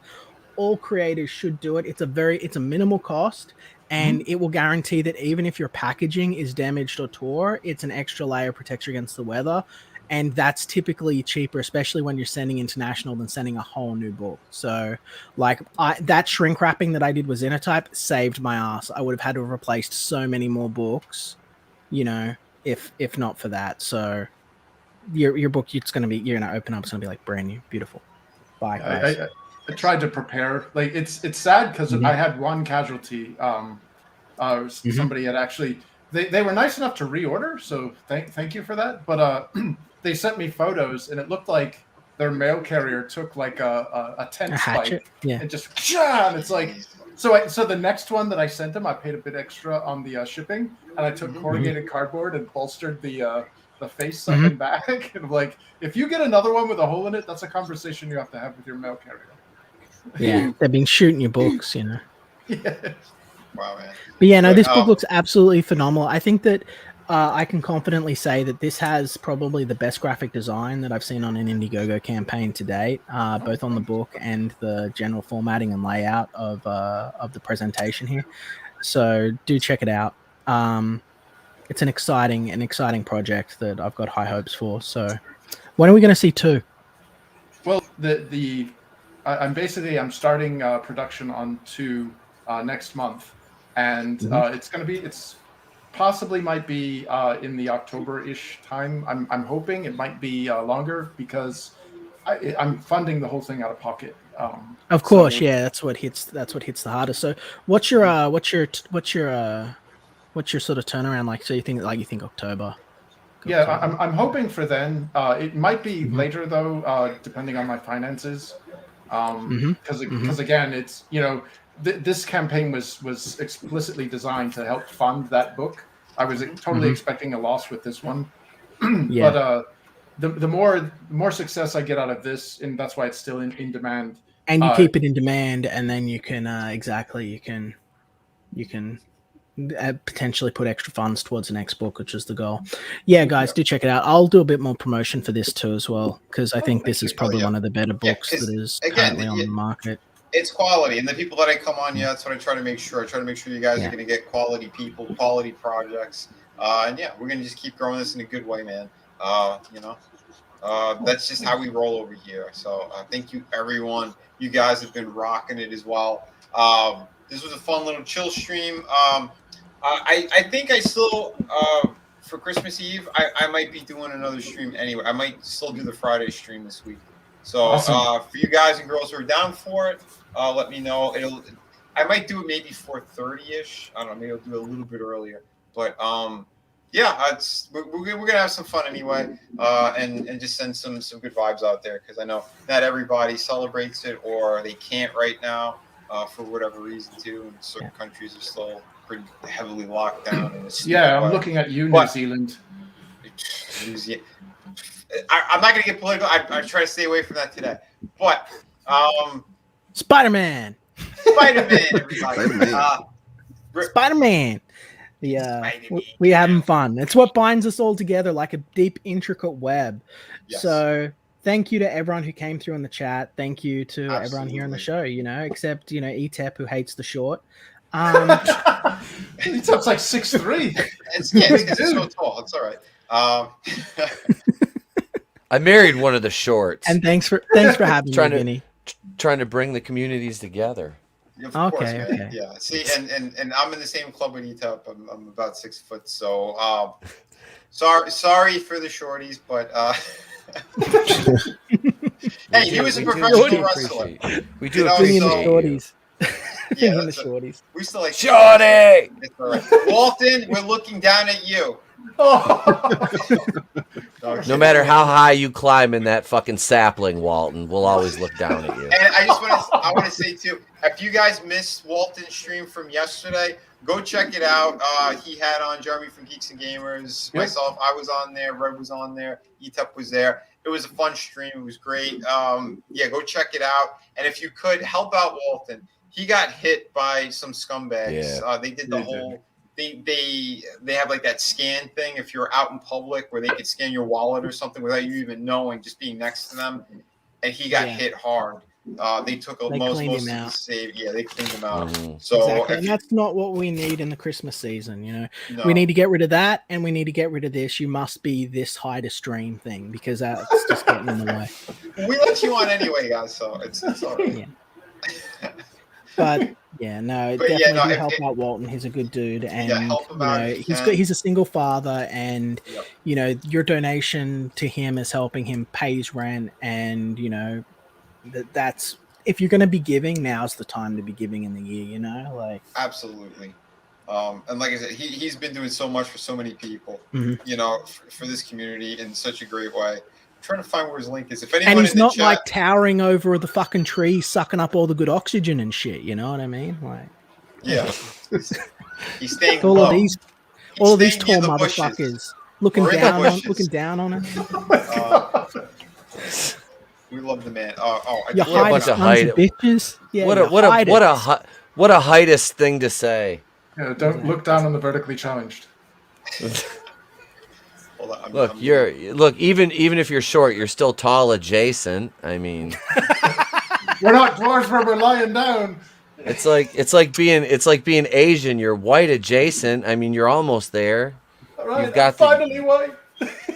all creators should do it. It's a minimal cost, and it will guarantee that even if your packaging is damaged or tore, it's an extra layer of protection against the weather. And that's typically cheaper, especially when you're sending international, than sending a whole new book. So, like, that shrink wrapping that I did with Xenotype saved my ass. I would have had to have replaced so many more books, if not for that. So, your book, you're gonna open up, it's gonna be like brand new, beautiful. Bye, guys. I tried to prepare. Like, it's sad because I had one casualty. Somebody had actually. They were nice enough to reorder, so thank you for that. But they sent me photos, and it looked like their mail carrier took like a tent spike and just and it's like so the next one that I sent them, I paid a bit extra on the shipping, and I took corrugated cardboard and bolstered the face up and back. And like, if you get another one with a hole in it, that's a conversation you have to have with your mail carrier. Yeah, they've been shooting your books, you know. Yeah. Wow, man. But yeah, no, But, this book looks absolutely phenomenal. I think that I can confidently say that this has probably the best graphic design that I've seen on an Indiegogo campaign to date, both on the book and the general formatting and layout of the presentation here. So do check it out. It's an exciting project that I've got high hopes for. So when are we going to see 2? Well, I'm starting production on 2 next month, and it's possibly might be in the October-ish time. I'm hoping it might be longer because I'm funding the whole thing out of pocket. Of course, yeah, that's what hits the hardest. So what's your sort of turnaround like? So you think October? Yeah, I'm hoping for then. It might be later though, depending on my finances. Because again, it's this campaign was explicitly designed to help fund that book. I was totally expecting a loss with this one, Yeah. but the more success I get out of this, and that's why it's still in demand. And you keep it in demand, and then you can potentially put extra funds towards the next book, which is the goal. Yeah, guys, do check it out. I'll do a bit more promotion for this too as well, because I think this is probably one of the better books that is currently on the market. It's quality, and the people that I come on, that's what I try to make sure. I try to make sure you guys are going to get quality people, quality projects, and we're going to just keep growing this in a good way, man. That's just how we roll over here. So thank you, everyone. You guys have been rocking it as well. This was a fun little chill stream. I think I still, for Christmas Eve, I might be doing another stream anyway. I might still do the Friday stream this week. So awesome. For you guys and girls who are down for it, let me know. I might do it maybe 4:30ish. I don't know. Maybe I'll do it a little bit earlier. But we're gonna have some fun anyway, and just send some good vibes out there, because I know not everybody celebrates it, or they can't right now for whatever reason too. And certain countries are still pretty heavily locked down. I'm looking at you, New Zealand. I'm not gonna get political. I try to stay away from that today. But Spider-Man, everybody. Spider-Man. Yeah, we're having fun. It's what binds us all together, like a deep, intricate web. Yes. So thank you to everyone who came through in the chat. Thank you to everyone here on the show, except, ETEP, who hates the short. ETEP's like 6'3". It's so tall. It's all right. I married one of the shorts. And thanks for having me, Vinny. Trying to bring the communities together. Of course, man. Yeah. See, and I'm in the same club with ETEP. I'm about 6 foot. So, sorry for the shorties, but hey, he was a professional wrestler. We do appreciate the shorties. The shorties. We still like shorty. It's all right. Walton, we're looking down at you. No matter how high you climb in that fucking sapling, Walton, we'll always look down at you. And I want to say too, if you guys missed Walton's stream from yesterday, go check it out. He had on Jeremy from Geeks and Gamers, myself. I was on there. Red was on there. ETEP was there. It was a fun stream. It was great. Go check it out. And if you could help out Walton, he got hit by some scumbags. Yeah. They did the whole. They have like that scan thing if you're out in public where they could scan your wallet or something without you even knowing, just being next to them. And he got hit hard. They took most of the save. Yeah, they cleaned him out. Mm-hmm. So and that's not what we need in the Christmas season. No. We need to get rid of that, and we need to get rid of this. You must be this high to stream thing, because that's just getting in the way. We let you on anyway, guys. So it's all right. Yeah. But definitely help out Walton. He's a good dude, and he's a single father, and your donation to him is helping him pay his rent, and that's, if you're going to be giving, now's the time to be giving in the year. Absolutely. And like I said, he's been doing so much for so many people, for this community in such a great way. Trying to find where his link is. If anyone, and he's not like towering over the fucking tree, sucking up all the good oxygen and shit. You know what I mean? He's staying all low. All of these tall motherfuckers looking down on him. We love the man. I You just What a hide bunch sons of hide- bitches. Yeah, what you a what a hide what it. a heightest thing to say. Don't look down on the vertically challenged. hold on. Look, I'm even if you're short, you're still tall adjacent. I mean, We're not dwarves where we're lying down. it's like being Asian. You're white adjacent. I mean, you're almost there. All right, You've got I'm finally white.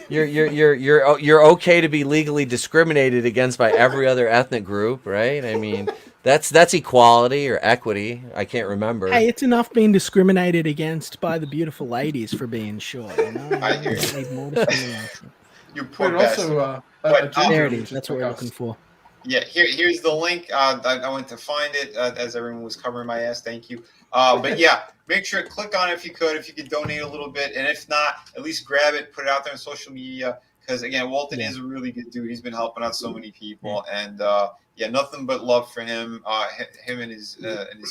You're okay to be legally discriminated against by every other ethnic group, right? I mean, that's equality or equity. I can't remember. Hey, it's enough being discriminated against by the beautiful ladies for being short. You know, I hear you you. need more discrimination. You poor We're bastard. also But, a ginger. There it we is. should That's what check we're out. looking for. Yeah, here's the link. I went to find it as everyone was covering my ass. Thank you. But yeah, make sure to click on it if you could. If you could donate a little bit, and if not, at least grab it, put it out there on social media. Because again, Walton is a really good dude. He's been helping out so many people, and yeah, nothing but love for him, him and his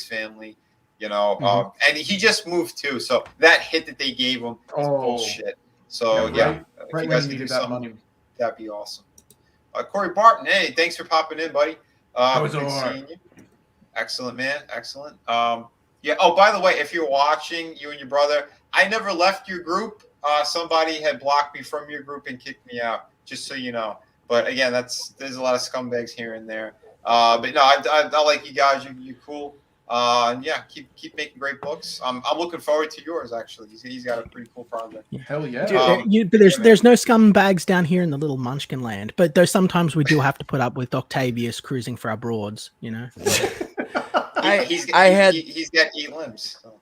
family. You know, and he just moved too, so that hit that they gave him is bullshit. So yeah, if right you when guys you could do needed that something, money. that'd be awesome. Corey Barton, hey, thanks for popping in, buddy. Good seeing you. Excellent, man. Excellent. Yeah. Oh, by the way, if you're watching, you and your brother, I never left your group. Somebody had blocked me from your group and kicked me out, just so you know. But again, there's a lot of scumbags here and there. But no, I like you guys. You're cool. And yeah, keep making great books. I'm looking forward to yours. Actually, he's got a pretty cool project. Hell yeah. But there's no scumbags down here in the little Munchkin land. But though sometimes we do have to put up with Octavius cruising for our broads. You know. He's got 8 limbs. So.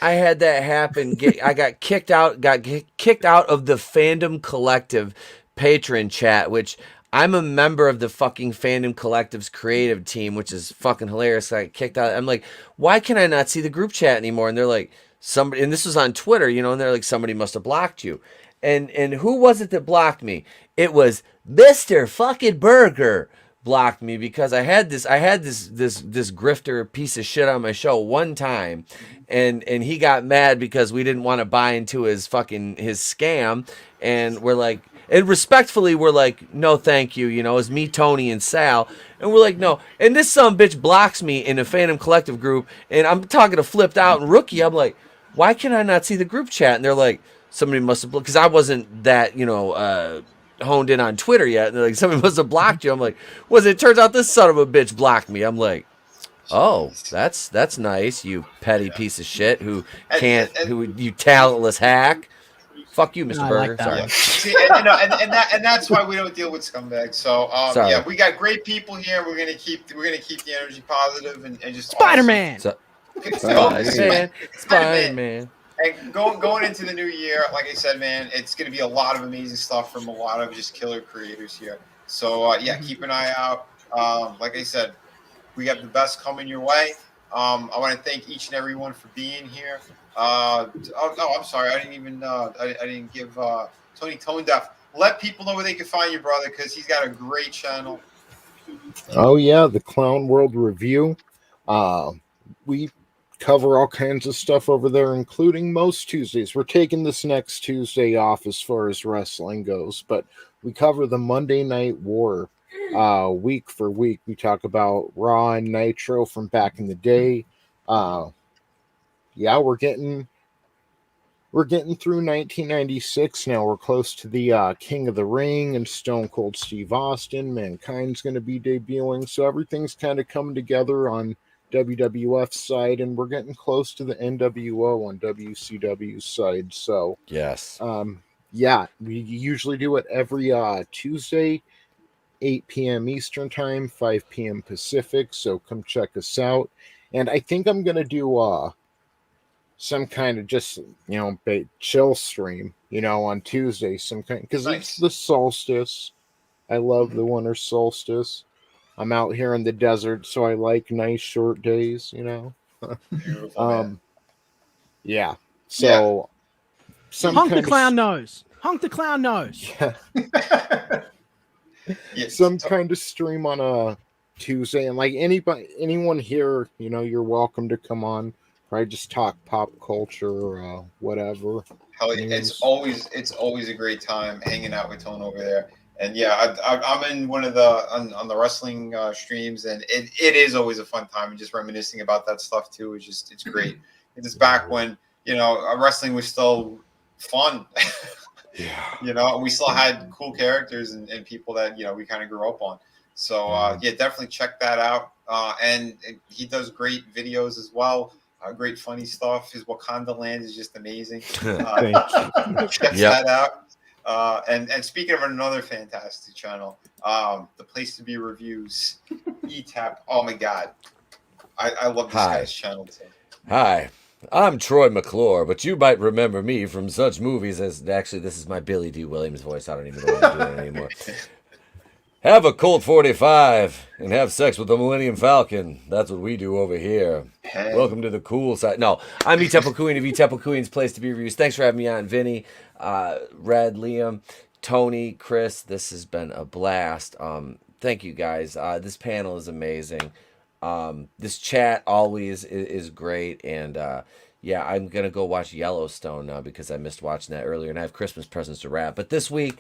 I had that happen. I got kicked out of the Fandom Collective patron chat, which I'm a member of the fucking Fandom Collective's creative team, which is fucking hilarious. I got kicked out. I'm like, why can I not see the group chat anymore? And they're like, somebody, and this was on Twitter, you know, and they're like, somebody must have blocked you. And who was it that blocked me? It was Mr. fucking Burger blocked me because I had this grifter piece of shit on my show one time, and he got mad because we didn't want to buy into his scam, and we're like, and respectfully we're like, no thank you, you know, it's me, Tony, and Sal, and we're like, no, and this bitch blocks me in a Phantom Collective group, and I'm talking to Flipped Out and Rookie, I'm like, why can I not see the group chat? And they're like, somebody must have blocked, because I wasn't that, you know, honed in on Twitter yet, and they're like, somebody must have blocked you. I'm like, it turns out this son of a bitch blocked me. I'm like, oh, that's nice, you petty piece of shit who you talentless hack. Fuck you, Mr. Burger. Like sorry. See, and that's why we don't deal with scumbags. So yeah, we got great people here. We're gonna keep the energy positive and just Spider-Man. Awesome. Spider-Man. And going into the new year, like I said, man, it's going to be a lot of amazing stuff from a lot of just killer creators here. So, yeah, keep an eye out. Like I said, we have the best coming your way. I want to thank each and every one for being here. I'm sorry. I didn't even I didn't give Tony Tone Deaf. Let people know where they can find your brother, because he's got a great channel. Oh, yeah, the Clown World Review. We cover all kinds of stuff over there, including most Tuesdays. We're taking this next Tuesday off as far as wrestling goes, but we cover the Monday Night War week for week. We talk about Raw and Nitro from back in the day. Yeah, we're getting through 1996 now. We're close to the King of the Ring and Stone Cold Steve Austin. Mankind's going to be debuting, so everything's kind of coming together on WWF side, and we're getting close to the NWO on WCW side. So yes, yeah, we usually do it every Tuesday, 8 p.m. Eastern time, 5 p.m. Pacific. So come check us out. And I think I'm gonna do some kind of just, you know, chill stream, you know, on Tuesday, some kind, because it's the solstice. I love the winter solstice. I'm out here in the desert, so I like nice short days, you know. Beautiful, yeah. So honk the clown nose. Honk the clown nose. Yeah. Some kind of stream on a Tuesday, and like anyone here, you know, you're welcome to come on. Probably just talk pop culture or whatever. Hell yeah. It's always a great time hanging out with Tone over there. And yeah, I'm in one of the on the wrestling streams, and it is always a fun time, and just reminiscing about that stuff too. It's great. It's back when wrestling was still fun. Yeah. We still had cool characters and people that we kind of grew up on. So definitely check that out. And he does great videos as well. Great funny stuff. His Wakanda Land is just amazing. Check that out. And speaking of another fantastic channel, the Place to Be Reviews, ETAP. Oh my God, I love this guy's channel too. Hi, I'm Troy McClure, but you might remember me from such movies as... Actually, this is my Billy D. Williams voice. I don't even know what I'm doing anymore. Have a Colt 45 and have sex with the Millennium Falcon. That's what we do over here. Hey. Welcome to the cool side. No, I'm Etep Queen of Etep Queen's Place to Be Reviews. Thanks for having me on, Vinny, Red, Liam, Tony, Chris. This has been a blast. Thank you, guys. This panel is amazing. This chat always is great, and I'm gonna go watch Yellowstone now because I missed watching that earlier, and I have Christmas presents to wrap. But this week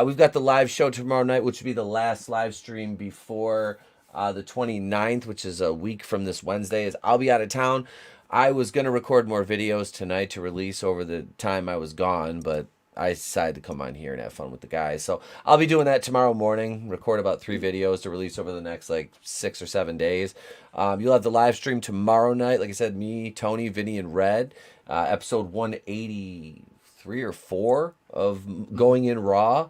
we've got the live show tomorrow night, which will be the last live stream before the 29th, which is a week from this Wednesday. I'll be out of town. I was gonna record more videos tonight to release over the time I was gone, but I decided to come on here and have fun with the guys. So I'll be doing that tomorrow morning, record about 3 videos to release over the next 6 or 7 days. You'll have the live stream tomorrow night. Like I said, me, Tony, Vinny, and Red. Episode 183 or 4 of Going In Raw.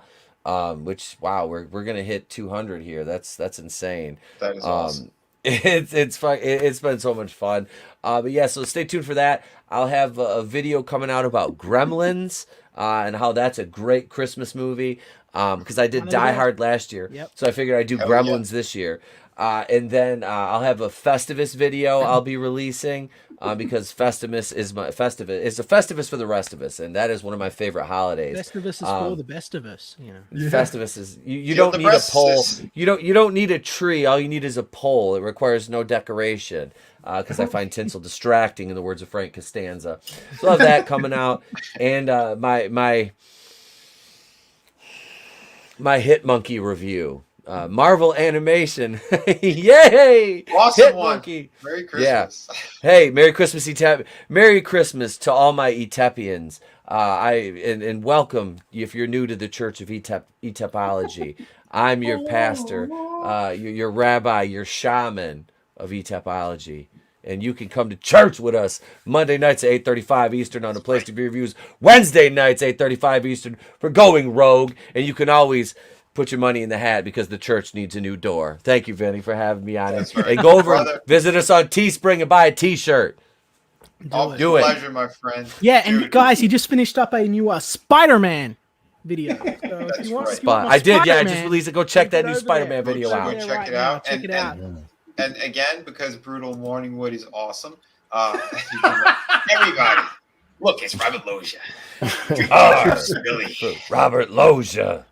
Which, wow, we're going to hit 200 here. That's insane. That is awesome. It's fun. It's been so much fun. But yeah, so stay tuned for that. I'll have a video coming out about Gremlins. And how that's a great Christmas movie, because I did Die Hard last year, so I figured I'd do Gremlins this year. And then I'll have a Festivus video I'll be releasing, because Festivus is it's a Festivus for the rest of us, and that is one of my favorite holidays. Festivus is for the best of us, Festivus is you don't need a pole. You don't need a tree. All you need is a pole. It requires no decoration. Because I find tinsel distracting, in the words of Frank Costanza. So I'll have that coming out, and my Hit Monkey review, Marvel animation, yay! Awesome Hit one. Monkey. Merry Christmas. Yeah. Hey, Merry Christmas, Merry Christmas to all my Etepians. And welcome if you're new to the Church of Etepology. I'm your pastor, your rabbi, your shaman of Etepology. And you can come to church with us Monday nights at 8:35 Eastern on the Place to Be Reviews. Wednesday nights 8:35 Eastern for Going Rogue. And you can always put your money in the hat because the church needs a new door. Thank you, Vinny, for having me on it. And go over and visit us on Teespring and buy a T-shirt. Do it. Pleasure, my friend. Yeah, and guys, he just finished up a new Spider-Man video. So if you want I did, I just released it. Go check that new Spider-Man video out. Go check it out. Check it out. And again, because Brutal Morningwood is awesome, everybody, look, it's Robert Loggia. Robert Loggia.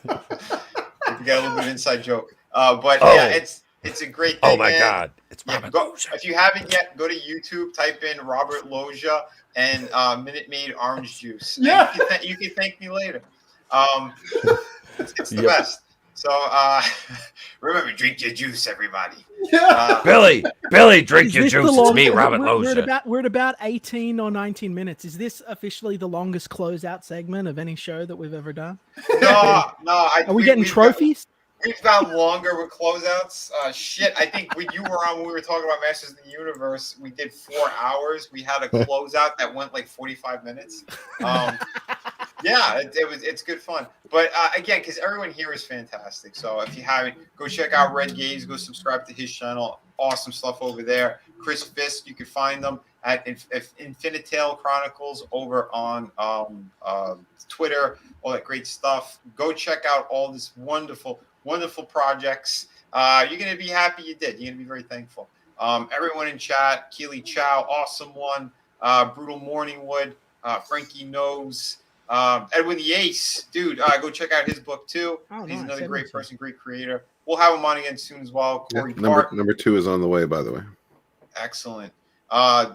We got a little bit of inside joke. Yeah, it's a great thing. Oh my God. It's Robert Loggia. If you haven't yet, go to YouTube, type in Robert Loggia and Minute Maid Orange Juice. Yeah. You can thank me later. It's the best. So remember, drink your juice, everybody. Yeah. Billy, drink your juice. It's me, Robert Loggia. We're at about 18 or 19 minutes. Is this officially the longest closeout segment of any show that we've ever done? No. Are we getting trophies? We've gone longer with closeouts. I think when you were on, when we were talking about Masters of the Universe, we did 4 hours. We had a closeout that went 45 minutes. It's good fun. But again, because everyone here is fantastic. So if you haven't, go check out Red Gaze. Go subscribe to his channel. Awesome stuff over there. Chris Fisk, you can find them at Infinitail Chronicles over on Twitter. All that great stuff. Go check out all this wonderful projects. You're going to be happy you did. You're going to be very thankful. Everyone in chat, Keely Chow, awesome one. Brutal Morningwood, Frankie Knows, Edwin the Ace, dude, go check out his book too. He's another great person, great creator. We'll have him on again soon as well. Corey number 2 is on the way, by the way. Excellent.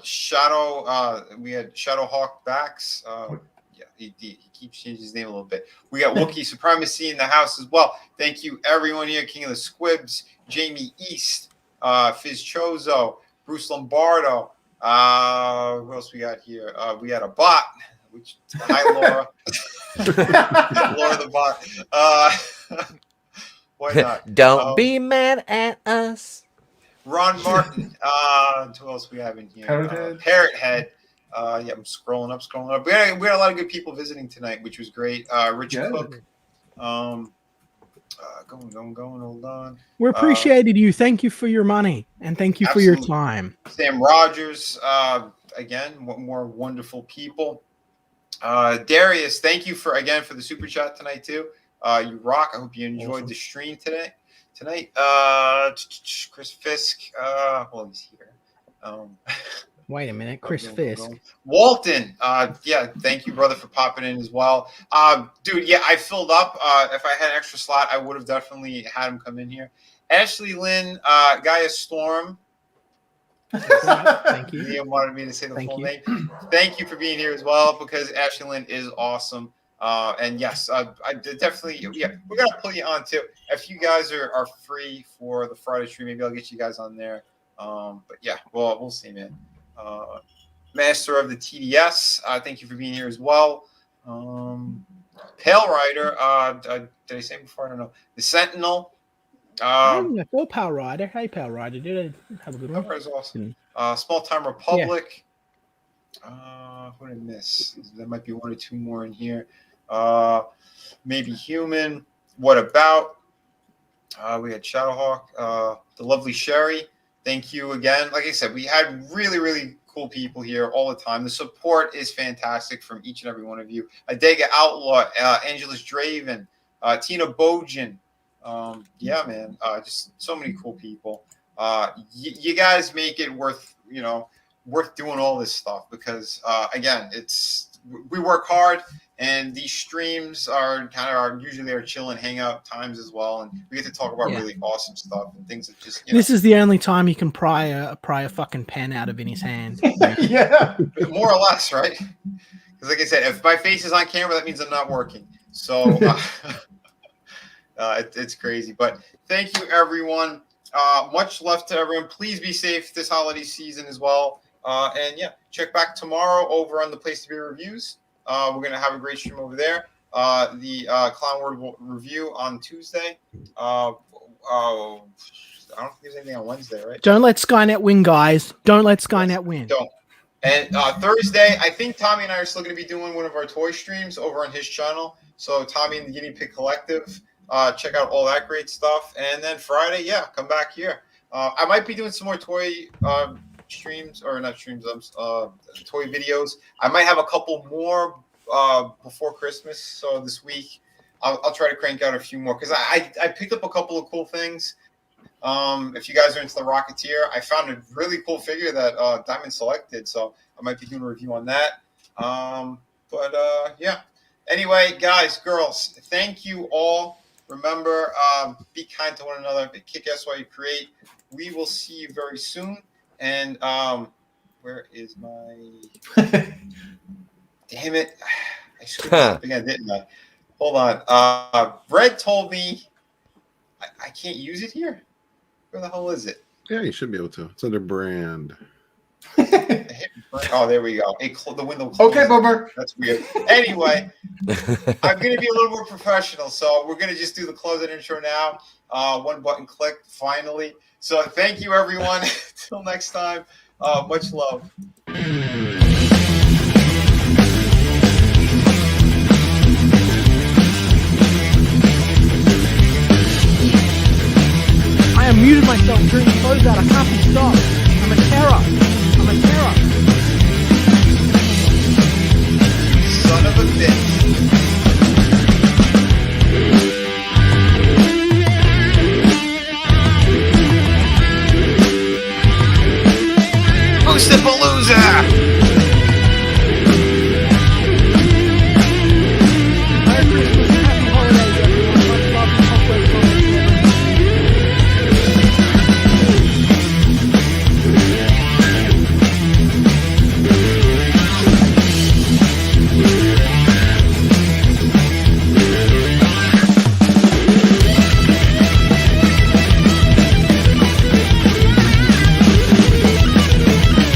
Shadow, we had Shadowhawk Backs. he keeps changing his name a little bit. We got Wookiee Supremacy in the house as well. Thank you, everyone here. King of the Squibs, Jamie East, Fizz Chozo, Bruce Lombardo. Who else we got here? We had a bot, which hi Laura. Laura the bot. Why not? Don't be mad at us. Ron Martin. Who else we have in here? Parrot Head. Yeah, I'm scrolling up. We had a lot of good people visiting tonight, which was great. Rich Cook. Going. Hold on. We appreciated you. Thank you for your money and thank you absolutely. for your time. Sam Rogers. Again, more wonderful people. Darius, thank you for the super chat tonight too. You rock. I hope you enjoyed the stream tonight. Chris Fisk. Well, he's here. Wait a minute, Chris Fisk. Walton. Yeah, thank you, brother, for popping in as well. Dude, yeah, I filled up. If I had an extra slot, I would have definitely had him come in here. Ashley Lynn, Gaia Storm. Thank you. Liam wanted me to say the full name. Thank you for being here as well, because Ashley Lynn is awesome. And yes, I definitely, we're gonna put you on too. If you guys are free for the Friday stream, maybe I'll get you guys on there. But yeah, well, we'll see, man. Master of the TDS, thank you for being here as well. Pale Rider, did I say before? I don't know. The Sentinel. Go Pale Rider. Hey, Pale Rider, did I have a good one? That was awesome. Small Time Republic. Yeah. What did I miss? There might be one or two more in here. Maybe Human. What about? We had Shadowhawk. The lovely Sherry. Thank you again. Like I said, we had really, really cool people here all the time. The support is fantastic from each and every one of you. Adega Outlaw, Angelus Draven, Tina Bojan. Yeah, man. Just so many cool people. You guys make it worth doing all this stuff because, again, we work hard, and these streams are usually our chill and hangout times as well, and we get to talk about really awesome stuff and things that just. This is the only time you can pry a fucking pen out of Vinny's hand. Yeah, more or less, right? Because, like I said, if my face is on camera, that means I'm not working. So it's crazy, but thank you, everyone. Much love to everyone. Please be safe this holiday season as well. And yeah, check back tomorrow over on the Place to Be Reviews. We're going to have a great stream over there. The Clown World review on Tuesday. I don't think there's anything on Wednesday, right? Don't let Skynet win, guys. Don't let Skynet win. Don't. And Thursday, I think Tommy and I are still going to be doing one of our toy streams over on his channel. So Tommy and the Guinea Pig Collective. Check out all that great stuff. And then Friday, come back here. I might be doing some more toy streams, or not streams, toy videos. I might have a couple more before Christmas. So this week, I'll try to crank out a few more because I picked up a couple of cool things. If you guys are into the Rocketeer, I found a really cool figure that Diamond selected. So I might be doing a review on that. Yeah. Anyway, guys, girls, thank you all. Remember, be kind to one another. Kick ass while you create. We will see you very soon. And where is my? Damn it! I screwed up again, didn't I? Hold on. Red told me I can't use it here. Where the hell is it? Yeah, you should be able to. It's under brand. Oh, there we go. The window closes. Okay, Boomer. That's weird. Anyway, I'm going to be a little more professional, so we're going to just do the close and intro now. One button click, finally. So thank you, everyone. Till next time. Much love. I have muted myself during the closeout. I can't be stopped. I'm a terror. Son of a bitch. Boostapalooza!